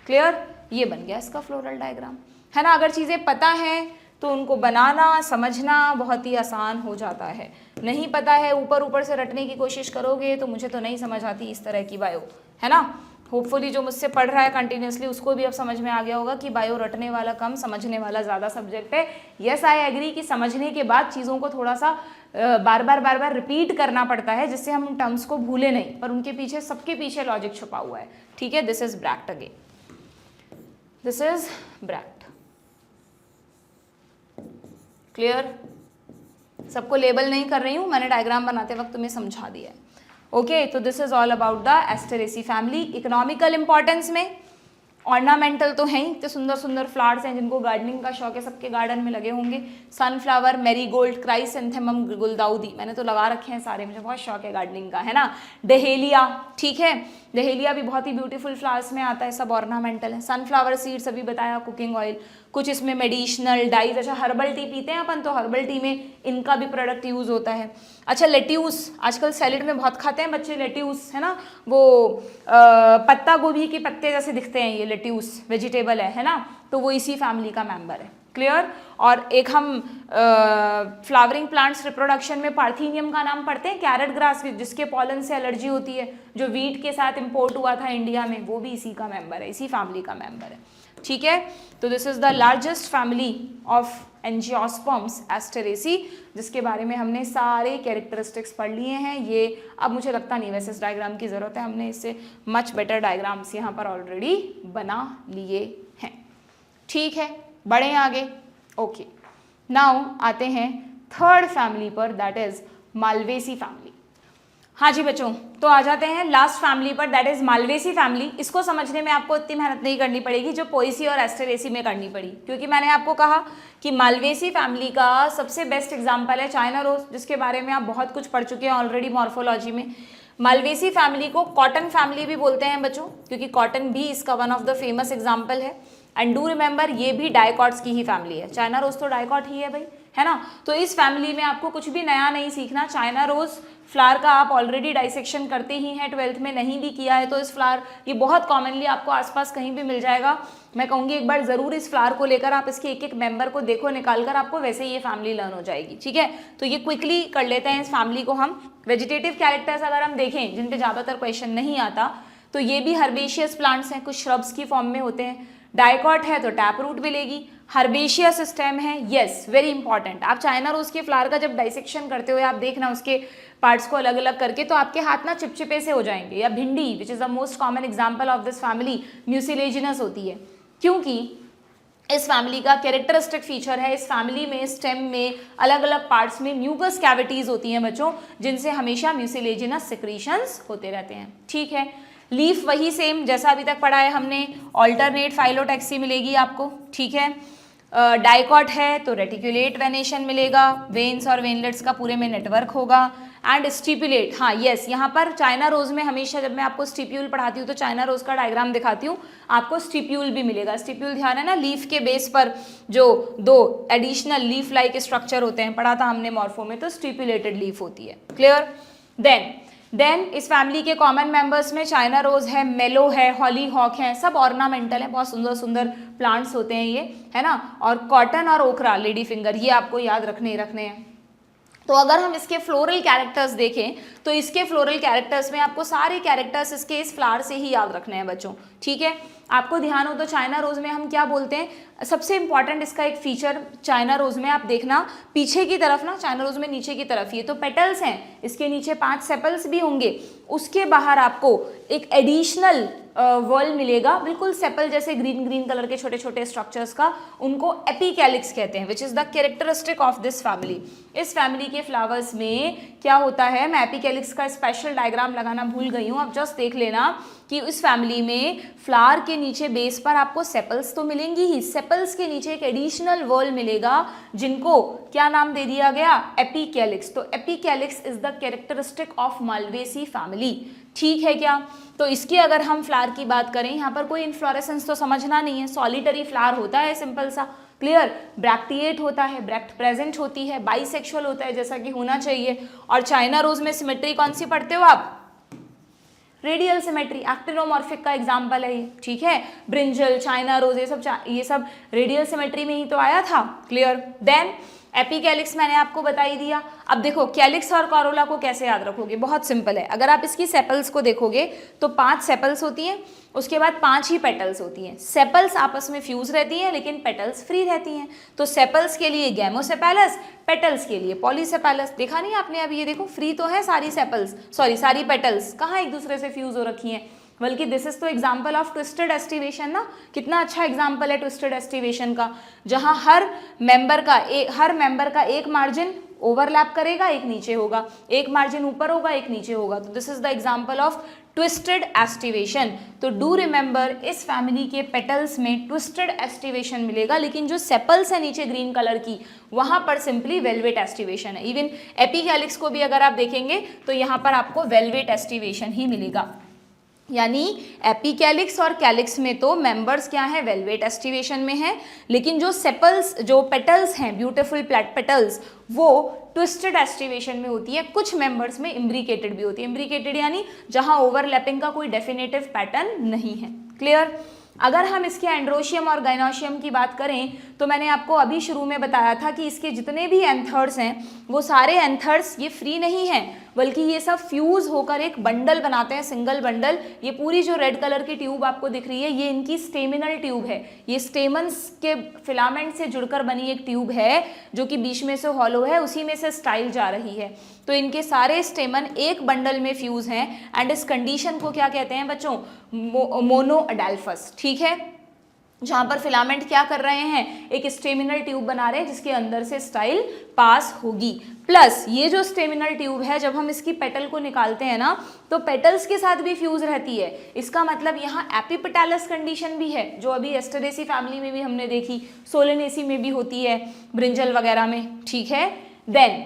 clear. ये बन गया इसका फ्लोरल डायग्राम, है ना। अगर चीज़ें पता हैं तो उनको बनाना समझना बहुत ही आसान हो जाता है, नहीं पता है ऊपर ऊपर से रटने की कोशिश करोगे तो मुझे तो नहीं समझ आती इस तरह की बायो, है ना। होपफुली जो मुझसे पढ़ रहा है कंटिन्यूसली उसको भी अब समझ में आ गया होगा कि बायो रटने वाला कम, समझने वाला ज़्यादा सब्जेक्ट है। यस आई एग्री कि समझने के बाद चीज़ों को थोड़ा सा बार बार रिपीट करना पड़ता है जिससे हम उन टर्म्स को भूले नहीं, पर उनके पीछे सबके पीछे लॉजिक छुपा हुआ है, ठीक है। This is bract again, this is bract, clear. सबको लेबल नहीं कर रही हूँ, मैंने डायग्राम बनाते वक्त तुम्हें समझा दिया है, ओके। तो this is all about the Asteraceae family. Economical importance में ऑर्नामेंटल तो हैं ही, तो सुंदर सुंदर फ्लावर्स हैं जिनको गार्डनिंग का शौक है, सबके गार्डन में लगे होंगे। सनफ्लावर, मैरीगोल्ड, क्राइसेंथेमम, गुलदाउदी, मैंने तो लगा रखे हैं सारे, मुझे बहुत शौक है गार्डनिंग का, है ना। डहेलिया, ठीक है, डहेलिया भी बहुत ही ब्यूटीफुल फ्लावर्स में आता है, सब ऑर्नामेंटल है। सनफ्लावर सीड्स अभी बताया, कुकिंग ऑयल, कुछ इसमें मेडिसिनल डाइज, अच्छा हर्बल टी पीते हैं अपन, तो हर्बल टी में इनका भी प्रोडक्ट यूज़ होता है। अच्छा लेट्यूस, आजकल सैलेड में बहुत खाते हैं बच्चे लेट्यूस, है ना, वो पत्ता गोभी के पत्ते जैसे दिखते हैं, ये लेट्यूस वेजिटेबल है ना, तो वो इसी फैमिली का मेंबर है, क्लियर। और एक हम फ्लावरिंग प्लांट्स रिप्रोडक्शन में पार्थीनियम का नाम पढ़ते हैं, कैरेट ग्रास, जिसके पॉलन से एलर्जी होती है, जो वीट के साथ इंपोर्ट हुआ था इंडिया में, वो भी इसी का मेंबर है, इसी फैमिली का मेंबर है, ठीक है। तो this is the largest family of angiosperms Asteraceae, जिसके बारे में हमने सारे कैरेक्टरिस्टिक्स पढ़ लिए हैं। ये अब मुझे लगता नहीं वैसे इस डायग्राम की ज़रूरत है, हमने इससे मच बेटर डायग्राम्स यहाँ पर ऑलरेडी बना लिए हैं, ठीक है। बढ़े आगे, ओके। नाउ आते हैं थर्ड फैमिली पर, दैट इज मालवेसी फैमिली। हाँ जी बच्चों, तो आ जाते हैं लास्ट फैमिली पर, दैट इज मालवेसी फैमिली। इसको समझने में आपको इतनी मेहनत नहीं करनी पड़ेगी जो पोएसी और एस्टेरेसी में करनी पड़ी, क्योंकि मैंने आपको कहा कि मालवेसी फैमिली का सबसे बेस्ट एग्जाम्पल है चाइना रोज, जिसके बारे में आप बहुत कुछ पढ़ चुके हैं ऑलरेडी मॉर्फोलॉजी में। मालवेसी फैमिली को कॉटन फैमिली भी बोलते हैं बच्चों, क्योंकि कॉटन भी इसका one of the famous example है। एंड डू रिमेंबर, ये भी डाइकॉट्स की ही फैमिली है, चाइना रोज तो डाइकॉट ही है भाई, है ना। तो इस फैमिली में आपको कुछ भी नया नहीं सीखना। चाइना रोज फ्लावर का आप ऑलरेडी डाइसेक्शन करते ही हैं, 12th में नहीं भी किया है तो इस फ्लावर, ये बहुत कॉमनली आपको आसपास कहीं भी मिल जाएगा। मैं कहूँगी एक बार ज़रूर इस फ्लावर को लेकर आप इसके एक एक मेंबर को देखो निकाल कर, आपको वैसे ही ये फैमिली लर्न हो जाएगी, ठीक है। तो ये क्विकली कर लेते हैं इस फैमिली को हम। वेजिटेटिव कैरेक्टर्स अगर हम देखें जिन पे ज़्यादातर क्वेश्चन नहीं आता, तो ये भी हर्बेशियस प्लांट्स हैं, कुछ श्रब्स की फॉर्म में होते हैं। डाइकॉट है तो टैप रूट मिलेगी। हर्बेशियस स्टेम है, यस वेरी इंपॉर्टेंट। आप चाइना रोज के फ्लावर का जब डाइसेक्शन करते हो, आप देखना उसके पार्ट्स को अलग अलग करके, तो आपके हाथ ना चिपचिपे से हो जाएंगे। या भिंडी, which is the most common example of this family, mucilaginous होती है, क्योंकि इस फैमिली का कैरेक्टरिस्टिक फीचर है, इस फैमिली में स्टेम में अलग अलग पार्ट्स में म्यूकस कैविटीज होती हैं बच्चों, जिनसे हमेशा म्यूसिलेजिनस सिक्रीशंस होते रहते हैं, ठीक है। लीफ वही सेम जैसा अभी तक पढ़ा है हमने, ऑल्टरनेट फाइलोटैक्सी मिलेगी आपको, ठीक है। डाइकॉट है तो रेटिकुलेट वेनेशन मिलेगा, वेन्स और वेनलेट्स का पूरे में नेटवर्क होगा। एंड स्टिपुलेट, हाँ यस, यहाँ पर चाइना रोज में हमेशा जब मैं आपको स्टिप्यूल पढ़ाती हूँ तो चाइना रोज का डायग्राम दिखाती हूँ, आपको स्टिप्यूल भी मिलेगा। स्टिप्यूल ध्यान है ना, लीफ के बेस पर जो दो एडिशनल लीफ लाइक स्ट्रक्चर होते हैं, पढ़ा था हमने मॉर्फो में, तो स्टिपुलेटेड लीफ होती है, क्लियर। देन इस फैमिली के कॉमन मेंबर्स में चाइना रोज है, मेलो है, हॉली हॉक है, सब ऑर्नामेंटल है, बहुत सुंदर सुंदर प्लांट्स होते हैं ये, है ना। और कॉटन और ओकरा, लेडी फिंगर, ये आपको याद रखने हैं। तो अगर हम इसके फ्लोरल कैरेक्टर्स देखें तो इसके फ्लोरल कैरेक्टर्स में आपको सारे कैरेक्टर्स इसके इस फ्लावर से ही याद रखने हैं बच्चों, ठीक है। आपको ध्यान हो तो चाइना रोज में हम क्या बोलते हैं, सबसे इंपॉर्टेंट इसका एक फीचर चाइना रोज में आप देखना, पीछे की तरफ ना, चाइना रोज में नीचे की तरफ, ये तो पेटल्स हैं, इसके नीचे 5 सेपल्स भी होंगे, उसके बाहर आपको एक एडिशनल वर्ल मिलेगा, बिल्कुल सेपल जैसे ग्रीन ग्रीन कलर के छोटे छोटे स्ट्रक्चर्स का, उनको एपिकैलिक्स कहते हैं, which is the characteristic of this family. इस फैमिली के फ्लावर्स में क्या होता है, मैं एपिकैलिक्स का स्पेशल डायग्राम लगाना भूल गई हूँ, अब जस्ट देख लेना कि इस फैमिली में फ्लावर के नीचे बेस पर आपको सेपल्स तो मिलेंगी ही, सेपल्स के नीचे एक एडिशनल वर्ल मिलेगा जिनको क्या नाम दे दिया गया, एपिकैलिक्स। तो epicalyx is the characteristic of Malvaceae family, ठीक है क्या। तो इसकी अगर हम फ्लावर की बात करें, यहाँ पर कोई इन्फ्लोरेसेंस तो समझना नहीं है, सॉलिटरी फ्लावर होता है सिंपल सा, क्लियर, ब्रैक्टिएट होता है, ब्रैक्ट प्रेजेंट होती है, बाइसेक्सुअल होता है जैसा कि होना चाहिए। और चाइना रोज में सिमेट्री कौन सी पढ़ते हो आप, रेडियल सिमेट्री, एक्टिनोमॉर्फिक का एग्जाम्पल है ये, ठीक है। ब्रिंजल, चाइना रोज, ये सब रेडियल सिमेट्री में ही तो आया था, क्लियर। देन एपिकैलिक्स मैंने आपको बता ही दिया। अब देखो कैलिक्स और कॉरोला को कैसे याद रखोगे, बहुत सिंपल है। अगर आप इसकी सेपल्स को देखोगे तो 5 सेपल्स होती हैं, उसके बाद 5 ही पेटल्स होती हैं। सेपल्स आपस में फ्यूज रहती हैं लेकिन पेटल्स फ्री रहती हैं। तो सेपल्स के लिए गैमोसेपेलस, पेटल्स के लिए पॉलीसेपेलस। देखा नहीं आपने अभी, ये देखो फ्री तो है सारी सेपल्स, सॉरी सारी पेटल्स, कहाँ एक दूसरे से फ्यूज हो रखी हैं। बल्कि दिस इज तो एग्जाम्पल ऑफ ट्विस्टेड एस्टिवेशन ना, कितना अच्छा एग्जाम्पल है ट्विस्टेड एस्टिवेशन का, जहां हर मेंबर का एक मार्जिन ओवरलैप करेगा, एक नीचे होगा, एक मार्जिन ऊपर होगा, एक नीचे होगा। तो this is the example of twisted aestivation. तो डू रिमेंबर, इस फैमिली के पेटल्स में ट्विस्टेड एस्टिवेशन मिलेगा, लेकिन जो सेपल्स है नीचे ग्रीन कलर की, वहां पर सिंपली वेलवेट एस्टिवेशन है। इवन एपिकैलिक्स को भी अगर आप देखेंगे तो यहाँ पर आपको वेलवेट एस्टिवेशन ही मिलेगा। यानी एपिकैलिक्स और कैलिक्स में तो मेंबर्स क्या है, वेलवेट एस्टिवेशन में है, लेकिन जो सेपल्स, जो पेटल्स हैं, ब्यूटीफुल पेटल्स, वो ट्विस्टेड एस्टिवेशन में होती है। कुछ मेंबर्स में इम्ब्रिकेटेड भी होती है। इम्ब्रिकेटेड यानी जहां ओवरलैपिंग का कोई डेफिनेटिव पैटर्न नहीं है, क्लियर। अगर हम इसके एंड्रोशियम और गाइनोशियम की बात करें तो मैंने आपको अभी शुरू में बताया था कि इसके जितने भी एंथर्स हैं वो सारे एंथर्स ये फ्री नहीं हैं, बल्कि ये सब फ्यूज होकर एक बंडल बनाते हैं, सिंगल बंडल। ये पूरी जो रेड कलर की ट्यूब आपको दिख रही है, ये इनकी स्टेमिनल ट्यूब है। ये स्टेमन्स के फिलामेंट से जुड़कर बनी एक ट्यूब है जो कि बीच में से हॉलो है, उसी में से स्टाइल जा रही है। तो इनके सारे स्टेमन एक बंडल में फ्यूज हैं एंड इस कंडीशन को क्या कहते हैं बच्चों, मोनोअडेल्फस, ठीक है। जहां पर फिलामेंट क्या कर रहे हैं, एक स्टेमिनल ट्यूब बना रहे हैं जिसके अंदर से स्टाइल पास होगी। प्लस ये जो स्टेमिनल ट्यूब है, जब हम इसकी पेटल को निकालते हैं ना, तो पेटल्स के साथ भी फ्यूज रहती है। इसका मतलब यहाँ एपिपेटालस कंडीशन भी है, जो अभी एस्टरेसी फैमिली में भी हमने देखी, सोलेनेसी में भी होती है, ब्रिंजल वगैरह में, ठीक है। देन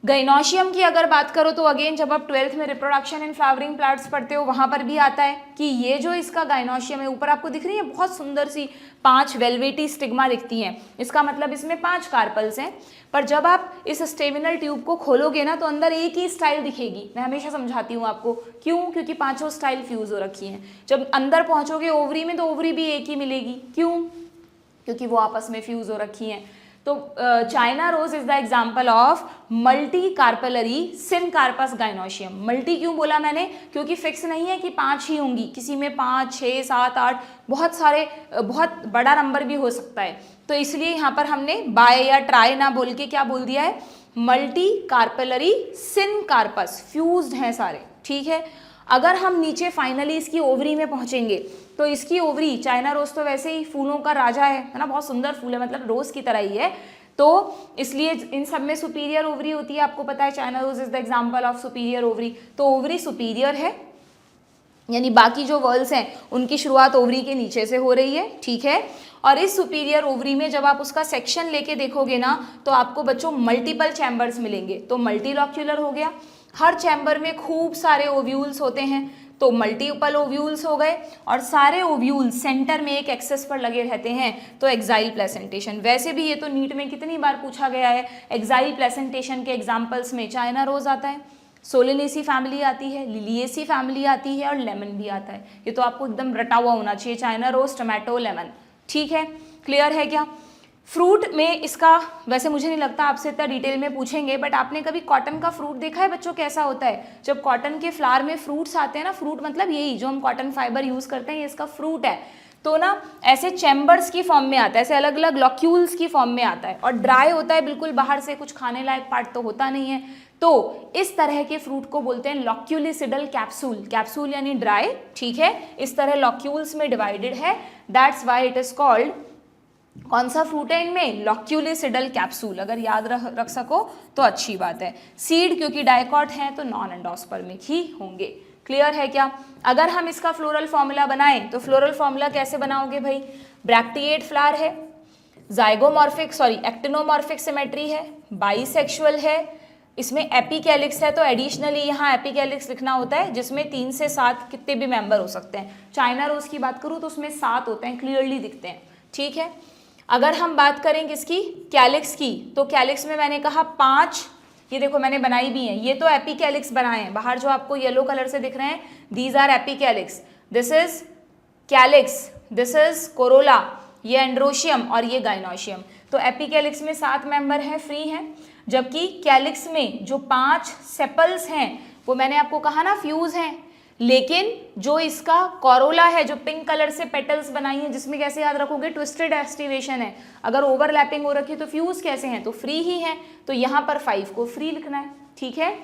गाइनोशियम की अगर बात करो तो अगेन जब आप 12th में रिप्रोडक्शन इन फ्लावरिंग प्लांट्स पढ़ते हो वहां पर भी आता है कि ये जो इसका गाइनोशियम है, ऊपर आपको दिख रही है बहुत सुंदर सी 5 वेलवेटी स्टिग्मा दिखती हैं। इसका मतलब इसमें 5 कार्पल्स हैं। पर जब आप इस स्टेमिनल ट्यूब को खोलोगे ना तो अंदर एक ही स्टाइल दिखेगी। मैं हमेशा समझाती हूँ आपको, क्यों, क्योंकि 5 स्टाइल फ्यूज हो रखी हैं। जब अंदर पहुंचोगे ओवरी में तो ओवरी भी एक ही मिलेगी, क्यों, क्योंकि वो आपस में फ्यूज हो रखी हैं। तो China rose is the example of multicarpellary syncarpous gynoecium. Multi क्यों बोला मैंने, क्योंकि फिक्स नहीं है कि 5 ही होंगी, किसी में 5, 6, 7, 8 बहुत सारे, बहुत बड़ा नंबर भी हो सकता है। तो इसलिए यहाँ पर हमने बाय या ट्राई ना बोल के क्या बोल दिया है, मल्टी कार्पेलरी सिनकार्पस, फ्यूज्ड हैं सारे, ठीक है। अगर हम नीचे फाइनली इसकी ओवरी में पहुंचेंगे तो इसकी ओवरी, चाइना रोज तो वैसे ही फूलों का राजा है ना, बहुत सुंदर फूल है, मतलब रोज की तरह ही है, तो इसलिए इन सब में सुपीरियर ओवरी होती है। आपको पता है China rose is the example of superior ovary. तो ओवरी सुपीरियर है, यानी बाकी जो वर्ल्स हैं उनकी शुरुआत ओवरी के नीचे से हो रही है, ठीक है। और इस सुपीरियर ओवरी में जब आप उसका सेक्शन लेके देखोगे ना तो आपको बच्चों मल्टीपल चैम्बर्स मिलेंगे। तो मल्टीलॉक्यूलर हो गया, हर चैम्बर में खूब सारे ओव्यूल्स होते हैं, तो मल्टीपल ओव्यूल्स हो गए, और सारे ओव्यूल्स सेंटर में एक एक्सेस पर लगे रहते हैं, तो एक्साइल प्लेसेंटेशन। वैसे भी ये तो नीट में कितनी बार पूछा गया है, एक्साइल प्लेसेंटेशन के एग्जाम्पल्स में चाइना रोज आता है, सोलेनेसी फैमिली आती है, लिलिएसी फैमिली आती है और लेमन भी आता है। ये तो आपको एकदम रटा हुआ होना चाहिए, चाइना रोज, टमाटो, लेमन, ठीक है। क्लियर है क्या। फ्रूट में इसका वैसे मुझे नहीं लगता आपसे इतना डिटेल में पूछेंगे, बट आपने कभी कॉटन का फ्रूट देखा है बच्चों, कैसा होता है। जब कॉटन के फ्लावर में फ्रूट्स आते हैं ना, फ्रूट मतलब यही जो हम कॉटन फाइबर यूज करते हैं, ये इसका फ्रूट है, तो ना ऐसे चैम्बर्स की फॉर्म में आता है, ऐसे अलग अलग लॉक्यूल्स की फॉर्म में आता है, और ड्राई होता है बिल्कुल, बाहर से कुछ खाने लायक पार्ट तो होता नहीं है। तो इस तरह के फ्रूट को बोलते हैं लॉक्यूलिसिडल कैप्सूल, कैप्सूल यानी ड्राई, ठीक है, इस तरह लॉक्यूल्स में डिवाइडेड है, that's why it is called, कौन सा फ्रूट है इनमें, लॉक्यूलिसिडल कैप्सूल, अगर याद रख सको तो अच्छी बात है। सीड क्योंकि डायकॉट है तो नॉन एंडोस्पर्मिक ही होंगे, क्लियर है क्या। अगर हम इसका फ्लोरल फॉर्मूला बनाएं तो फ्लोरल फॉर्मूला कैसे बनाओगे भाई, ब्रैक्टिएट फ्लावर है, जाइगोमॉर्फिक एक्टिनोमॉर्फिक सिमेट्री है, बाइसेक्सुअल है, इसमें एपिकैलिक्स है, तो एडिशनली यहाँ एपिकैलिक्स लिखना होता है जिसमें 3 से 7 कितने भी मेंबर हो सकते हैं। चाइना रोज की बात करूँ तो उसमें 7 होते हैं, क्लियरली दिखते हैं, ठीक है। अगर हम बात करें किसकी, कैलिक्स की, तो कैलिक्स में मैंने कहा 5, ये देखो मैंने बनाई भी है, ये तो एपिकैलिक्स बनाए हैं, बाहर जो आपको येलो कलर से दिख रहे हैं these are epicalyx, this is calyx, this is corolla, ये एंड्रोशियम और ये गाइनोशियम। तो एपिकैलिक्स में 7 मेंबर हैं, फ्री हैं, जबकि कैलिक्स में जो 5 सेपल्स हैं वो मैंने आपको कहा ना फ्यूज हैं, लेकिन जो इसका कोरोला है जो पिंक कलर से पेटल्स बनाई है, जिसमें कैसे याद रखोगे ट्विस्टेड एस्टिवेशन है, अगर ओवरलैपिंग हो रखी है तो फ्यूज कैसे हैं, तो फ्री ही हैं, तो यहाँ पर 5 को फ्री लिखना है, ठीक है।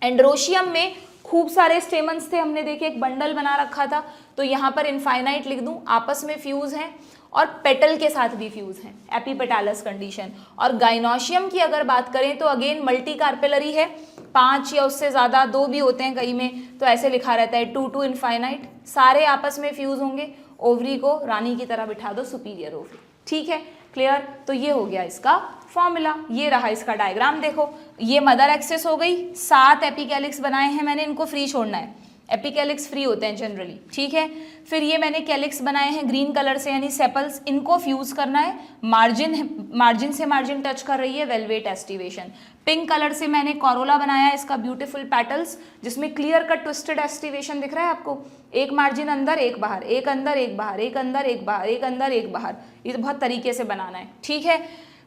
एंड्रोशियम में खूब सारे स्टेमन्स थे, हमने देखे एक बंडल बना रखा था, तो यहाँ पर इनफाइनाइट लिख दूं, आपस में फ्यूज हैं और पेटल के साथ भी फ्यूज हैं, एपीपेटालस कंडीशन। और गाइनोशियम की अगर बात करें तो अगेन मल्टी कार्पेलरी है, 5 या उससे ज़्यादा, 2 भी होते हैं कई में, तो ऐसे लिखा रहता है 2 to इनफाइनाइट, सारे आपस में फ्यूज होंगे, ओवरी को रानी की तरह बिठा दो, सुपीरियर ओवरी, ठीक है, क्लियर। तो ये हो गया इसका फॉर्मूला, ये रहा इसका डायग्राम, देखो ये मदर एक्सेस हो गई, 7 एपिकैलिक्स बनाए हैं मैंने, इनको फ्री छोड़ना है, एपिकैलिक्स फ्री होते हैं जनरली, ठीक है। फिर ये मैंने कैलिक्स बनाए हैं ग्रीन कलर से यानी सेपल्स, इनको फ्यूज करना है, मार्जिन से मार्जिन टच कर रही है, वेलवेट एस्टिवेशन। पिंक कलर से मैंने कोरोला बनाया है, इसका ब्यूटीफुल पेटल्स जिसमें क्लियर कट ट्विस्टेड एस्टिवेशन दिख रहा है आपको, एक मार्जिन अंदर एक बाहर, एक अंदर एक बाहर, एक अंदर एक बाहर, एक अंदर एक बाहर, ये बहुत तरीके से बनाना है, ठीक है।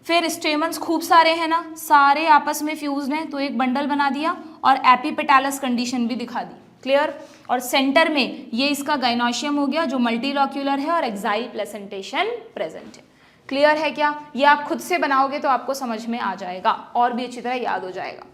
फिर स्टेमन्स खूब सारे हैं ना, सारे आपस में फ्यूज्ड हैं, तो एक बंडल बना दिया और एपीपेटालस कंडीशन भी दिखा दी, क्लियर। और सेंटर में ये इसका गाइनोशियम हो गया जो मल्टीलॉक्यूलर है और एक्साइल प्लेसेंटेशन प्रेजेंट है, क्लियर है क्या। ये आप खुद से बनाओगे तो आपको समझ में आ जाएगा और भी अच्छी तरह याद हो जाएगा।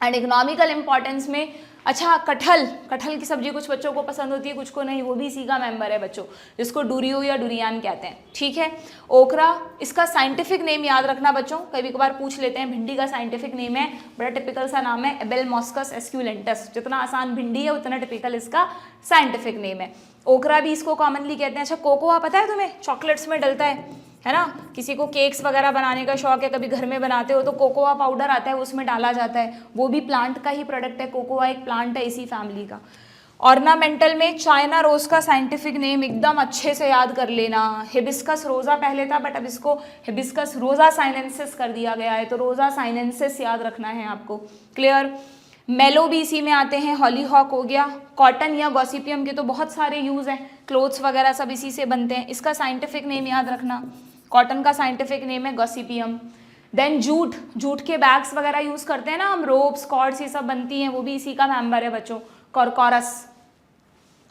एंड इकोनॉमिकल इंपॉर्टेंस में, अच्छा कटहल की सब्जी कुछ बच्चों को पसंद होती है, कुछ को नहीं, वो भी इसी का मेंबर है बच्चों, जिसको डूरियो या डुरियान कहते हैं, ठीक है। ओकरा, इसका साइंटिफिक नेम याद रखना बच्चों, कभी कभार पूछ लेते हैं, भिंडी का साइंटिफिक नेम है, बड़ा टिपिकल सा नाम है, एबेलमॉस्कस एस्क्यूलेंटस, जितना आसान भिंडी है उतना टिपिकल इसका साइंटिफिक नेम है। ओकरा भी इसको कॉमनली कहते हैं। अच्छा कोकोआ पता है तुम्हें, चॉकलेट्स में डलता है ना, किसी को केक्स वगैरह बनाने का शौक है, कभी घर में बनाते हो तो कोकोआ पाउडर आता है, उसमें डाला जाता है, वो भी प्लांट का ही प्रोडक्ट है, कोकोआ एक प्लांट है इसी फैमिली का। ऑर्नामेंटल में चाइना रोज का साइंटिफिक नेम एकदम अच्छे से याद कर लेना, हिबिस्कस रोजा पहले था बट अब इसको हिबिस्कस रोजा साइनेंसिस कर दिया गया है, तो रोजा साइनेंसिस याद रखना है आपको, क्लियर। मेलो भी इसी में आते हैं, हॉलीहॉक हो गया। कॉटन या गॉसिपियम के तो बहुत सारे यूज हैं, क्लोथ्स वगैरह सब इसी से बनते हैं, इसका साइंटिफिक नेम याद रखना, कॉटन का साइंटिफिक नेम है गॉसिपियम। देन जूट के बैग्स वगैरह यूज करते हैं ना हम, रोप्स कॉर्ड्स ये सब बनती हैं, वो भी इसी का मेंबर है बच्चों, कॉरकोरस,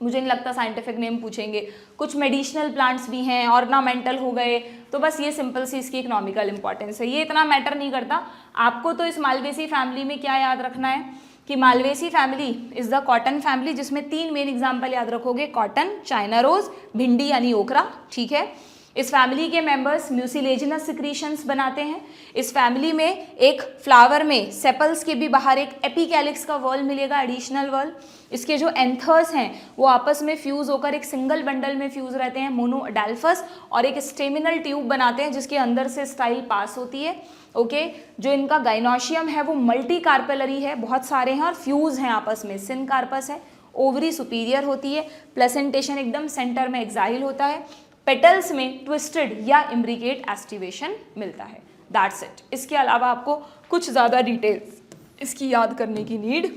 मुझे नहीं लगता साइंटिफिक नेम पूछेंगे। कुछ मेडिसिनल प्लांट्स भी हैं, ऑर्नामेंटल हो गए, तो बस ये सिंपल सी इसकी इकोनॉमिकल इंपॉर्टेंस है, ये इतना मैटर नहीं करता आपको। तो इस मालवेसी फैमिली में क्या याद रखना है कि Malvaceae family is the cotton family, जिसमें 3 मेन एग्जाम्पल याद रखोगे, कॉटन, चाइना रोज, भिंडी यानी ओकरा, ठीक है। इस फैमिली के मेंबर्स म्यूसिलेजिनस सिक्रीशंस बनाते हैं। इस फैमिली में एक फ्लावर में सेपल्स के भी बाहर एक एपिकैलिक्स का वॉल मिलेगा, एडिशनल वॉल। इसके जो एंथर्स हैं वो आपस में फ्यूज होकर एक सिंगल बंडल में फ्यूज रहते हैं, मोनोअडेल्फस, और एक स्टेमिनल ट्यूब बनाते हैं जिसके अंदर से स्टाइल पास होती है, ओके। जो इनका गाइनोशियम है वो मल्टी कार्पेलरी है, बहुत सारे हैं और फ्यूज हैं आपस में, सिन कार्पस है, ओवरी सुपीरियर होती है, प्लेसेंटेशन एकदम सेंटर में एक्साइल होता है, पेटल्स में ट्विस्टेड या इम्ब्रिकेट एस्टिवेशन मिलता है, दैट्स इट। इसके अलावा आपको कुछ ज़्यादा डिटेल्स इसकी याद करने की नीड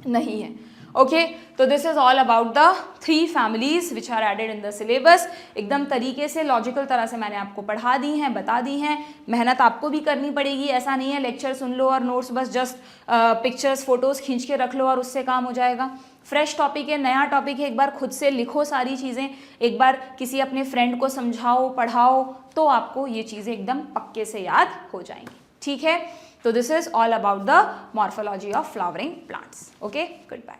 नहीं है, ओके। तो this is all about the 3 families which are added in the syllabus. एकदम तरीके से लॉजिकल तरह से मैंने आपको पढ़ा दी हैं, बता दी हैं, मेहनत आपको भी करनी पड़ेगी, ऐसा नहीं है लेक्चर सुन लो और नोट्स बस जस्ट पिक्चर्स फोटोज़ खींच के रख लो और उससे काम हो जाएगा। फ्रेश टॉपिक है, नया टॉपिक है, एक बार खुद से लिखो सारी चीज़ें, एक बार किसी अपने फ्रेंड को समझाओ, पढ़ाओ, तो आपको ये चीज़ें एकदम पक्के से याद हो जाएंगी, ठीक है। तो this is all about the morphology of flowering plants. Okay, good bye.